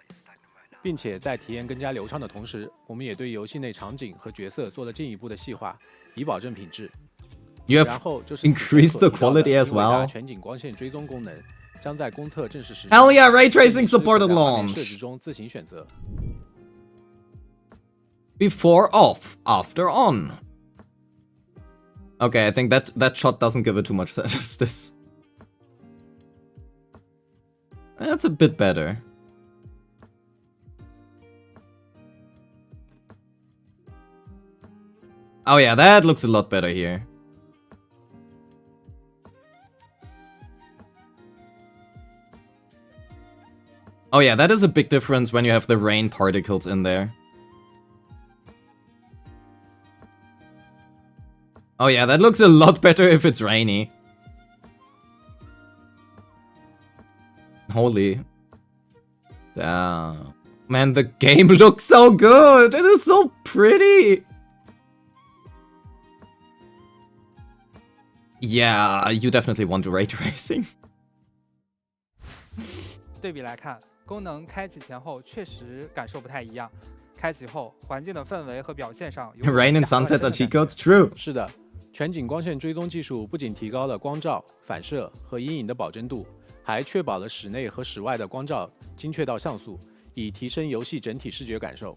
并且在体验更加流畅的同时，我们也对游戏内场景和角色做了进一步的细化，以保证品质。 You 然 have 后就是 increased the 此前所提到的 quality as 英伟达 well. 全景光线追踪功能将在公测正式实施。 Hell yeah, ray tracing 鉴定师可 supported 在画面 launch. 设置中自行选择。 Before off, after on. Okay, I think that shot doesn't give it too much justice. That's a bit better. Oh yeah, that looks a lot better here. Oh yeah, that is a big difference when you have the rain particles in there. Oh yeah, that looks a lot better if it's rainy. Holy. Damn. Man, the game looks so good! It is so pretty! Yeah, you definitely want ray tracing. 对比来看，功能开启前后确实感受不太一样。开启后，环境的氛围和表现上有 Rain and 加了 sunsets 深 are 的 cheat 感觉 codes, true. 是的，全景光线追踪技术不仅提高了光照、反射和阴影的保真度，还确保了室内和室外的光照精确到像素，以提升游戏整体视觉感受。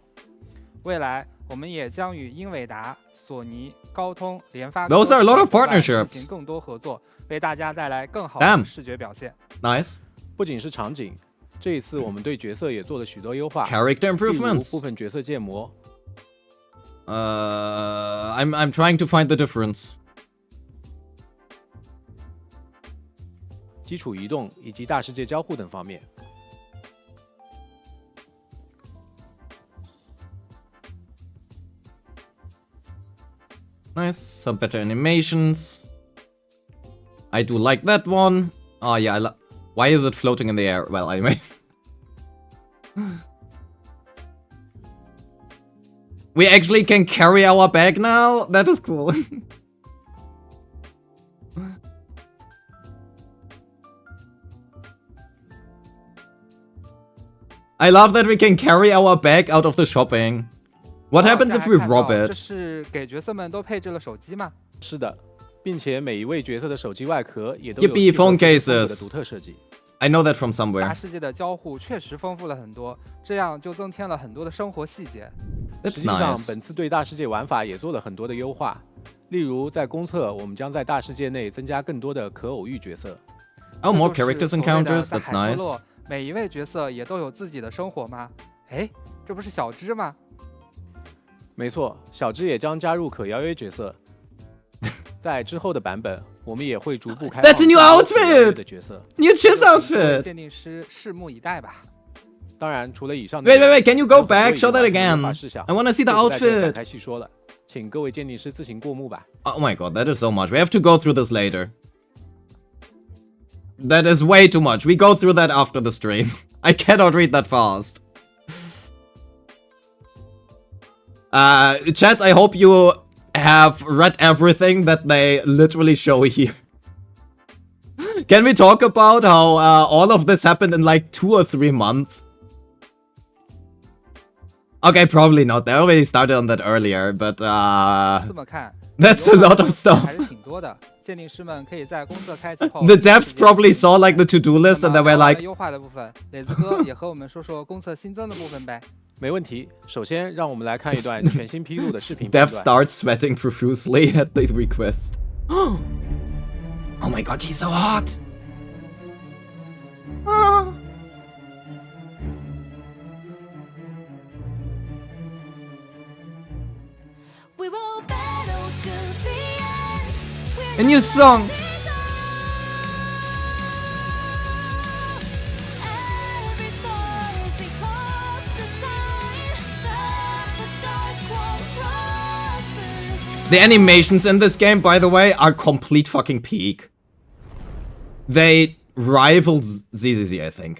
未来，我们也将与英伟达、索尼、高通、联发科 Those are a lot of 等伙伴 partnerships. 进行更多合作，为大家带来更好 Damn. 的视觉表现。 Nice. 不仅是场景，这一次我们对角色也做了许多优化， Character 例如 improvements. 部分角色建模。 I'm trying to find the difference. 基础移动以及大世界交互等方面。 Nice. Nice. Some better animations. I do like that one. Oh yeah, why is it floating in the air? Well, anyway. We actually can carry our bag now? That is cool. I love that we can carry our bag out of the shopping. What happens if we rob 这 it? 是给角色们都配置了手机吗？是的，并且每一位角色的手机外壳也都有 Yippee, 契合 phone 自己风格的 cases. 独特设计。 I know that from 大 somewhere. 世界的交互确实丰富了很多，这样就增添了很多的生活细节。实 That's 际上， nice. 本次对大世界玩法也做了很多的优化，例如在公测，我们将在大世界内增加更多的可偶遇角色。 Oh, more 这就是 characters 所谓的 encounters. 在 That's 海 nice. 特洛每一位角色也都有自己的生活吗？哎，这不是小芝吗？没错，小芝也将加入可邀约角色。在之后的版本，我们也会逐步开放 That's a new 可邀约 outfit! 的角色。 New Chiss 各位 outfit! 鉴定师拭目以待吧。当然，除了以上的 Wait, wait, wait, can you go 还有很多 back? 已 Show 经 that 完成的 again. 优化事项 I wanna see the 就不在这里展 outfit. 开细说了，请各位鉴定师自行过目吧。 Oh my god, that is so much. We have to go through this later. That is way too much. We go through that after the stream. I cannot read that fast. Chat, I hope you have read everything that they literally show here. Can we talk about how all of this happened in like 2 or 3 months? Okay, probably not. They already started on that earlier, but 这么看 that's a lot of 还 stuff. 是挺多的。鉴定师们可以在公测开启后 The devs probably saw like the to-do list and they were 那么聊完了 like, 优化的部分，磊子哥也和我们说说公测新增的部分呗。没问题。首先，让我们来看一段全新披露的视频片 Dev 段。 starts sweating profusely at the request. Oh my god, he's so hot! Ah. We will battle to the end. We're A new song! Every star is becomes a sign that the dark won't cross this The animations in this game, by the way, are complete fucking peak. They rival ZZZ, I think.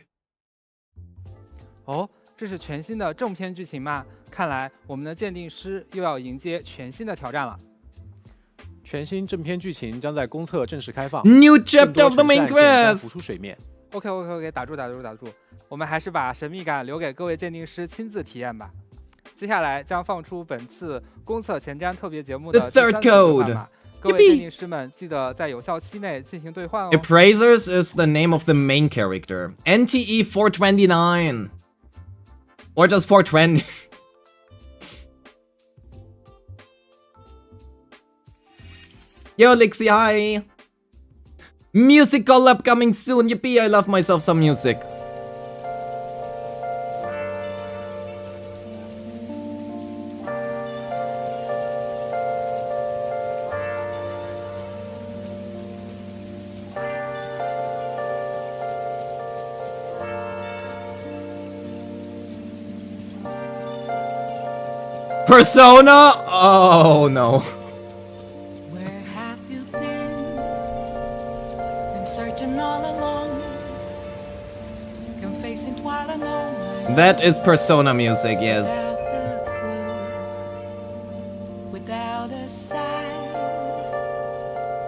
哦，这是全新的正片剧情吗？看来我们的鉴定师又要迎接全新的挑战了。全新正片剧情将在公测正式开放， New 更 chapter 多 of the 城市 main 暗线将浮 quest! 出水面。 OK，打住，我们还是把神秘感留给各位鉴定师亲自体验吧。接下来将放出本次公测前瞻特别节目的 The 第 third 3次兑换 code 码，各位鉴定师们记得在有效期内进行兑换哦。 Appraisers is the name of the main character. NTE 429. Or just 420. Yo, Lixie, hi! Music collab coming soon. Yippee, I love myself some music. Persona? Oh no. Where have you been searching all along, confessing while alone. That is Persona music, yes. Without a sign,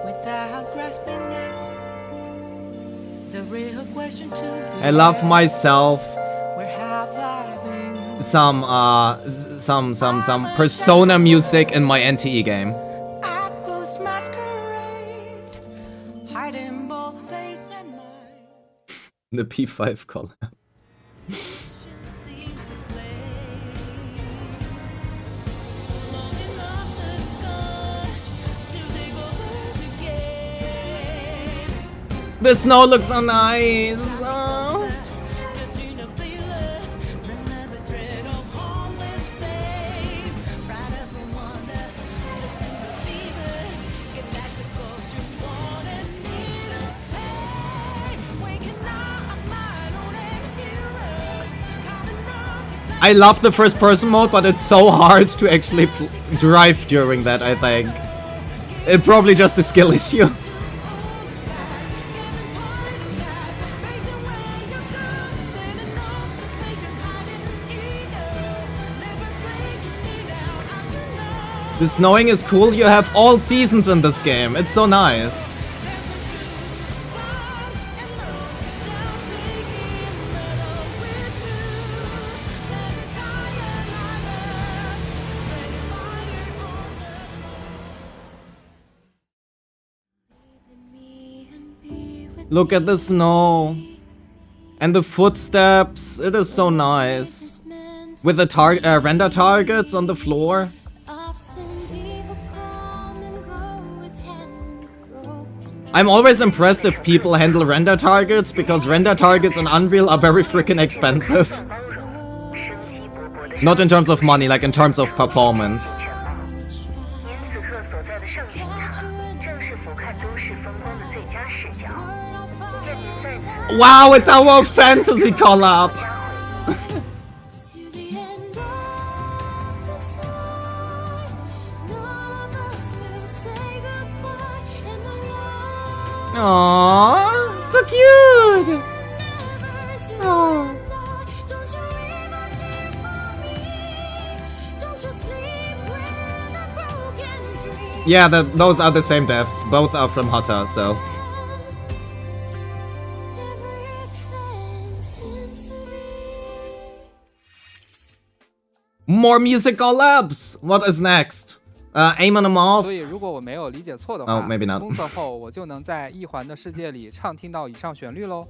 without grasping it, the real question to I love myself where have I been? some Persona music in my NTE game. I post masquerade, hiding both face and mind. The P5 collab. Seems to play long enough to take over the game. The snow looks so nice. Oh. Lifting a feeler, remember thread of harmless face. Bright as a wonder, listen to fever. Get back the ghost you want and need to pay. Waking up my own hero. Coming up, I love the first person mode, but it's so hard to actually drive during that, I think. It probably just a skill issue. The snowing is cool. You have all seasons in this game. It's so nice. Look at the snow. And the footsteps. It is so nice. With the render targets on the floor. I'm always impressed if people handle render targets, because render targets on Unreal are very freaking expensive. Not in terms of money, like in terms of performance. Wow, a Tower of Fantasy collab! Aww, so cute! Aww. Yeah, those are the same devs. Both are from Hotta, so... More music collabs! What is next? Aim on a moth. 所以如果我没有理解错的话， Oh, maybe not. 封测后我就能在一环的世界里畅听到以上旋律喽。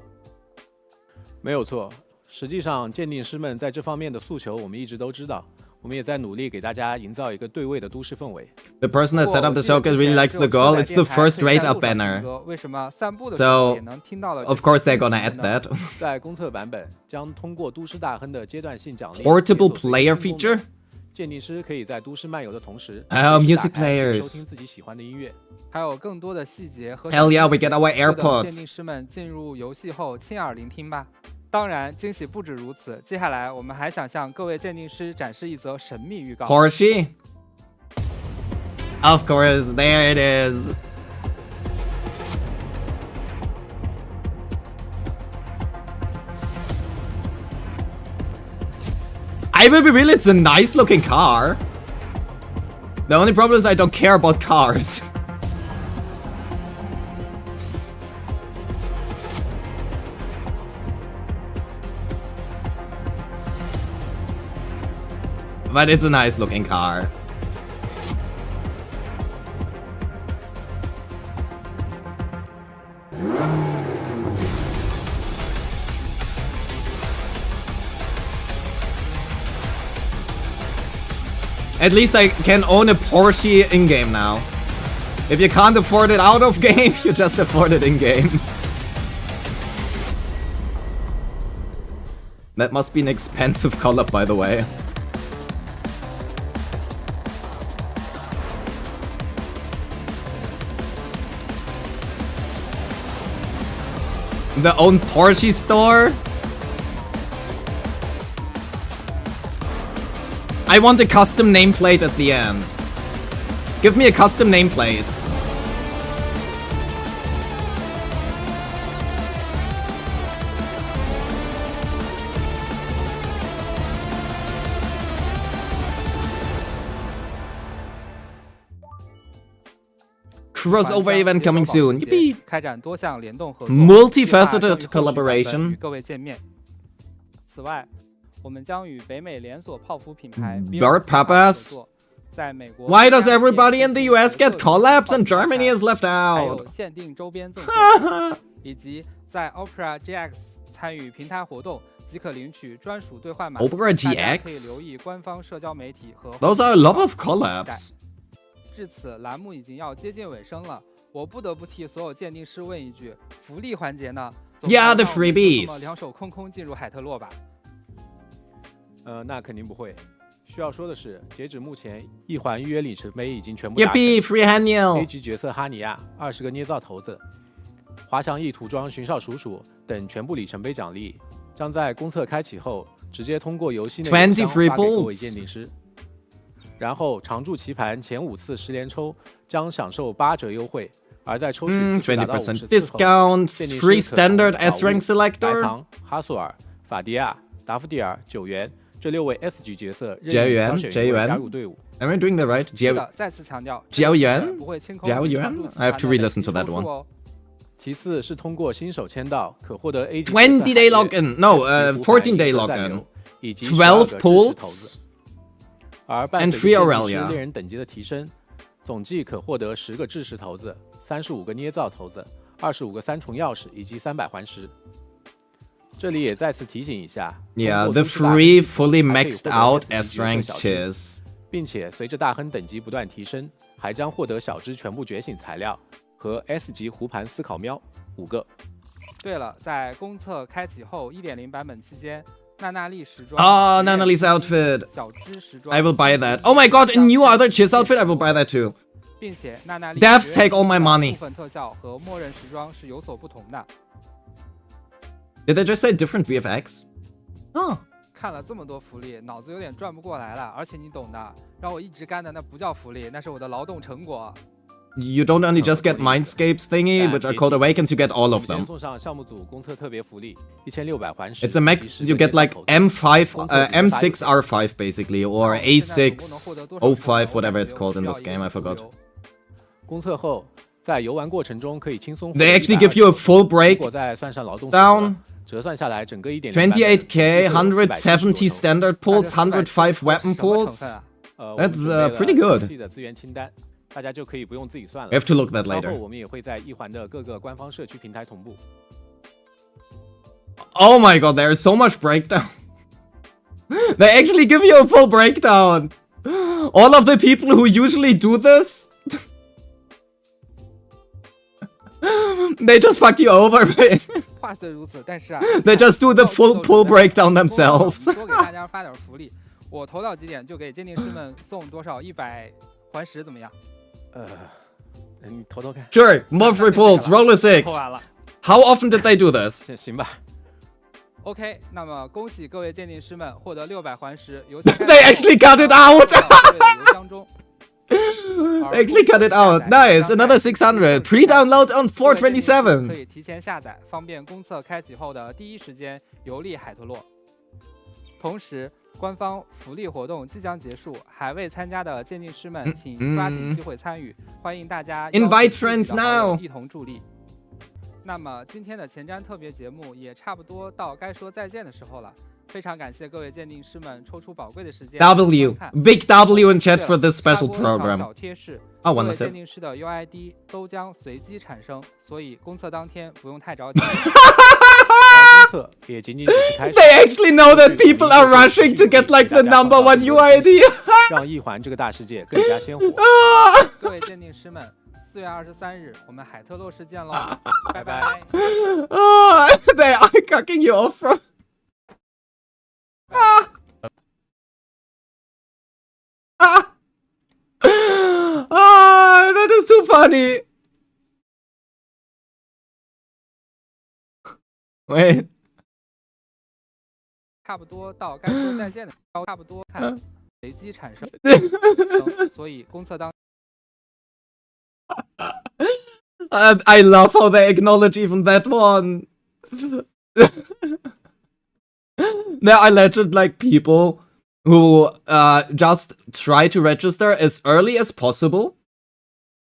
没有错，实际上鉴定师们在这方面的诉求我们一直都知道，我们也在努力给大家营造一个对位的都市氛围。The person that set up the showcase really likes the girl. It's the first rate-up banner. 为什么散步的时候也能听到了 of course they're gonna add that. 在公测版本将通过都市大亨的阶段性奖励 Portable player feature? 鉴定师可以在都市漫游的同时 music players. 收听自己喜欢的音乐。还有更多的细节和 Hell yeah, we get our AirPods. 鉴定师们进入游戏后亲耳聆听吧。当然，惊喜不止如此。接下来，我们还想向各位鉴定师展示一则神秘预告。Porsche? Of course, there it is. I will be real, it's a nice looking car. The only problem is I don't care about cars. But it's a nice looking car. At least I can own a Porsche in-game now. If you can't afford it out of game, you just afford it in-game. That must be an expensive collab, by the way. The own Porsche store? I want a custom nameplate at the end. Give me a custom nameplate. Crossover event coming soon. Yippee! 开展多项联动合作 Multifaceted collaboration. 与各位见面。此外，我们将与北美连锁泡芙品牌 Bird Papas. 在美国 Why does everybody in the US get collabs and Germany is left 还 out? 有限定周边赠送，以及在 Opera GX 参与平台活动即可领取专属兑换码。 Opera 大家可以 GX? 留意官方社交媒体和 Those are a lot of collabs. 至此，栏目已经要接近尾声了，我不得不替所有鉴定师问一句：福利环节呢？ Yeah, the 总不能让我们 freebies. 这么两手空空进入海特洛吧？那肯定不会。需要说的是，截止目前，一环预约里程碑已经全部达成。 Yippee! Free Haniel. A 级角色哈尼亚，20个捏造头子，滑翔翼涂装巡哨鼠鼠等全部里程碑奖励，将在公测开启后直接通过游戏内邮箱发给各位鉴定师。然后常驻棋盘前5次10连抽将享受8折优惠，而在抽取次数达到20% 50次后， discount, 鉴定师 free 可 standard 从 S 宝物 rank 白 selector. 藏、哈索尔、法迪亚、达芙蒂尔、9元这6位 S 级角色任9意元挑选一位9元加入队伍。 Am I doing that right? 是的，再次强调，交元不会清空交元常驻棋 I have 盘 to 的累 re-listen 计 to that 抽数 one. 哦。其次是通过新手签到可获得 A 级 20-day login. No, 14-day login. 以及12 12个 pulls 投资。而伴 and 随 free 着 Aurelia 猎人等级的提升，总计可获得10个制式骰子、35个捏造骰子、25个3重钥匙以及300环石。这里也再次提醒一下 Yeah, 通 the 过都市大 free 亨 fully 还可以 maxed 获得 out S S 级角色 rank 小支 chiz. 并且随着大亨等级不断提升，还将获得小只全部觉醒材料和 S 级胡盘思考喵5个。对了，在公测开启后 1.0 版本期间，娜娜丽时装 Oh, Nanali's outfit. 小只时装 I will buy that. Oh my god, a new other chiz outfit. I will buy that too. 并且娜娜丽 Devs take all my money. 部分特效和默认时装是有所不同的。 Did they just say different VFX? Oh. 看了这么多福利，脑子有点转不过来了。而且你懂的，让我一直干的那不叫福利，那是我的劳动成果。 You don't only just get Mindscapes thingy, which are called Awakens, you get all of 总 them. 监送上项目组公测特别福利1600环石。 It's a mech, 以及10 you 个 get like 捏造骰子 M5, M6 R5 basically, or A6 O5, whatever it's called in this game, I forgot. 公测后，在游玩过程中可以轻松获得 They actually 120 give you a full 如 break 果再算上劳动 down, 折算下来整个 1.0 28k, 170 standard pulls, 105 weapon 什么成 pulls. 分啊？ That's pretty good. 详细的资源清单，大家就可以不用自己算了。 We have to look that 稍后 later. 我们也会在一环的各个官方社区平台同步。 Oh my god, there is so much breakdown. They actually give you a full breakdown. All of the people who usually do this, they just fuck you over. 话虽如此，但是啊， They just do the full pull breakdown themselves. 多给大家发点福利，我投到几点就给鉴定师们送多少100环石，怎么样？你投投看。 Sure, more free pulls, roller 6. 投完了。 How often did they do this? 行吧。 OK， 那么恭喜各位鉴定师们获得600环石，邮 They actually cut it out. 邮箱中。 They actually cut it out. Nice, another 600. Pre-download on 427. 可以提前下载，方便公测开启后的第一时间游历海特洛。同时，官方福利活动即将结束，还未参加的鉴定师们请抓紧机会参与，欢迎大家 Invite friends now. 一同助力。那么今天的前瞻特别节目也差不多到该说再见的时候了。非常感谢各位鉴定师们抽出宝贵的时间。 W. Big W in chat for this special program. 小贴士， Oh, 各 one 位 last 鉴 tip. 定师的 UID 都将随机产生，所以公测当天不用太着急。公测也仅仅只是开始。 They actually know that people are rushing to get like the number 1 UID. 让一环这个大世界更加鲜活。各位鉴定师们，4月23日我们海特洛市见喽，拜拜。 Oh, they are cutting you off from. That is too funny. Wait. 差不多到该说再见的时候，差不多看随机产生，所以公测当。 I love how they acknowledge even that one. There are legend like people who just try to register as early as possible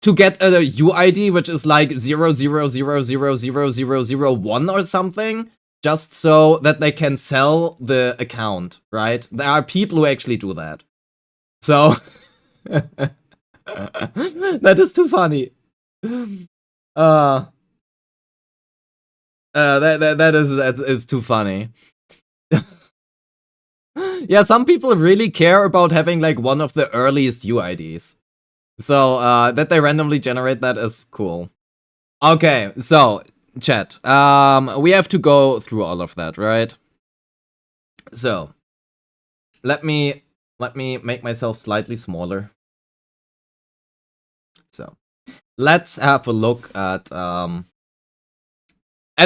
to get a UID which is like 000000001 or something, just so that they can sell the account, right? There are people who actually do that. So that is too funny. That is too funny. Yeah, some people really care about having like one of the earliest UIDs. So that they randomly generate that is cool. Okay, so chat. We have to go through all of that, right? So let me make myself slightly smaller. So let's have a look at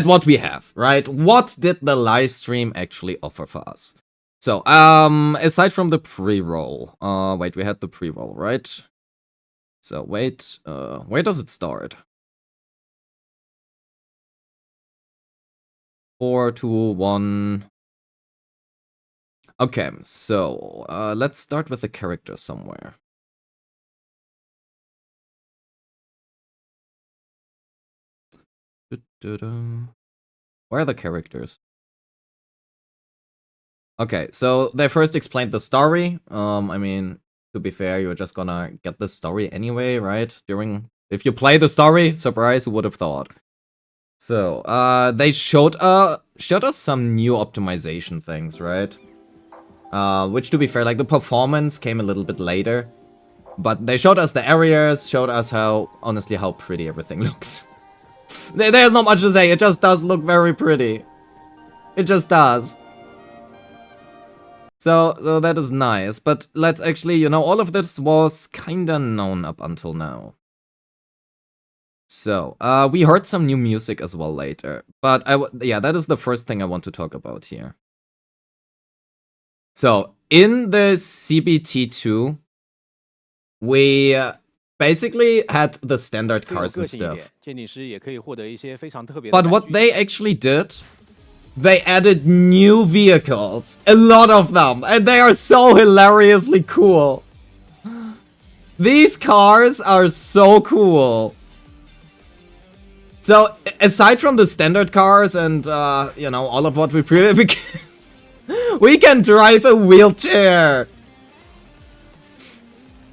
what we have, right? What did the live stream actually offer for us? So, aside from the pre-roll, wait, we had the pre-roll, right? So, wait, where does it start? 4, 2, 1. Okay, so, let's start with the character somewhere. Where are the characters? Okay, so they first explained the story. I mean, to be fair, you're just gonna get the story anyway, right? If you play the story, surprise, who would have thought? So, they showed us some new optimization things, right? Which, to be fair, like the performance came a little bit later, but they showed us the areas, showed us honestly, how pretty everything looks. There's not much to say. It just does look very pretty. It just does. So that is nice, but let's actually, you know, all of this was kinda known up until now. So, we heard some new music as well later, but yeah, that is the first thing I want to talk about here. So, in the CBT2, we basically had the standard cars and stuff. But what they actually did, they added new vehicles, a lot of them, and they are so hilariously cool. These cars are so cool. So, aside from the standard cars and, you know, all of what we we can drive a wheelchair.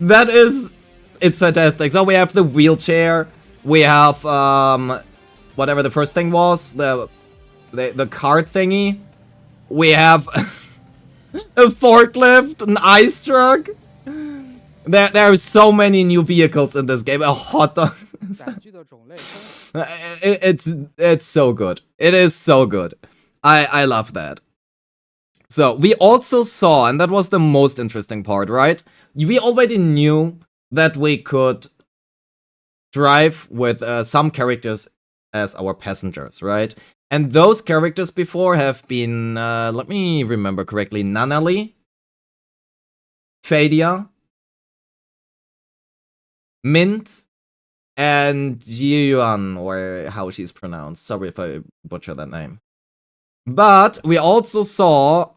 It's fantastic. So we have the wheelchair, we have, whatever the first thing was, the cart thingy. We have a forklift, an ice truck. There are so many new vehicles in this game. A hot dog. It's so good. It is so good. I love that. So we also saw, and that was the most interesting part, right? We already knew that we could drive with some characters as our passengers, right? And those characters before have been, let me remember correctly, Nanali, Fadia, Mint, and Jiuan, or how she's pronounced. Sorry if I butcher that name. But we also saw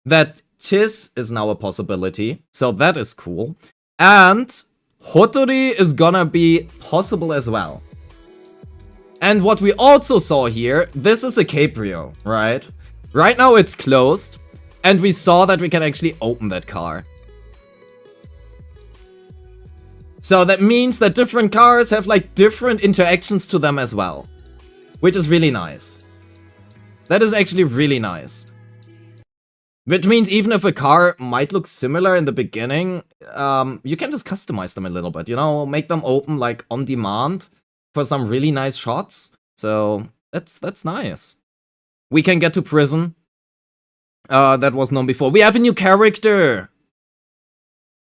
that Chiz is now a possibility, so that is cool. And Hotori is gonna be possible as well. And what we also saw here, this is a Caprio, right? Right now it's closed, and we saw that we can actually open that car. So that means that different cars have like different interactions to them as well. Which is really nice. That is actually really nice. Which means even if a car might look similar in the beginning, you can just customize them a little bit, you know, make them open like on demand for some really nice shots. So that's nice. We can get to prison. That was known before. We have a new character.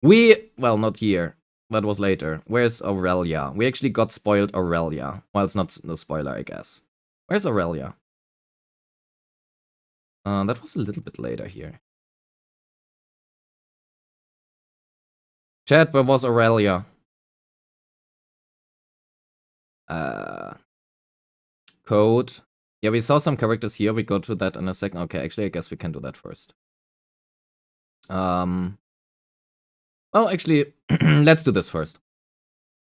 Well, not here. That was later. Where's Aurelia? We actually got spoiled Aurelia. Well, it's not a spoiler, I guess. Where's Aurelia? That was a little bit later here. Chat, where was Aurelia? Code. Yeah, we saw some characters here. We go to that in a second. Okay, actually, I guess we can do that first. Well, actually, let's do this first.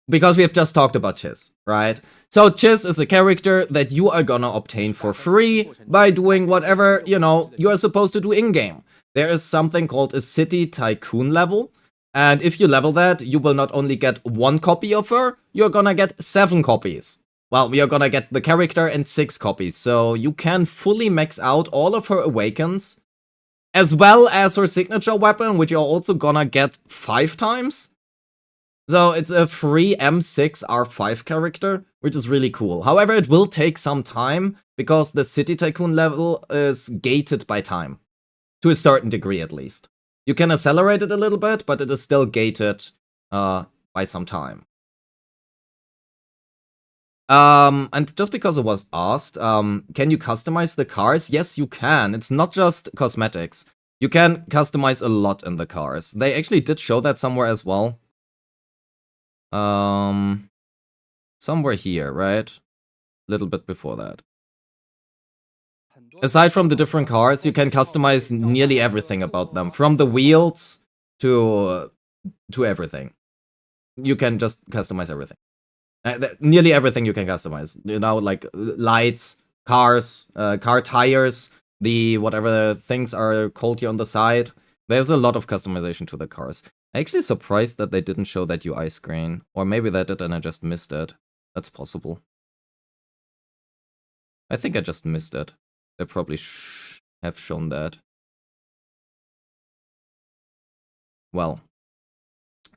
Because we have just talked about Chiz, right? So Chiz is a character that you are gonna obtain for free by doing whatever, you know, you are supposed to do in-game. There is something called a City Tycoon level. And if you level that, you will not only get 1 copy of her, you're gonna get 7 copies. Well, we are gonna get the character and 6 copies. So you can fully max out all of her awakens, as well as her signature weapon, which you're also gonna get 5 times. So it's a free M6 R5 character, which is really cool. However, it will take some time, because the City Tycoon level is gated by time. To a certain degree, at least. You can accelerate it a little bit, but it is still gated by some time. And just because it was asked, can you customize the cars? Yes, you can. It's not just cosmetics. You can customize a lot in the cars. They actually did show that somewhere as well. Somewhere here, right? A little bit before that. Aside from the different cars, you can customize nearly everything about them. From the wheels to everything. You can just customize everything. Nearly everything you can customize. You know, like lights, cars, car tires, the whatever things are called here on the side. There's a lot of customization to the cars. I'm actually surprised that they didn't show that UI screen. Or maybe they did and I just missed it. That's possible. I think I just missed it. They probably have shown that. Well.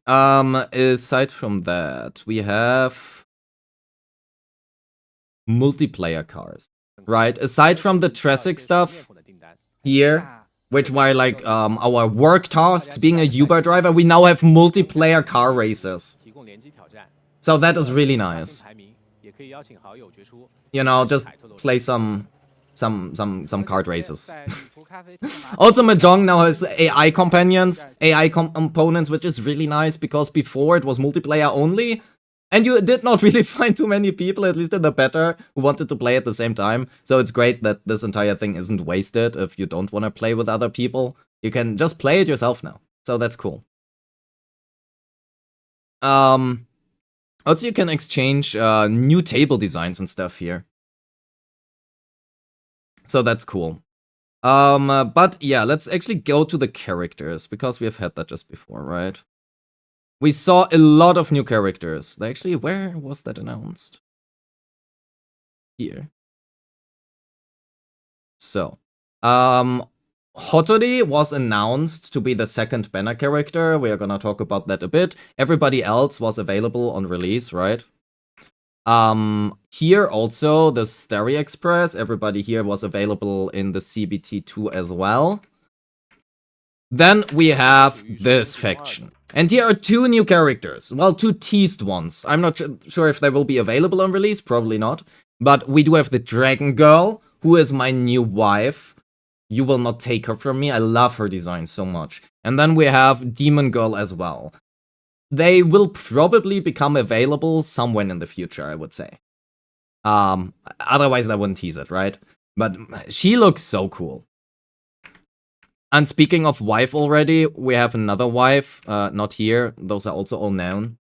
Aside from that, we have multiplayer cars, right? Aside from the Tresic stuff here, which were like our work tasks, being a Uber driver, we now have multiplayer car races. So that is really nice. You know, just play some card races. Also, Mahjong now has AI companions, AI components, which is really nice because before it was multiplayer only, and you did not really find too many people, at least in the beta, who wanted to play at the same time. So it's great that this entire thing isn't wasted if you don't want to play with other people. You can just play it yourself now. So that's cool. Also, you can exchange new table designs and stuff here. So that's cool. But yeah, let's actually go to the characters, because we have had that just before, right? We saw a lot of new characters. Actually, where was that announced? Here. So, Hotori was announced to be the second banner character. We are gonna talk about that a bit. Everybody else was available on release, right? Here also, the Starry Express, everybody here was available in the CBT2 as well. Then we have this faction. And here are two new characters. Well, two teased ones. I'm not sure if they will be available on release, probably not. But we do have the Dragon Girl, who is my new wife. You will not take her from me. I love her design so much. And then we have Demon Girl as well. They will probably become available somewhere in the future, I would say. Otherwise, I wouldn't tease it, right? But she looks so cool. And speaking of wife already, we have another wife. Not here. Those are also all known.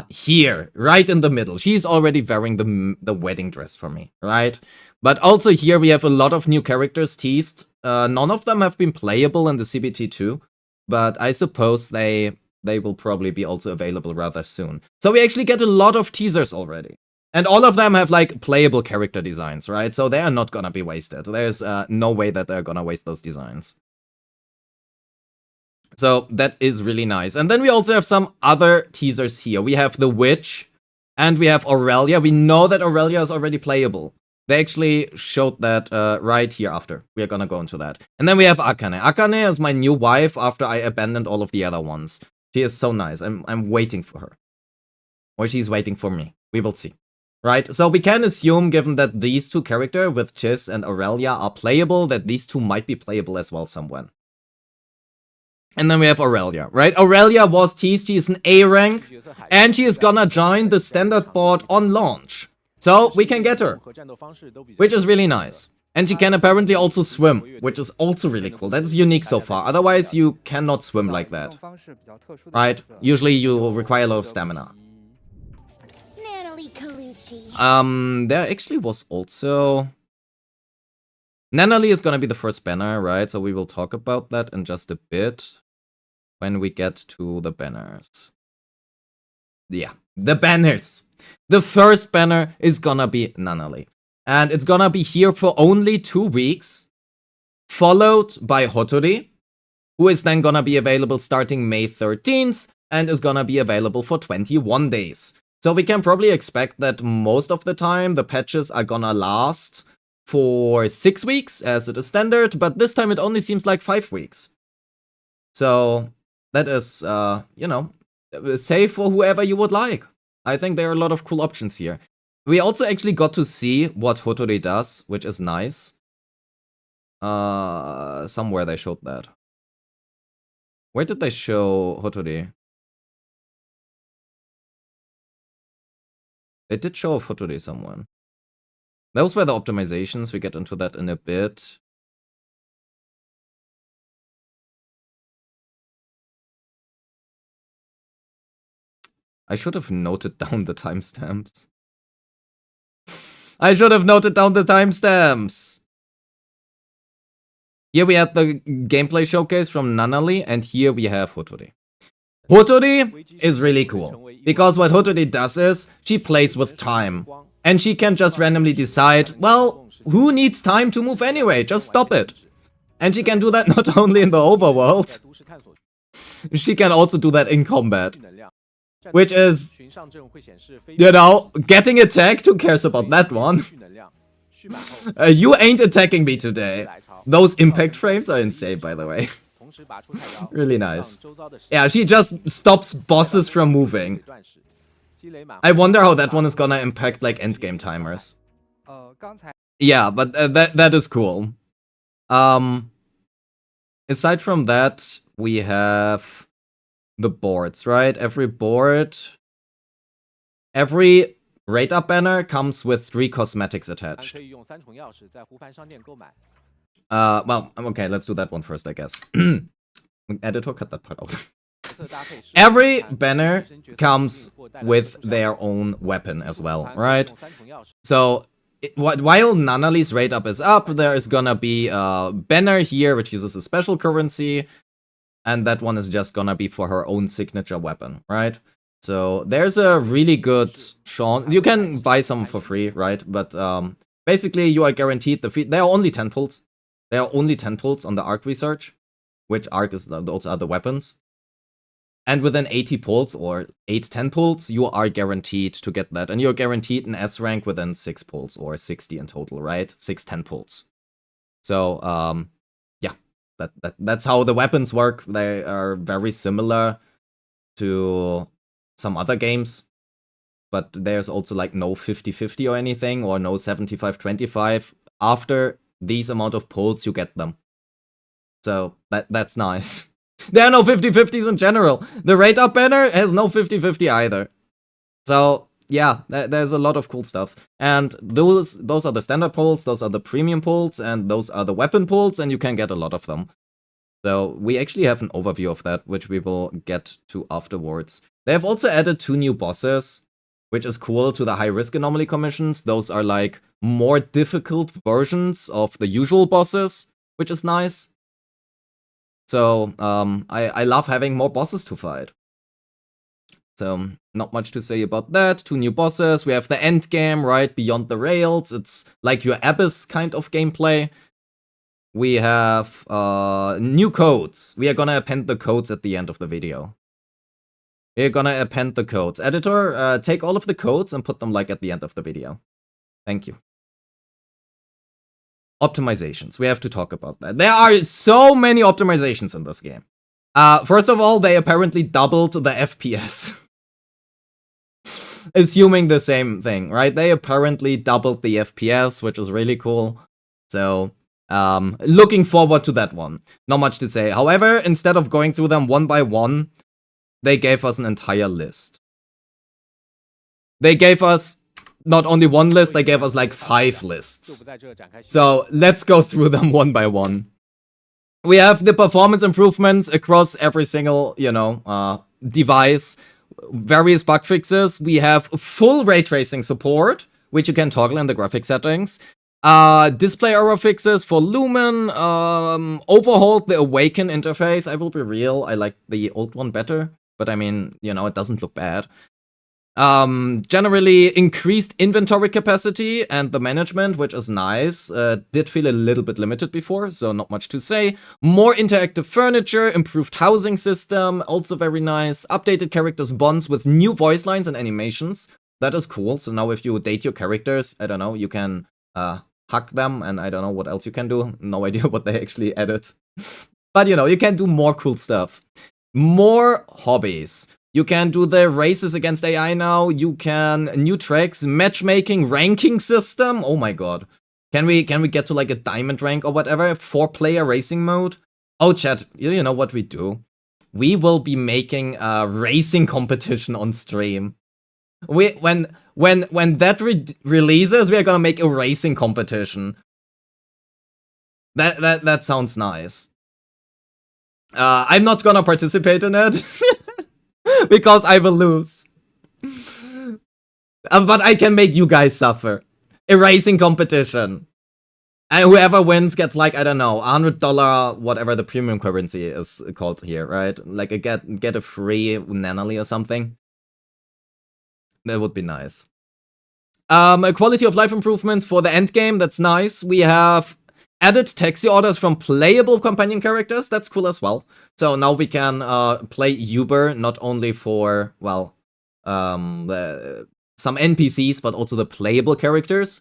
Here, right in the middle. She's already wearing the wedding dress for me, right? But also here we have a lot of new characters teased. None of them have been playable in the CBT2. But I suppose they will probably be also available rather soon. So we actually get a lot of teasers already. And all of them have, like, playable character designs, right? So they are not gonna be wasted. There's no way that they're gonna waste those designs. So that is really nice. And then we also have some other teasers here. We have the Witch, and we have Aurelia. We know that Aurelia is already playable. They actually showed that right here after. We are gonna go into that. And then we have Akane. Akane is my new wife after I abandoned all of the other ones. She is so nice. I'm waiting for her. Or she's waiting for me. We will see. Right? So we can assume, given that these two characters with Chiz and Aurelia are playable, that these two might be playable as well somewhere. And then we have Aurelia, right? Aurelia was teased. She is an A rank. And she is gonna join the standard board on launch. So we can get her. Which is really nice. And she can apparently also swim, which is also really cool. That is unique so far. Otherwise, you cannot swim like that. Right? Usually you require a lot of stamina. There actually was also... Nanali is gonna be the first banner, right? So we will talk about that in just a bit when we get to the banners. Yeah, the banners. The first banner is gonna be Nanali. And it's gonna be here for only 2 weeks, followed by Hotori, who is then gonna be available starting May 13th, and is gonna be available for 21 days. So we can probably expect that most of the time the patches are gonna last for 6 weeks, as it is standard, but this time it only seems like 5 weeks. So that is, you know, safe for whoever you would like. I think there are a lot of cool options here. We also actually got to see what Hotori does, which is nice. Somewhere they showed that. Where did they show Hotori? They did show Hotori somewhere. Those were the optimizations. We get into that in a bit. I should have noted down the timestamps. I should have noted down the timestamps. Here we have the gameplay showcase from Nanali, and here we have Hotori. Hotori is really cool, because what Hotori does is, she plays with time. And she can just randomly decide, well, who needs time to move anyway? Just stop it. And she can do that not only in the overworld, she can also do that in combat. Which is, you know, getting attacked, who cares about that one? You ain't attacking me today. Those impact frames are insane, by the way. Really nice. Yeah, she just stops bosses from moving. I wonder how that one is gonna impact, like, endgame timers. Yeah, but that is cool. Aside from that, we have the boards, right? Every rate-up banner comes with 3 cosmetics attached. Well, okay, let's do that one first, I guess. Editor, cut that part out. Every banner comes with their own weapon as well, right? So, while Nanali's rate up is up, there is gonna be a banner here which uses a special currency, and that one is just gonna be for her own signature weapon, right? So, there's a really good Sean. You can buy some for free, right? But basically, you are guaranteed defeat. There are only 10 pulls. There are only 10 pulls on the arc research, which arc is those are the weapons. And within 80 pulls or 8-10 pulls, you are guaranteed to get that. And you're guaranteed an S rank within 6 pulls, or 60 in total, right? 6-10 pulls. So, yeah, that's how the weapons work. They are very similar to some other games. But there's also like no 50-50 or anything, or no 75-25. After these amount of pulls, you get them. So, that's nice. There are no 50-50s in general. The rate up banner has no 50-50 either. So, yeah, there's a lot of cool stuff. And those are the standard pulls, those are the premium pulls, and those are the weapon pulls, and you can get a lot of them. So, we actually have an overview of that, which we will get to afterwards. They have also added 2 new bosses, which is cool, to the high-risk anomaly commissions. Those are like more difficult versions of the usual bosses, which is nice. So, I love having more bosses to fight. So, not much to say about that. 2 new bosses. We have the end game, right? Beyond the Rails. It's like your Abyss kind of gameplay. We have new codes. We are gonna append the codes at the end of the video. We're gonna append the codes. Editor, take all of the codes and put them like at the end of the video. Thank you. Optimizations. We have to talk about that. There are so many optimizations in this game. First of all, they apparently doubled the FPS. Assuming the same thing, right? They apparently doubled the FPS, which is really cool. So, looking forward to that one. Not much to say. However, instead of going through them one by one, they gave us an entire list. They gave us not only one list, they gave us like 5 lists. So let's go through them one by one. We have the performance improvements across every single, device. Various bug fixes. We have full ray tracing support, which you can toggle in the graphic settings. Display error fixes for Lumen. Overhauled the Awaken interface. I will be real, I like the old one better. But I mean, it doesn't look bad. Generally increased inventory capacity and the management, which is nice. Did feel a little bit limited before, so not much to say. More interactive furniture, improved housing system, also very nice. Updated characters' bonds with new voice lines and animations. That is cool. So now if you date your characters, I don't know, you can hug them, and I don't know what else you can do. No idea what they actually added. But you can do more cool stuff. More hobbies. You can do the races against AI now. You can new tracks, matchmaking, ranking system. Oh my god. Can we get to like a diamond rank or whatever? 4-player racing mode? Oh, chat, you know what we do? We will be making a racing competition on stream. When that releases, we are gonna make a racing competition. That sounds nice. I'm not gonna participate in it because I will lose. But I can make you guys suffer. A racing competition. And whoever wins gets like, I don't know, $100, whatever the premium currency is called here, right? Like get a free Nanally or something. That would be nice. A quality of life improvements for the end game, that's nice. We have added taxi orders from playable companion characters, that's cool as well. So now we can play Uber not only for, well, some NPCs, but also the playable characters.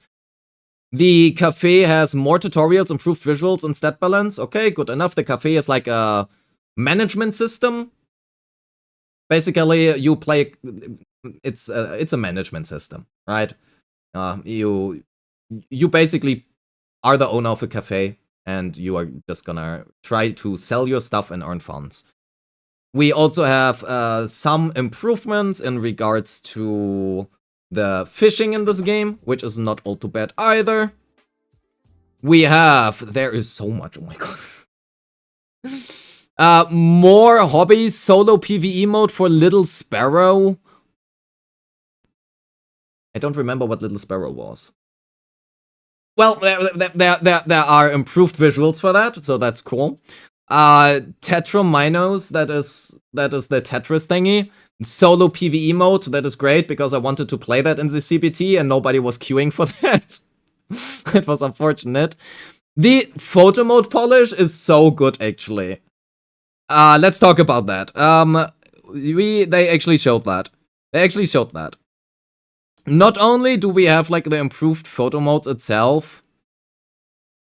The cafe has more tutorials, improved visuals, and stat balance. Okay, good enough. The cafe is like a management system. Basically, you play. It's a management system, right? You basically are the owner of a cafe, and you are just gonna try to sell your stuff and earn funds. We also have some improvements in regards to the fishing in this game, which is not all too bad either. There is so much, oh my god. More hobbies, solo PvE mode for Little Sparrow. I don't remember what Little Sparrow was. Well, there are improved visuals for that, so that's cool. Tetraminos, that is the Tetris thingy. Solo PvE mode, that is great, because I wanted to play that in the CBT and nobody was queuing for that. It was unfortunate. The photo mode polish is so good, actually. Let's talk about that. They actually showed that. Not only do we have, like, the improved photo modes itself.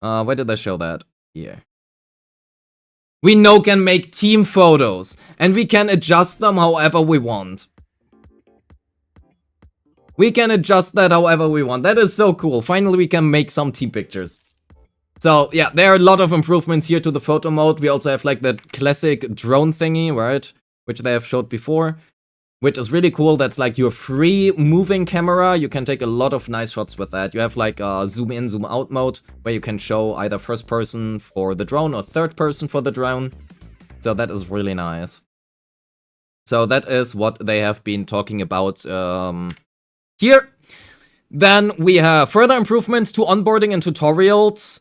Where did they show that? Here. We now can make team photos, and we can adjust them however we want. We can adjust that however we want. That is so cool. Finally, we can make some team pictures. So, yeah, there are a lot of improvements here to the photo mode. We also have, like, that classic drone thingy, right? Which they have showed before. Which is really cool. That's, like, your free moving camera. You can take a lot of nice shots with that. You have, like, a zoom in, zoom out mode, where you can show either first person for the drone or third person for the drone. So that is really nice. So that is what they have been talking about here. Then we have further improvements to onboarding and tutorials.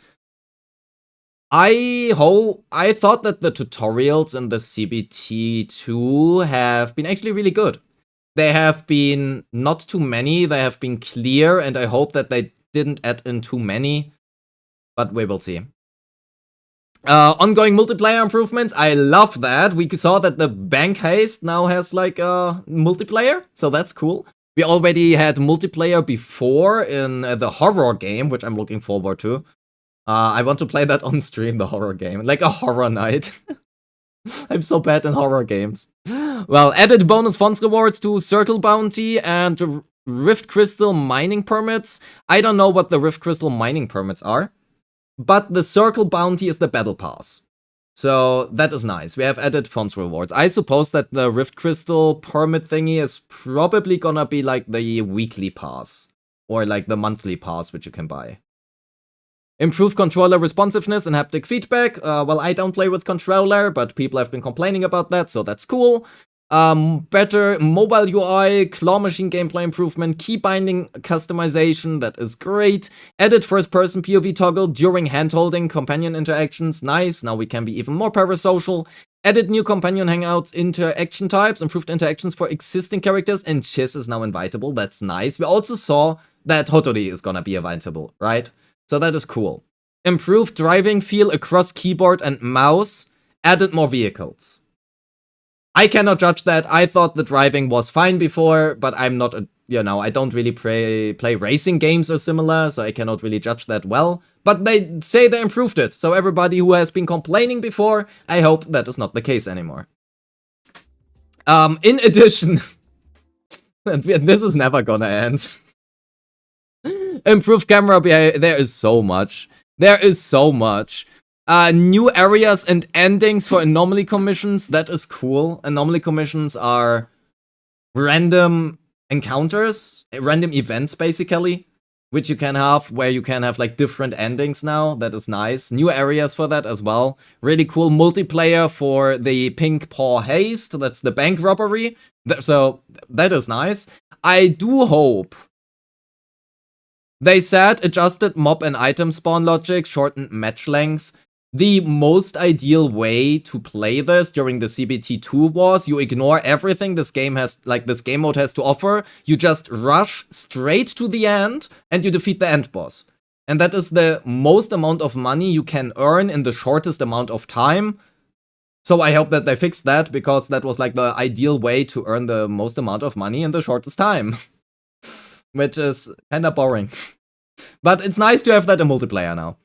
I thought that the tutorials in the CBT2 have been actually really good. They have been not too many, they have been clear, and I hope that they didn't add in too many. But we will see. Ongoing multiplayer improvements, I love that. We saw that the bank heist now has like a multiplayer, so that's cool. We already had multiplayer before in the horror game, which I'm looking forward to. I want to play that on stream, the horror game. Like a horror night. I'm so bad in horror games. Well, added bonus funds rewards to Circle Bounty and Rift Crystal mining permits. I don't know what the Rift Crystal mining permits are. But the Circle Bounty is the battle pass. So that is nice. We have added funds rewards. I suppose that the Rift Crystal permit thingy is probably gonna be like the weekly pass. Or like the monthly pass, which you can buy. Improved controller responsiveness and haptic feedback. Well, I don't play with controller, but people have been complaining about that, so that's cool. Better mobile UI, claw machine gameplay improvement, key binding customization, that is great. Added first-person POV toggle during hand-holding companion interactions, nice. Now we can be even more parasocial. Added new companion hangouts interaction types, improved interactions for existing characters, and Chiz is now invitable, that's nice. We also saw that Hotori is gonna be invitable, right? So that is cool. Improved driving feel across keyboard and mouse. Added more vehicles. I cannot judge that. I thought the driving was fine before, but I'm not, I don't really play racing games or similar, so I cannot really judge that well. But they say they improved it, so everybody who has been complaining before, I hope that is not the case anymore. In addition, this is never gonna end. Improved camera behavior. There is so much. There is so much. New areas and endings for anomaly commissions. That is cool. Anomaly commissions are random encounters, random events basically, which you can have, where you can have like different endings now. That is nice. New areas for that as well. Really cool multiplayer for the Pink Paw Haste. That's the bank robbery. So that is nice. I do hope. They said adjusted mob and item spawn logic, shortened match length. The most ideal way to play this during the CBT2 was you ignore everything this game mode has to offer. You just rush straight to the end and you defeat the end boss. And that is the most amount of money you can earn in the shortest amount of time. So I hope that they fixed that, because that was like the ideal way to earn the most amount of money in the shortest time. Which is kinda boring. But it's nice to have that in multiplayer now.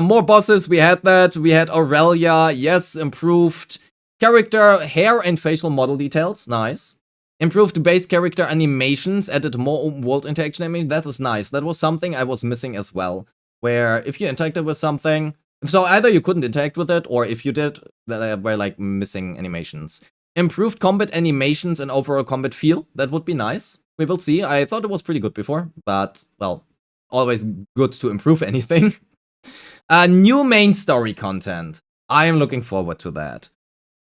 More bosses, we had that. We had Aurelia, yes, improved character, hair and facial model details, nice. Improved base character animations, added more open world interaction. I mean, that is nice. That was something I was missing as well. Where if you interacted with something, so either you couldn't interact with it, or if you did, there were like missing animations. Improved combat animations and overall combat feel, that would be nice. We will see. I thought it was pretty good before, but, well, always good to improve anything. New main story content. I am looking forward to that.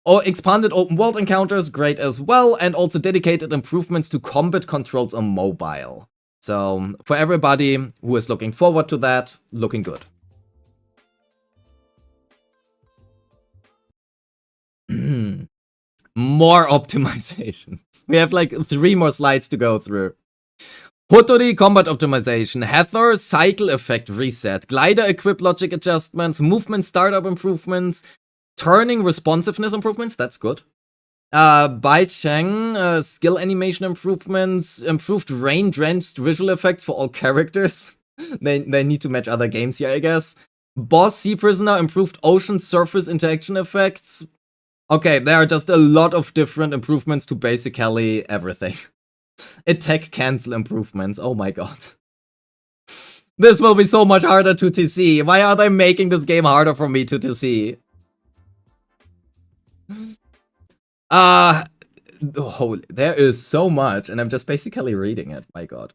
Expanded open world encounters, great as well, and also dedicated improvements to combat controls on mobile. So, for everybody who is looking forward to that, looking good. More optimizations. We have like 3 more slides to go through. Hotori combat optimization, Hathor cycle effect reset, glider equip logic adjustments, movement startup improvements, turning responsiveness improvements, that's good. Bai Cheng, skill animation improvements, improved rain-drenched visual effects for all characters. they need to match other games here, I guess. Boss Sea Prisoner, improved ocean surface interaction effects. Okay, there are just a lot of different improvements to basically everything. Attack cancel improvements, oh my god. This will be so much harder to TC. Why are they making this game harder for me to TC? Oh, there is so much, and I'm just basically reading it, my god.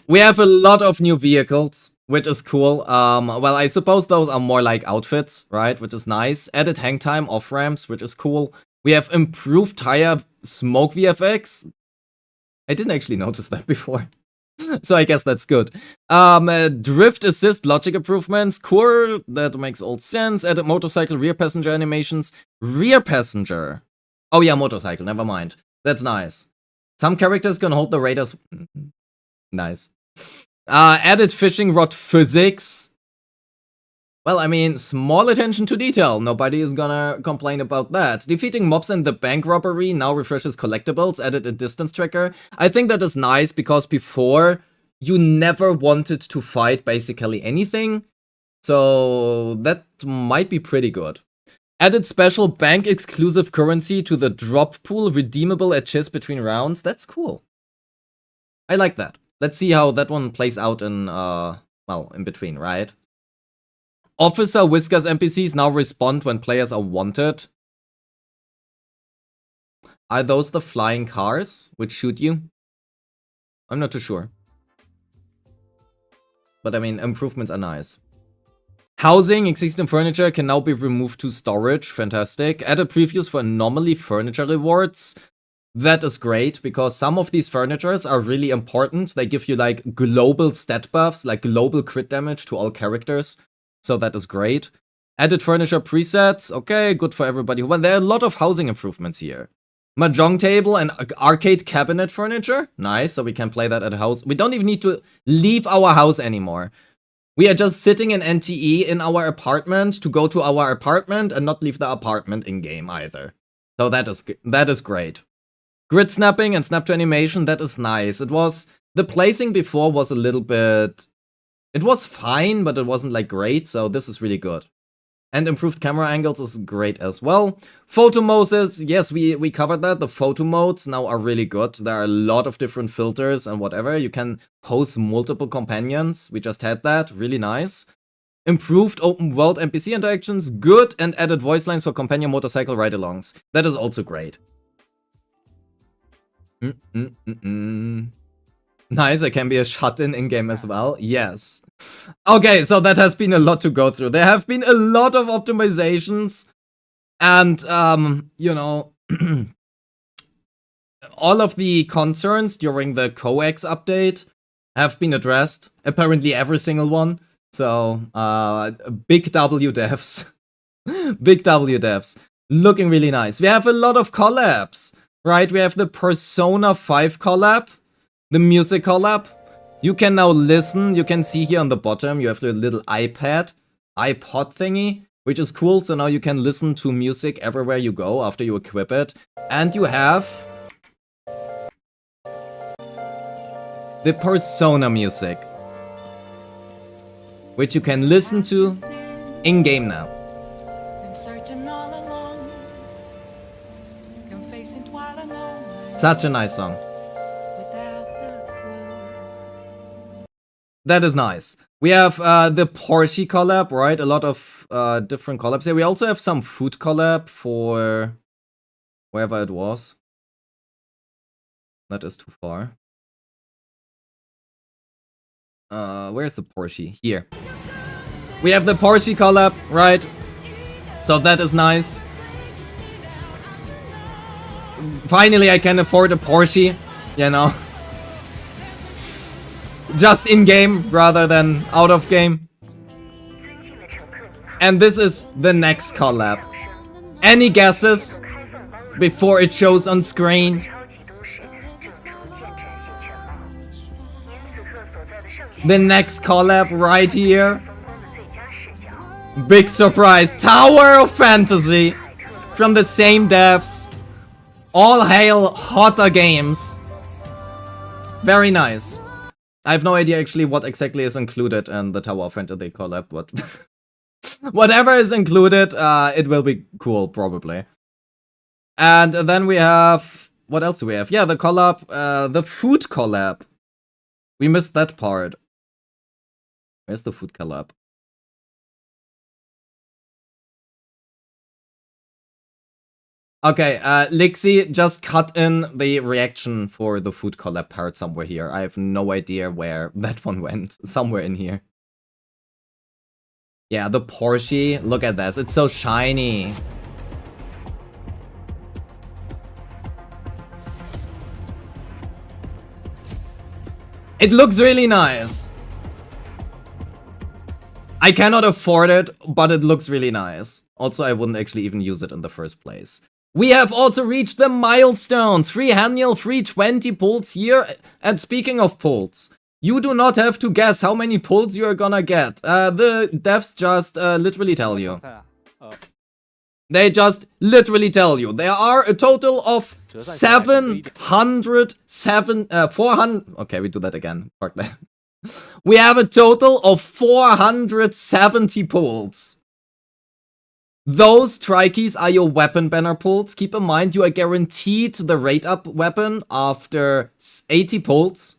We have a lot of new vehicles, which is cool. Well, I suppose those are more like outfits, right? Which is nice. Added hang time off-ramps, which is cool. We have improved tire smoke VFX. I didn't actually notice that before. So I guess that's good. Drift assist logic improvements. Cool, that makes all sense. Added motorcycle rear passenger animations. Rear passenger. Oh yeah, motorcycle, never mind. That's nice. Some characters can hold the radar's... Nice. Added fishing rod physics. Well, I mean, small attention to detail. Nobody is gonna complain about that. Defeating mobs in the bank robbery now refreshes collectibles. Added a distance tracker. I think that is nice, because before, you never wanted to fight basically anything. So, that might be pretty good. Added special bank exclusive currency to the drop pool, redeemable at chess between rounds. That's cool. I like that. Let's see how that one plays out in, well, in between, right? Officer Whiskers NPCs now respond when players are wanted. Are those the flying cars which shoot you? I'm not too sure. But I mean, improvements are nice. Housing, existing furniture can now be removed to storage. Fantastic. Added previews for anomaly furniture rewards. That is great, because some of these furnitures are really important. They give you like global stat buffs, like global crit damage to all characters. So that is great. Added furniture presets. Okay, good for everybody. Well, there are a lot of housing improvements here. Mahjong table and arcade cabinet furniture. Nice, so we can play that at a house. We don't even need to leave our house anymore. We are just sitting in NTE in our apartment to go to our apartment and not leave the apartment in-game either. So that is great. Grid snapping and snap to animation, that is nice. It was... The placing before was a little bit... It was fine, but it wasn't like great, so this is really good. And improved camera angles is great as well. Photo modes, yes, we covered that. The photo modes now are really good. There are a lot of different filters and whatever. You can pose multiple companions. We just had that. Really nice. Improved open world NPC interactions. Good. And added voice lines for companion motorcycle ride-alongs. That is also great. Nice, it can be a shut-in in-game as well. Yes. Okay, so that has been a lot to go through. There have been a lot of optimizations. And, you know, all of the concerns during the coax update have been addressed. Apparently every single one. So, big W devs. Big W devs. Looking really nice. We have a lot of collabs, right? We have the Persona 5 collab. The music collab. You can now listen. You can see here on the bottom, you have the little iPod thingy, which is cool. So now you can listen to music everywhere you go after you equip it. And you have the Persona music, which you can listen to in-game now. Such a nice song. That is nice. We have the Porsche collab, right? A lot of different collabs here. We also have some food collab for wherever it was. That is too far. Where's the Porsche? Here. We have the Porsche collab, right? So that is nice. Finally, I can afford a Porsche, you know. Just in-game rather than out of game. And this is the next collab. Any guesses before it shows on screen? The next collab right here. Big surprise. Tower of Fantasy. From the same devs. All hail Hotter Games. Very nice. I have no idea actually what exactly is included in the Tower of Fantasy collab, but whatever is included, it will be cool, probably. And then we have... What else do we have? Yeah, the collab, the food collab. We missed that part. Where's the food collab? Okay, Lixie just cut in the reaction for the food collab part somewhere here. I have no idea where that one went. Somewhere in here. Yeah, the Porsche. Look at this. It's so shiny. It looks really nice. I cannot afford it, but it looks really nice. Also, I wouldn't actually even use it in the first place. We have also reached the milestones. 3 annual, 320 pulls here. And speaking of pulls, you do not have to guess how many pulls you are gonna get. The devs just literally tell you. They just literally tell you. There are a total of 400... Okay, we do that again. Fuck that. We have a total of 470 pulls. Those trikeys are your weapon banner pulls. Keep in mind, you are guaranteed the rate up weapon after 80 pulls.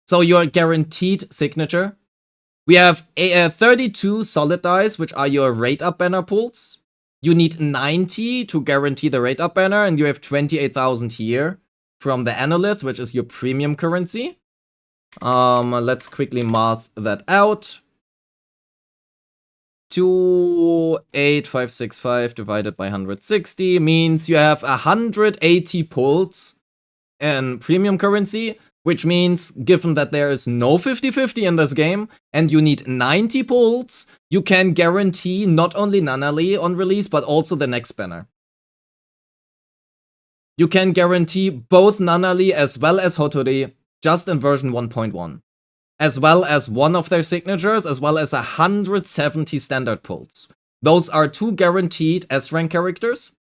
So you're guaranteed signature. We have 32 solid dice, which are your rate up banner pulls. You need 90 to guarantee the rate up banner, and you have 28,000 here from the Analyth, which is your premium currency. Let's quickly math that out. 28565 divided by 160 means you have 180 pulls in premium currency, which means, given that there is no 50-50 in this game, and you need 90 pulls, you can guarantee not only Nanali on release, but also the next banner. You can guarantee both Nanali as well as Hotori just in version 1.1. As well as one of their signatures, as well as 170 standard pulls. Those are 2 guaranteed S-rank characters.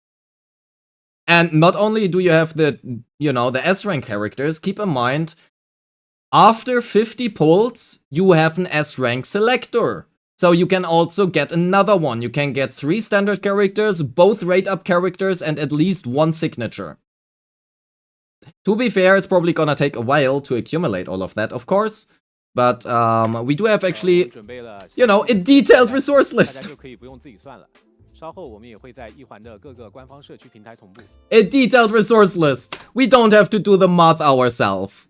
And not only do you have the, the S-rank characters, keep in mind, after 50 pulls, you have an S-rank selector. So you can also get another one. You can get 3 standard characters, both rate up characters, and at least 1 signature. To be fair, it's probably gonna take a while to accumulate all of that, of course. But we do have actually, you know, a detailed resource list. A detailed resource list. We don't have to do the math ourselves.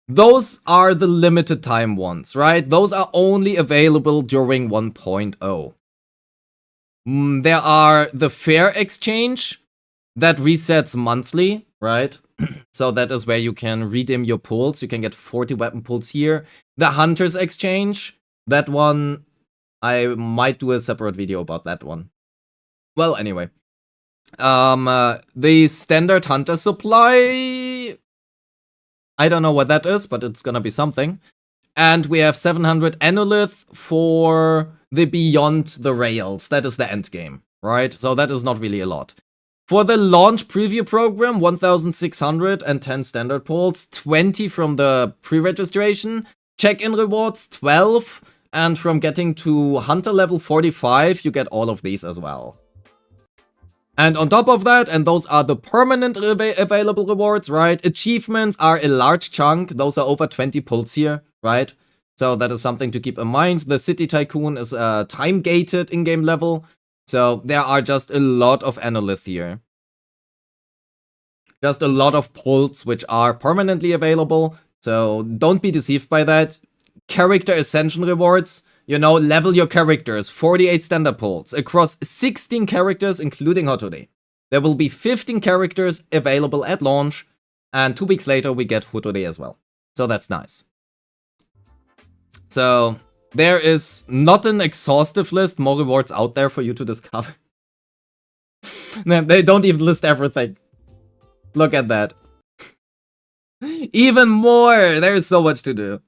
Those are the limited time ones, right? Those are only available during 1.0. There are the fair exchange that resets monthly, right? So that is where you can redeem your pulls. You can get 40 weapon pulls here. The Hunter's Exchange, that one, I might do a separate video about that one. Well, anyway. The standard Hunter supply, I don't know what that is, but it's gonna be something. And we have 700 Annolith for the Beyond the Rails. That is the end game, right? So that is not really a lot. For the launch preview program, 1,610 standard pulls, 20 from the pre-registration, check-in rewards, 12, and from getting to Hunter level 45, you get all of these as well. And on top of that, and those are the permanent available rewards, right? Achievements are a large chunk. Those are over 20 pulls here, right? So that is something to keep in mind. The City Tycoon is time-gated in-game level. So there are just a lot of Annolith here. Just a lot of pulls which are permanently available. So don't be deceived by that. Character Ascension rewards. You know, level your characters. 48 standard pulls across 16 characters, including Hotode. There will be 15 characters available at launch. And 2 weeks later, we get Hotode as well. So that's nice. So there is not an exhaustive list, more rewards out there for you to discover. They don't even list everything. Look at that. Even more! There's so much to do.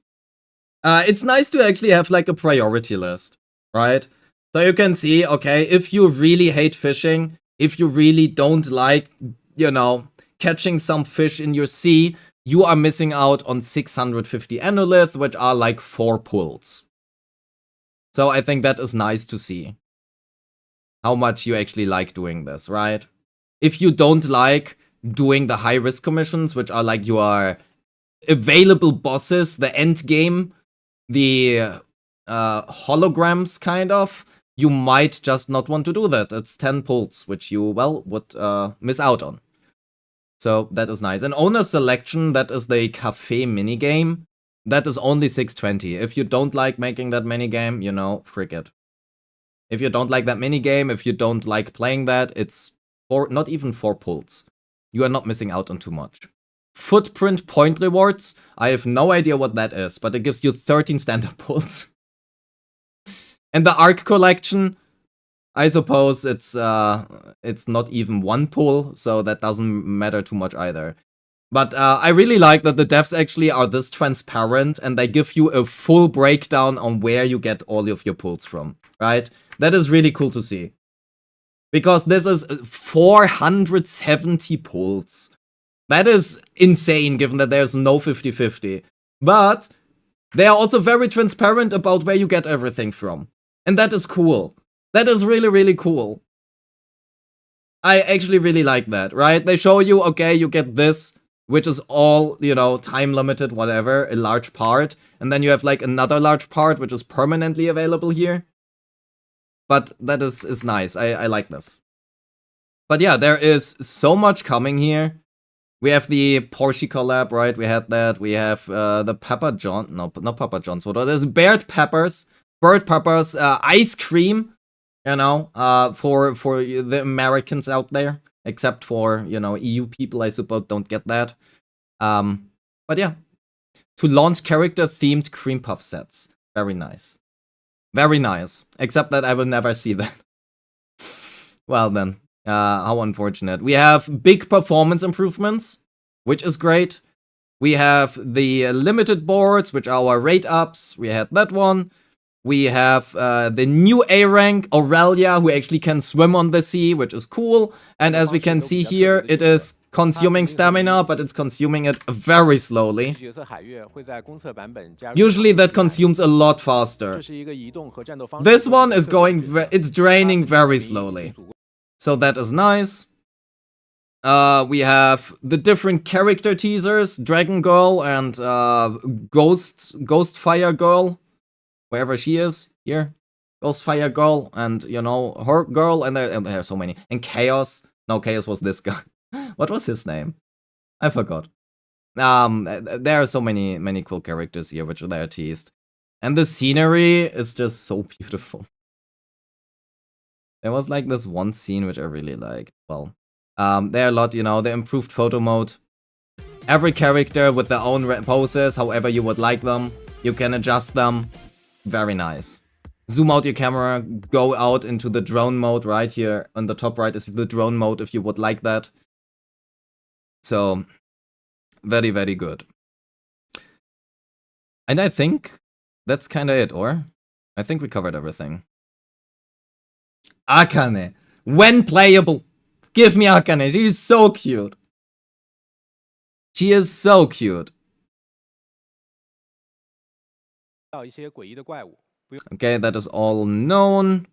It's nice to actually have like a priority list, right? So you can see, okay, if you really hate fishing, if you really don't like, you know, catching some fish in your sea, you are missing out on 650 Annolith, which are like 4 pulls. So I think that is nice to see. How much you actually like doing this, right? If you don't like doing the high risk commissions, which are like your available bosses, the end game, the holograms kind of, you might just not want to do that. It's 10 pulls, which you, well, would miss out on. So that is nice. And owner selection, that is the cafe minigame. That is only 620. If you don't like making that minigame, you know, frick it. If you don't like that minigame, if you don't like playing that, it's not even 4 pulls. You are not missing out on too much. Footprint point rewards. I have no idea what that is, but it gives you 13 standard pulls. And the Arc collection, I suppose it's not even 1 pull, so that doesn't matter too much either. But I really like that the devs actually are this transparent and they give you a full breakdown on where you get all of your pulls from, right? That is really cool to see. Because this is 470 pulls. That is insane given that there's no 50-50. But they are also very transparent about where you get everything from. And that is cool. That is really, really cool. I actually really like that, right? They show you, okay, you get this, which is all, you know, time limited, whatever, a large part. And then you have like another large part, which is permanently available here. But that is nice. I like this. But yeah, there is so much coming here. We have the Porsche collab, right? We had that. We have the Pepper John. No, not Papa John's. What are those? Bird Peppers, ice cream. You know, for the Americans out there, except for, you know, EU people, I suppose, don't get that. But yeah, to launch character-themed cream puff sets. Very nice. Very nice. Except that I will never see that. Well then, how unfortunate. We have big performance improvements, which is great. We have the limited boards, which are our rate ups. We had that one. We have the new A rank, Aurelia, who actually can swim on the sea, which is cool. And as we can see here, it is consuming stamina, but it's consuming it very slowly. 角色海月会在公测版本加入 Usually that consumes a lot faster. 这是一个移动和战斗方式 This one is going, it's draining very slowly. So that is nice. We have the different character teasers, Dragon Girl and Ghost Fire Girl, wherever she is, here. Ghost Fire Girl and, you know, her girl, and there are so many. And Chaos. No, Chaos was this guy. What was his name? I forgot. There are so many cool characters here which they are teased. And the scenery is just so beautiful. There was like this one scene which I really liked. Well, there are a lot, you know, the improved photo mode. Every character with their own poses, however you would like them. You can adjust them. Very nice. Zoom out your camera, go out into the drone mode right here. On the top right is the drone mode if you would like that. So, very, very good. And I think that's kinda it, or? I think we covered everything. Akane. When playable. Give me Akane. She is so cute. She is so cute. 到一些诡异的怪物。 Okay, that is all known.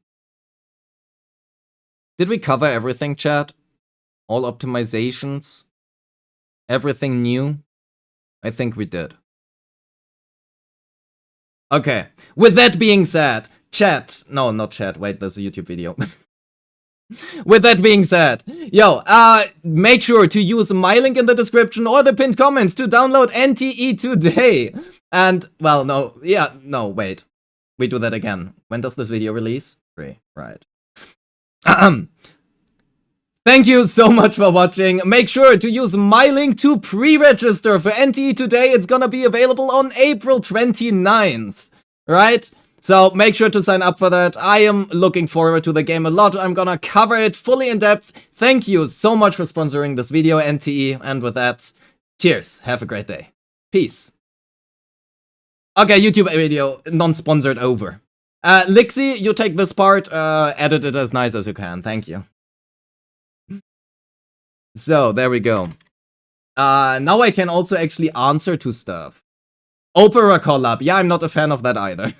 Did we cover everything, chat? All optimizations? Everything new? I think we did. Okay, with that being said, chat. No, not chat. Wait, there's a YouTube video. With that being said, yo, make sure to use my link in the description or the pinned comment to download NTE today. And, well, no, yeah, no, wait. We do that again. When does this video release? 3, right. Thank you so much for watching. Make sure to use my link to pre-register for NTE today. It's gonna be available on April 29th, right? So make sure to sign up for that. I am looking forward to the game a lot. I'm gonna cover it fully in depth. Thank you so much for sponsoring this video, NTE. And with that, cheers. Have a great day. Peace. Okay, YouTube video, non-sponsored over. Lixie, you take this part, edit it as nice as you can. Thank you. So, there we go. Now I can also actually answer to stuff. Opera collab. Yeah, I'm not a fan of that either.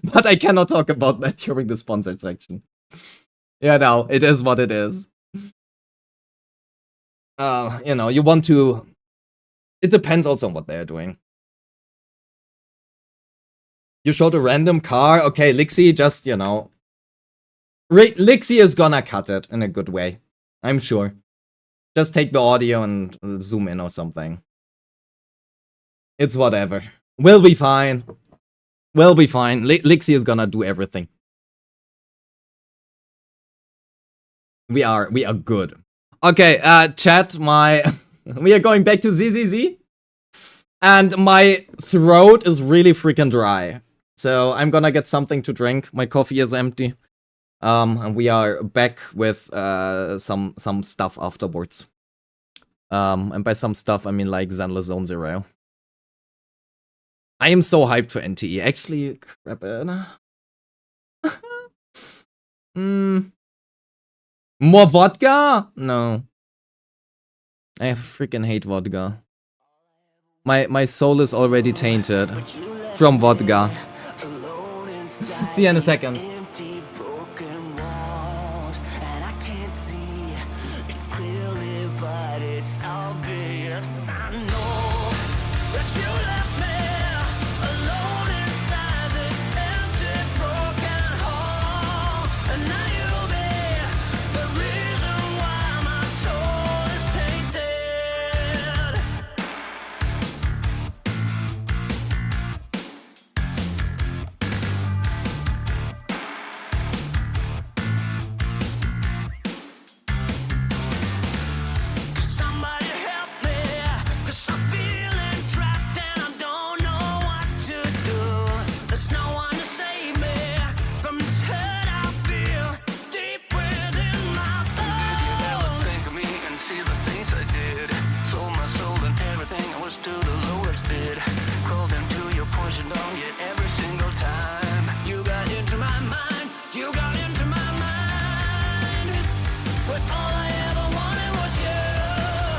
But I cannot talk about that during the sponsored section. Yeah, no, it is what it is. You know, you want to... It depends also on what they're doing. You showed a random car? Okay, Lixie, just, you know... Lixie is gonna cut it in a good way. I'm sure. Just take the audio and zoom in or something. It's whatever. We'll be fine. We'll be fine. Lixie is gonna do everything. We are good. Okay, chat, we are going back to ZZZ. And my throat is really freaking dry. So I'm gonna get something to drink. My coffee is empty. And we are back with some stuff afterwards. And by some stuff, I mean like Zenless Zone Zero. I am so hyped for NTE. Actually, crap it. More vodka? No. I freaking hate vodka. My soul is already tainted from vodka. See you in a second. But all I ever wanted was you.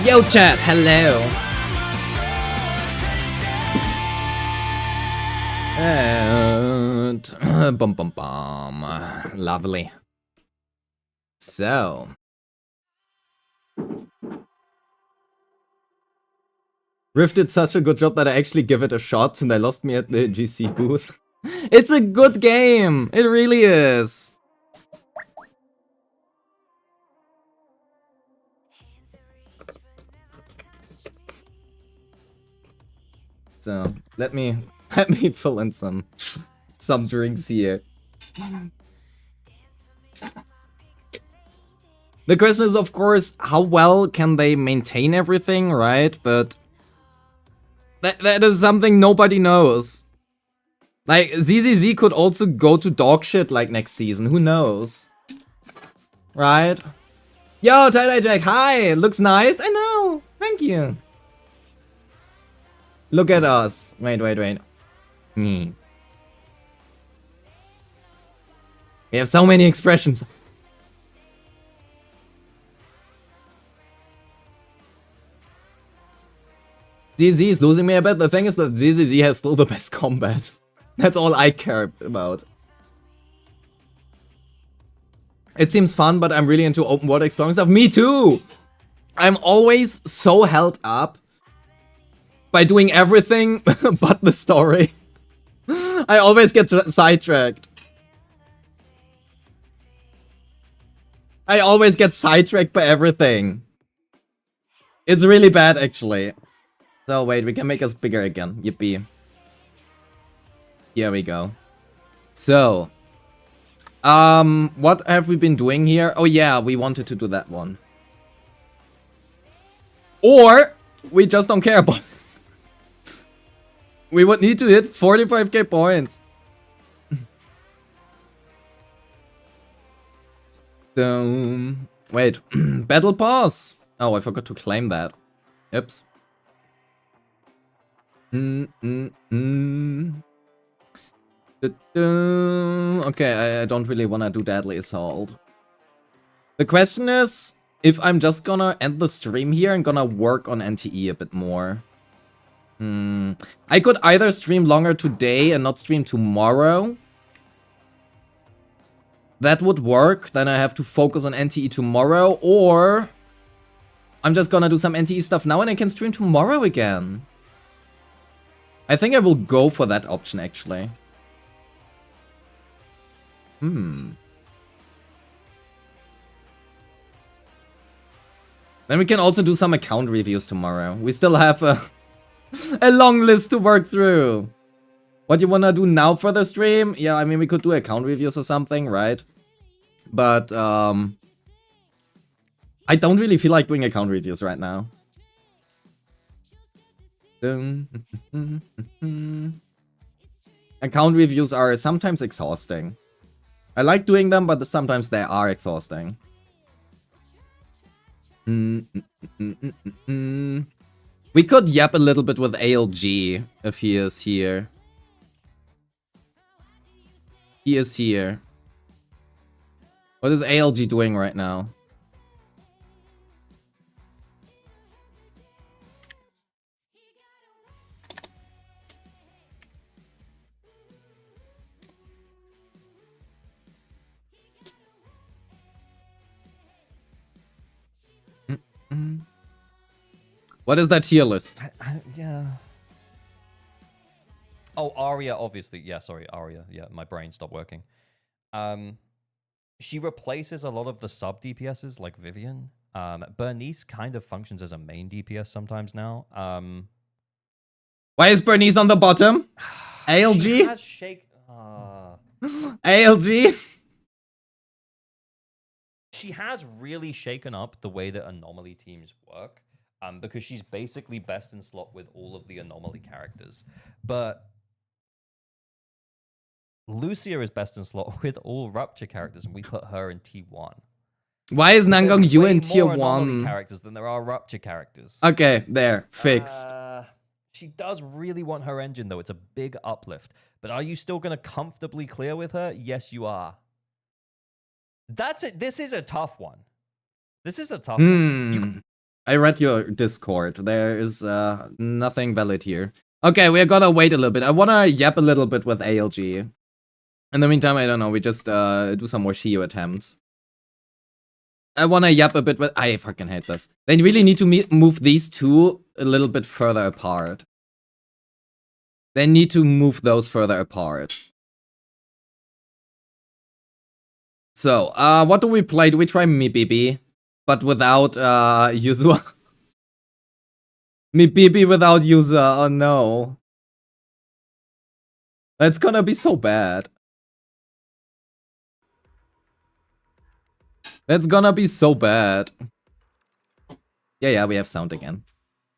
Yo, chat, hello. And bum bum bum. Lovely. So. Rift did such a good job that I actually give it a shot and they lost me at the GC booth. It's a good game. It really is. So let me fill in some drinks here. The question is, of course, how well can they maintain everything, right? But that is something nobody knows. Like, ZZZ could also go to dog shit like next season. Who knows? Right? Yo, Tie-Dye Jack, hi! Looks nice. I know. Thank you. Look at us. Wait. We have so many expressions. ZZ is losing me a bit. The thing is that ZZZ has still the best combat. That's all I care about. It seems fun, but I'm really into open world exploring stuff. Me too! I'm always so held up by doing everything but the story. I always get sidetracked. I always get sidetracked by everything. It's really bad, actually. So wait, we can make us bigger again. Yippee. Here we go. So, what have we been doing here? Oh yeah, we wanted to do that one. Or we just don't care about it. We would need to hit 45k points. Wait, battle pass. Oh, I forgot to claim that. Oops. Okay, I don't really want to do Deadly Assault. The question is, if I'm just gonna end the stream here and gonna work on NTE a bit more. I could either stream longer today and not stream tomorrow. That would work. Then I have to focus on NTE tomorrow, or I'm just gonna do some NTE stuff now and I can stream tomorrow again. I think I will go for that option, actually. Then we can also do some account reviews tomorrow. We still have a long list to work through. What you wanna do now for the stream? Yeah, I mean, we could do account reviews or something, right? But, I don't really feel like doing account reviews right now. Account reviews are sometimes exhausting. I like doing them, but sometimes they are exhausting. We could yap a little bit with ALG if he is here. He is here. What is ALG doing right now? What is that tier list? Yeah. Oh, Arya, obviously. Yeah, sorry, Arya. Yeah, my brain stopped working. She replaces a lot of the sub DPSs like Vivian. Bernice kind of functions as a main DPS sometimes now. Why is Bernice on the bottom? ALG? She has ALG? She has really shaken up the way that Anomaly teams work. Because she's basically best in slot with all of the Anomaly characters. But Lucia is best in slot with all Rupture characters, and we put her in T1. Why is Nangong Yu in tier 1? Anomaly characters than there are Rupture characters. Okay, there. Fixed. She does really want her engine, though. It's a big uplift. But are you still going to comfortably clear with her? Yes, you are. That's it. This is a tough one. This is a tough one. I read your Discord. There is nothing valid here. Okay, we're gonna wait a little bit. I wanna yap a little bit with ALG. In the meantime, I don't know, we just do some more Shio attempts. I wanna yap a bit with... I fucking hate this. They really need to move these two a little bit further apart. They need to move those further apart. So, what do we play? Do we try Mibibi? But without Yuzua? Mibibi without Yuzua, oh no. That's gonna be so bad. That's gonna be so bad. Yeah, we have sound again.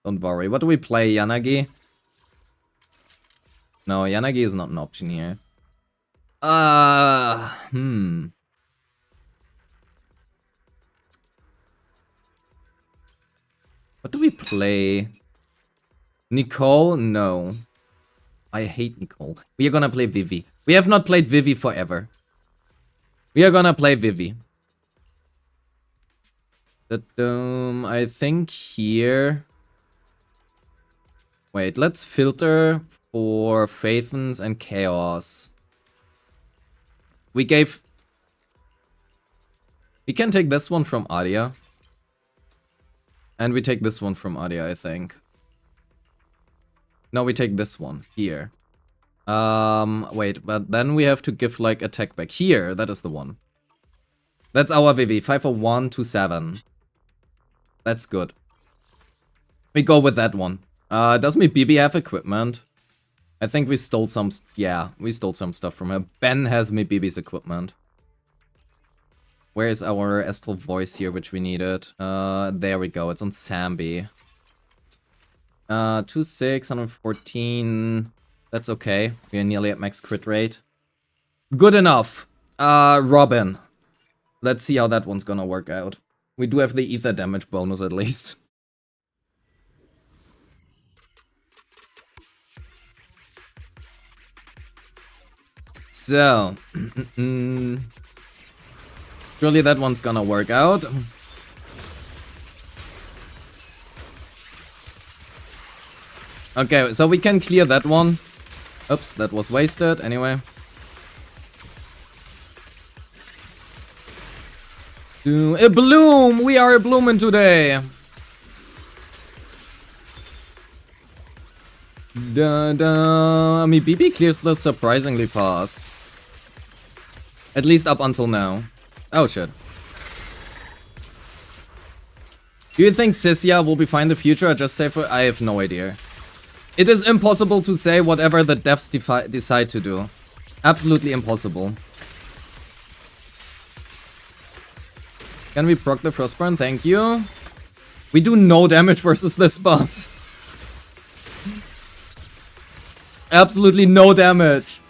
Don't worry. What do we play, Yanagi? No, Yanagi is not an option here. What do we play? Nicole? No. I hate Nicole. We are gonna play Vivi. We have not played Vivi forever. We are gonna play Vivi. I think here... Wait, let's filter for Phaethons and Chaos. We can take this one from Adia. And we take this one from Adia, I think. No, we take this one here. Wait, but then we have to give like attack back. Here, that is the one. That's our Vivi. 50127. That's good. We go with that one. Does Mibibi have equipment? I think we stole some... Yeah, we stole some stuff from her. Ben has Mibibi's equipment. Where is our Astral Voice here, which we needed? There we go. It's on Sambi. 2-6, 114. That's okay. We are nearly at max crit rate. Good enough. Robin. Let's see how that one's gonna work out. We do have the ether damage bonus at least. So, surely that one's gonna work out. Okay, so we can clear that one. Oops, that was wasted. Anyway. A bloom! We are a bloomin' today! I mean, BB clears this surprisingly fast. At least up until now. Oh shit. Do you think Cissia will be fine in the future or just safer? I have no idea. It is impossible to say whatever the devs decide to do. Absolutely impossible. Can we proc the Frostburn? Thank you. We do no damage versus this boss. Absolutely no damage.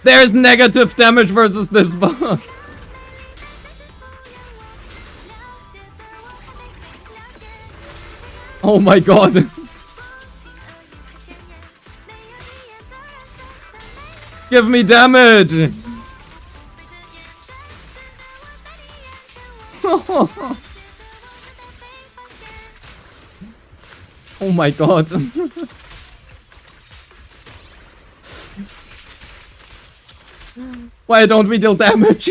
There's negative damage versus this boss. Oh my god. Give me damage. Oh my god. Why don't we deal damage?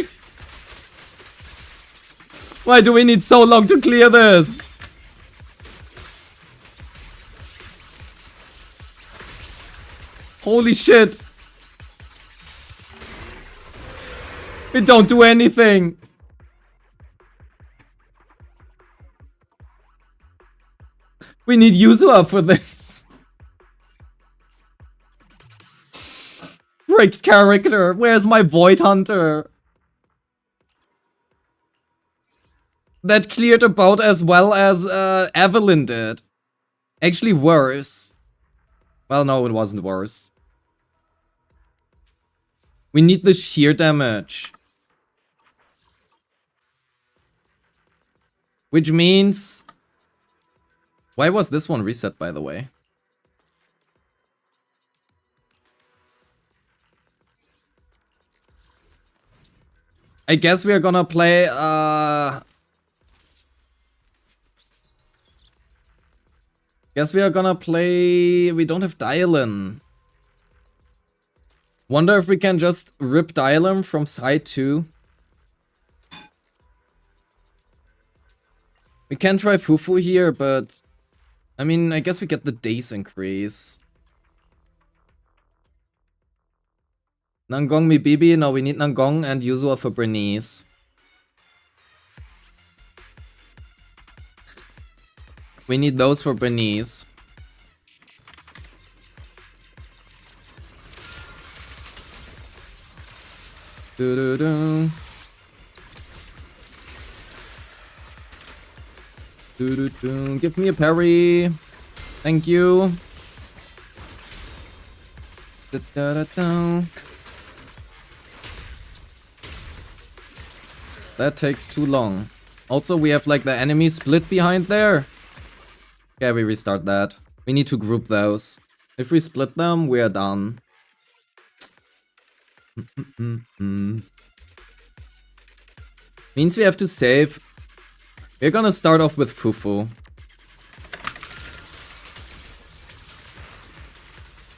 Why do we need so long to clear this? Holy shit. We don't do anything. We need Yuzua for this. Rick's character. Where's my Void Hunter? That cleared about as well as Evelyn did. Actually worse. Well, no, it wasn't worse. We need the sheer damage. Which means... Why was this one reset, by the way? I guess we are gonna play, we don't have Dylan. Wonder if we can just rip Dylan from side 2. We can try Fufu here, but... I mean, I guess we get the days increase. Nangong mi Bibi? No, we need Nangong and Yuzua for Bernice. We need those for Bernice. Do-do-do. Do-do-do. Give me a parry. Thank you. Da-da-da-da. That takes too long. Also, we have like the enemy split behind there. Okay, we restart that. We need to group those. If we split them, we are done. Means we have to save. We're gonna start off with Fufu.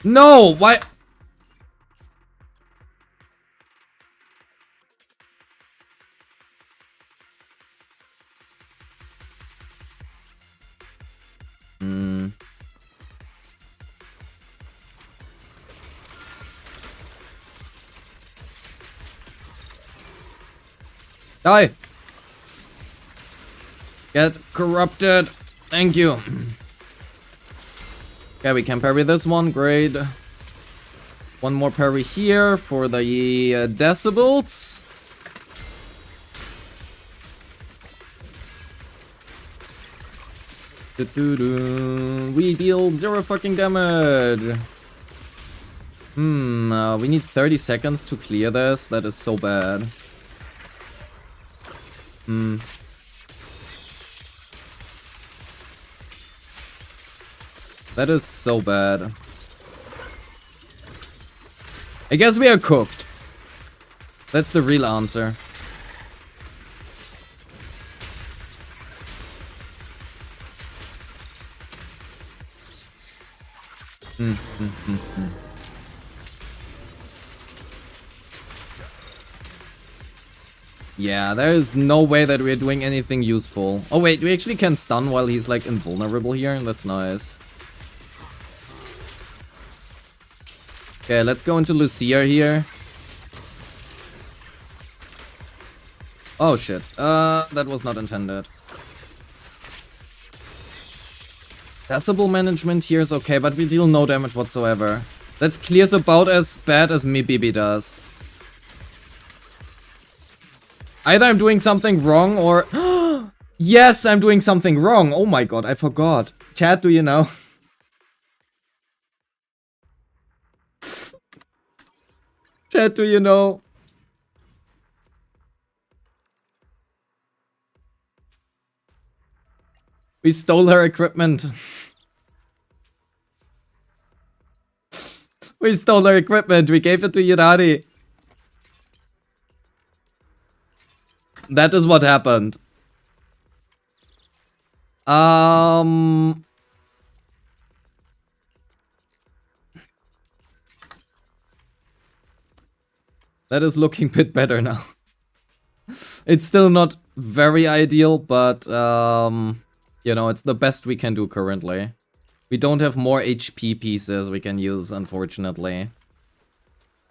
No! Why? Die! Get corrupted. Thank you. Okay, we can parry this one. Great. One more parry here for the decibels. We deal 0 fucking damage. We need 30 seconds to clear this. That is so bad. That is so bad. I guess we are cooked. That's the real answer. Yeah, there is no way that we're doing anything useful. Oh wait, we actually can stun while he's like invulnerable here. That's nice. Okay, let's go into Lucia here. Oh shit. That was not intended. Decibel management here is okay, but we deal no damage whatsoever. That's clears about as bad as me Bibi does. Either I'm doing something wrong or... Yes, I'm doing something wrong. Oh my god, I forgot. Chat, do you know? Chat, do you know? We stole her equipment. We stole her equipment. We gave it to Yurari. That is what happened. That is looking a bit better now. It's still not very ideal, but you know, it's the best we can do currently. We don't have more HP pieces we can use, unfortunately.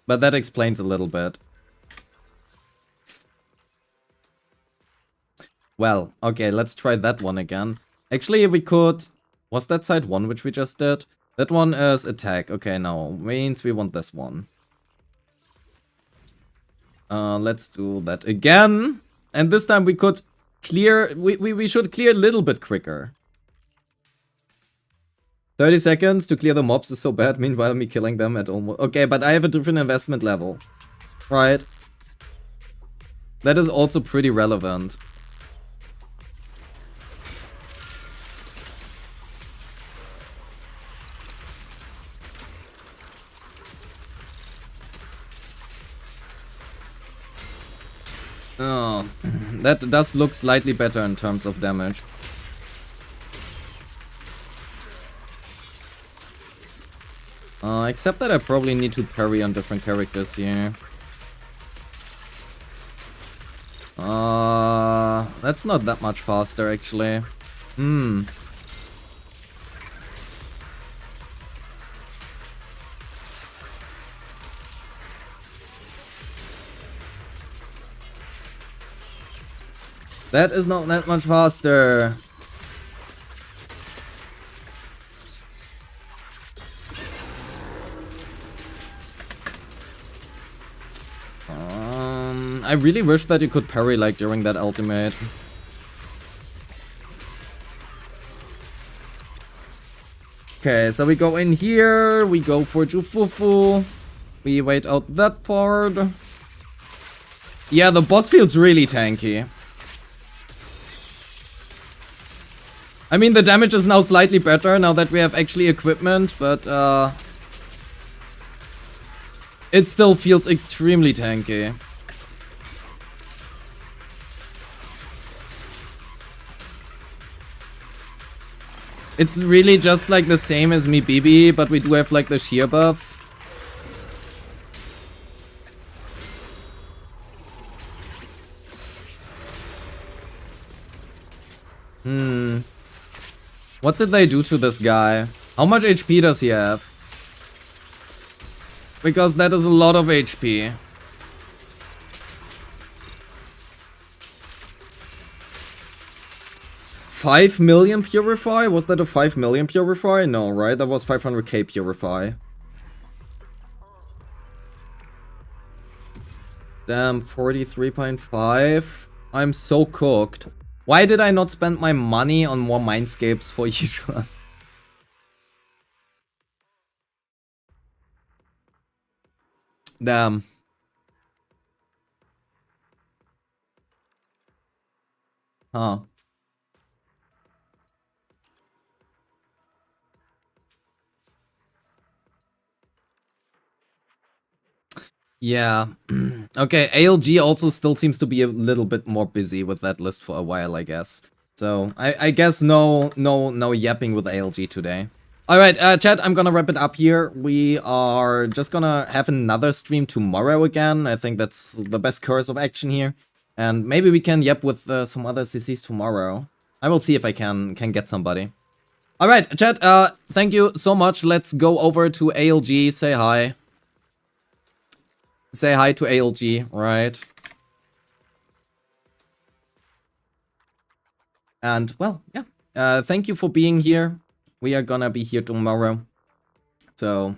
But that explains a little bit. Well, okay, let's try that one again. Actually, we could... Was that side 1 which we just did? That one is attack. Okay, no. Means we want this one. Let's do that again. And this time we could clear... We should clear a little bit quicker. 30 seconds to clear the mobs is so bad. Meanwhile, me killing them at almost... Okay, but I have a different investment level. Right. That is also pretty relevant. That does look slightly better in terms of damage. Except that I probably need to parry on different characters here. That's not that much faster, actually. That is not that much faster. I really wish that you could parry like during that ultimate. Okay, so we go in here, we go for Jufufu, we wait out that part. Yeah, the boss feels really tanky. I mean, the damage is now slightly better now that we have actually equipment, but it still feels extremely tanky. It's really just like the same as Mi Bibi, but we do have like the shear buff. What did they do to this guy? How much HP does he have? Because that is a lot of HP. $5 million Purify? Was that a 5 million Purify? No, right? That was 500k Purify. Damn, 43.5. I'm so cooked. Why did I not spend my money on more mindscapes for each one? Damn. Huh. Yeah. Okay, ALG also still seems to be a little bit more busy with that list for a while, I guess. So, I guess no yapping with ALG today. Alright, chat, I'm gonna wrap it up here. We are just gonna have another stream tomorrow again. I think that's the best course of action here. And maybe we can yap with some other CCs tomorrow. I will see if I can get somebody. Alright, chat, thank you so much. Let's go over to ALG, say hi. Say hi to ALG, right? And, well, yeah. Thank you for being here. We are gonna be here tomorrow. So,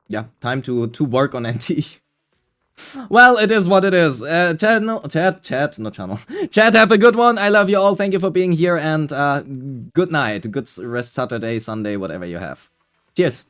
yeah, time to work on NTE. Well, it is what it is. Chat, no channel. Chat, have a good one. I love you all. Thank you for being here. And good night. Good rest Saturday, Sunday, whatever you have. Cheers.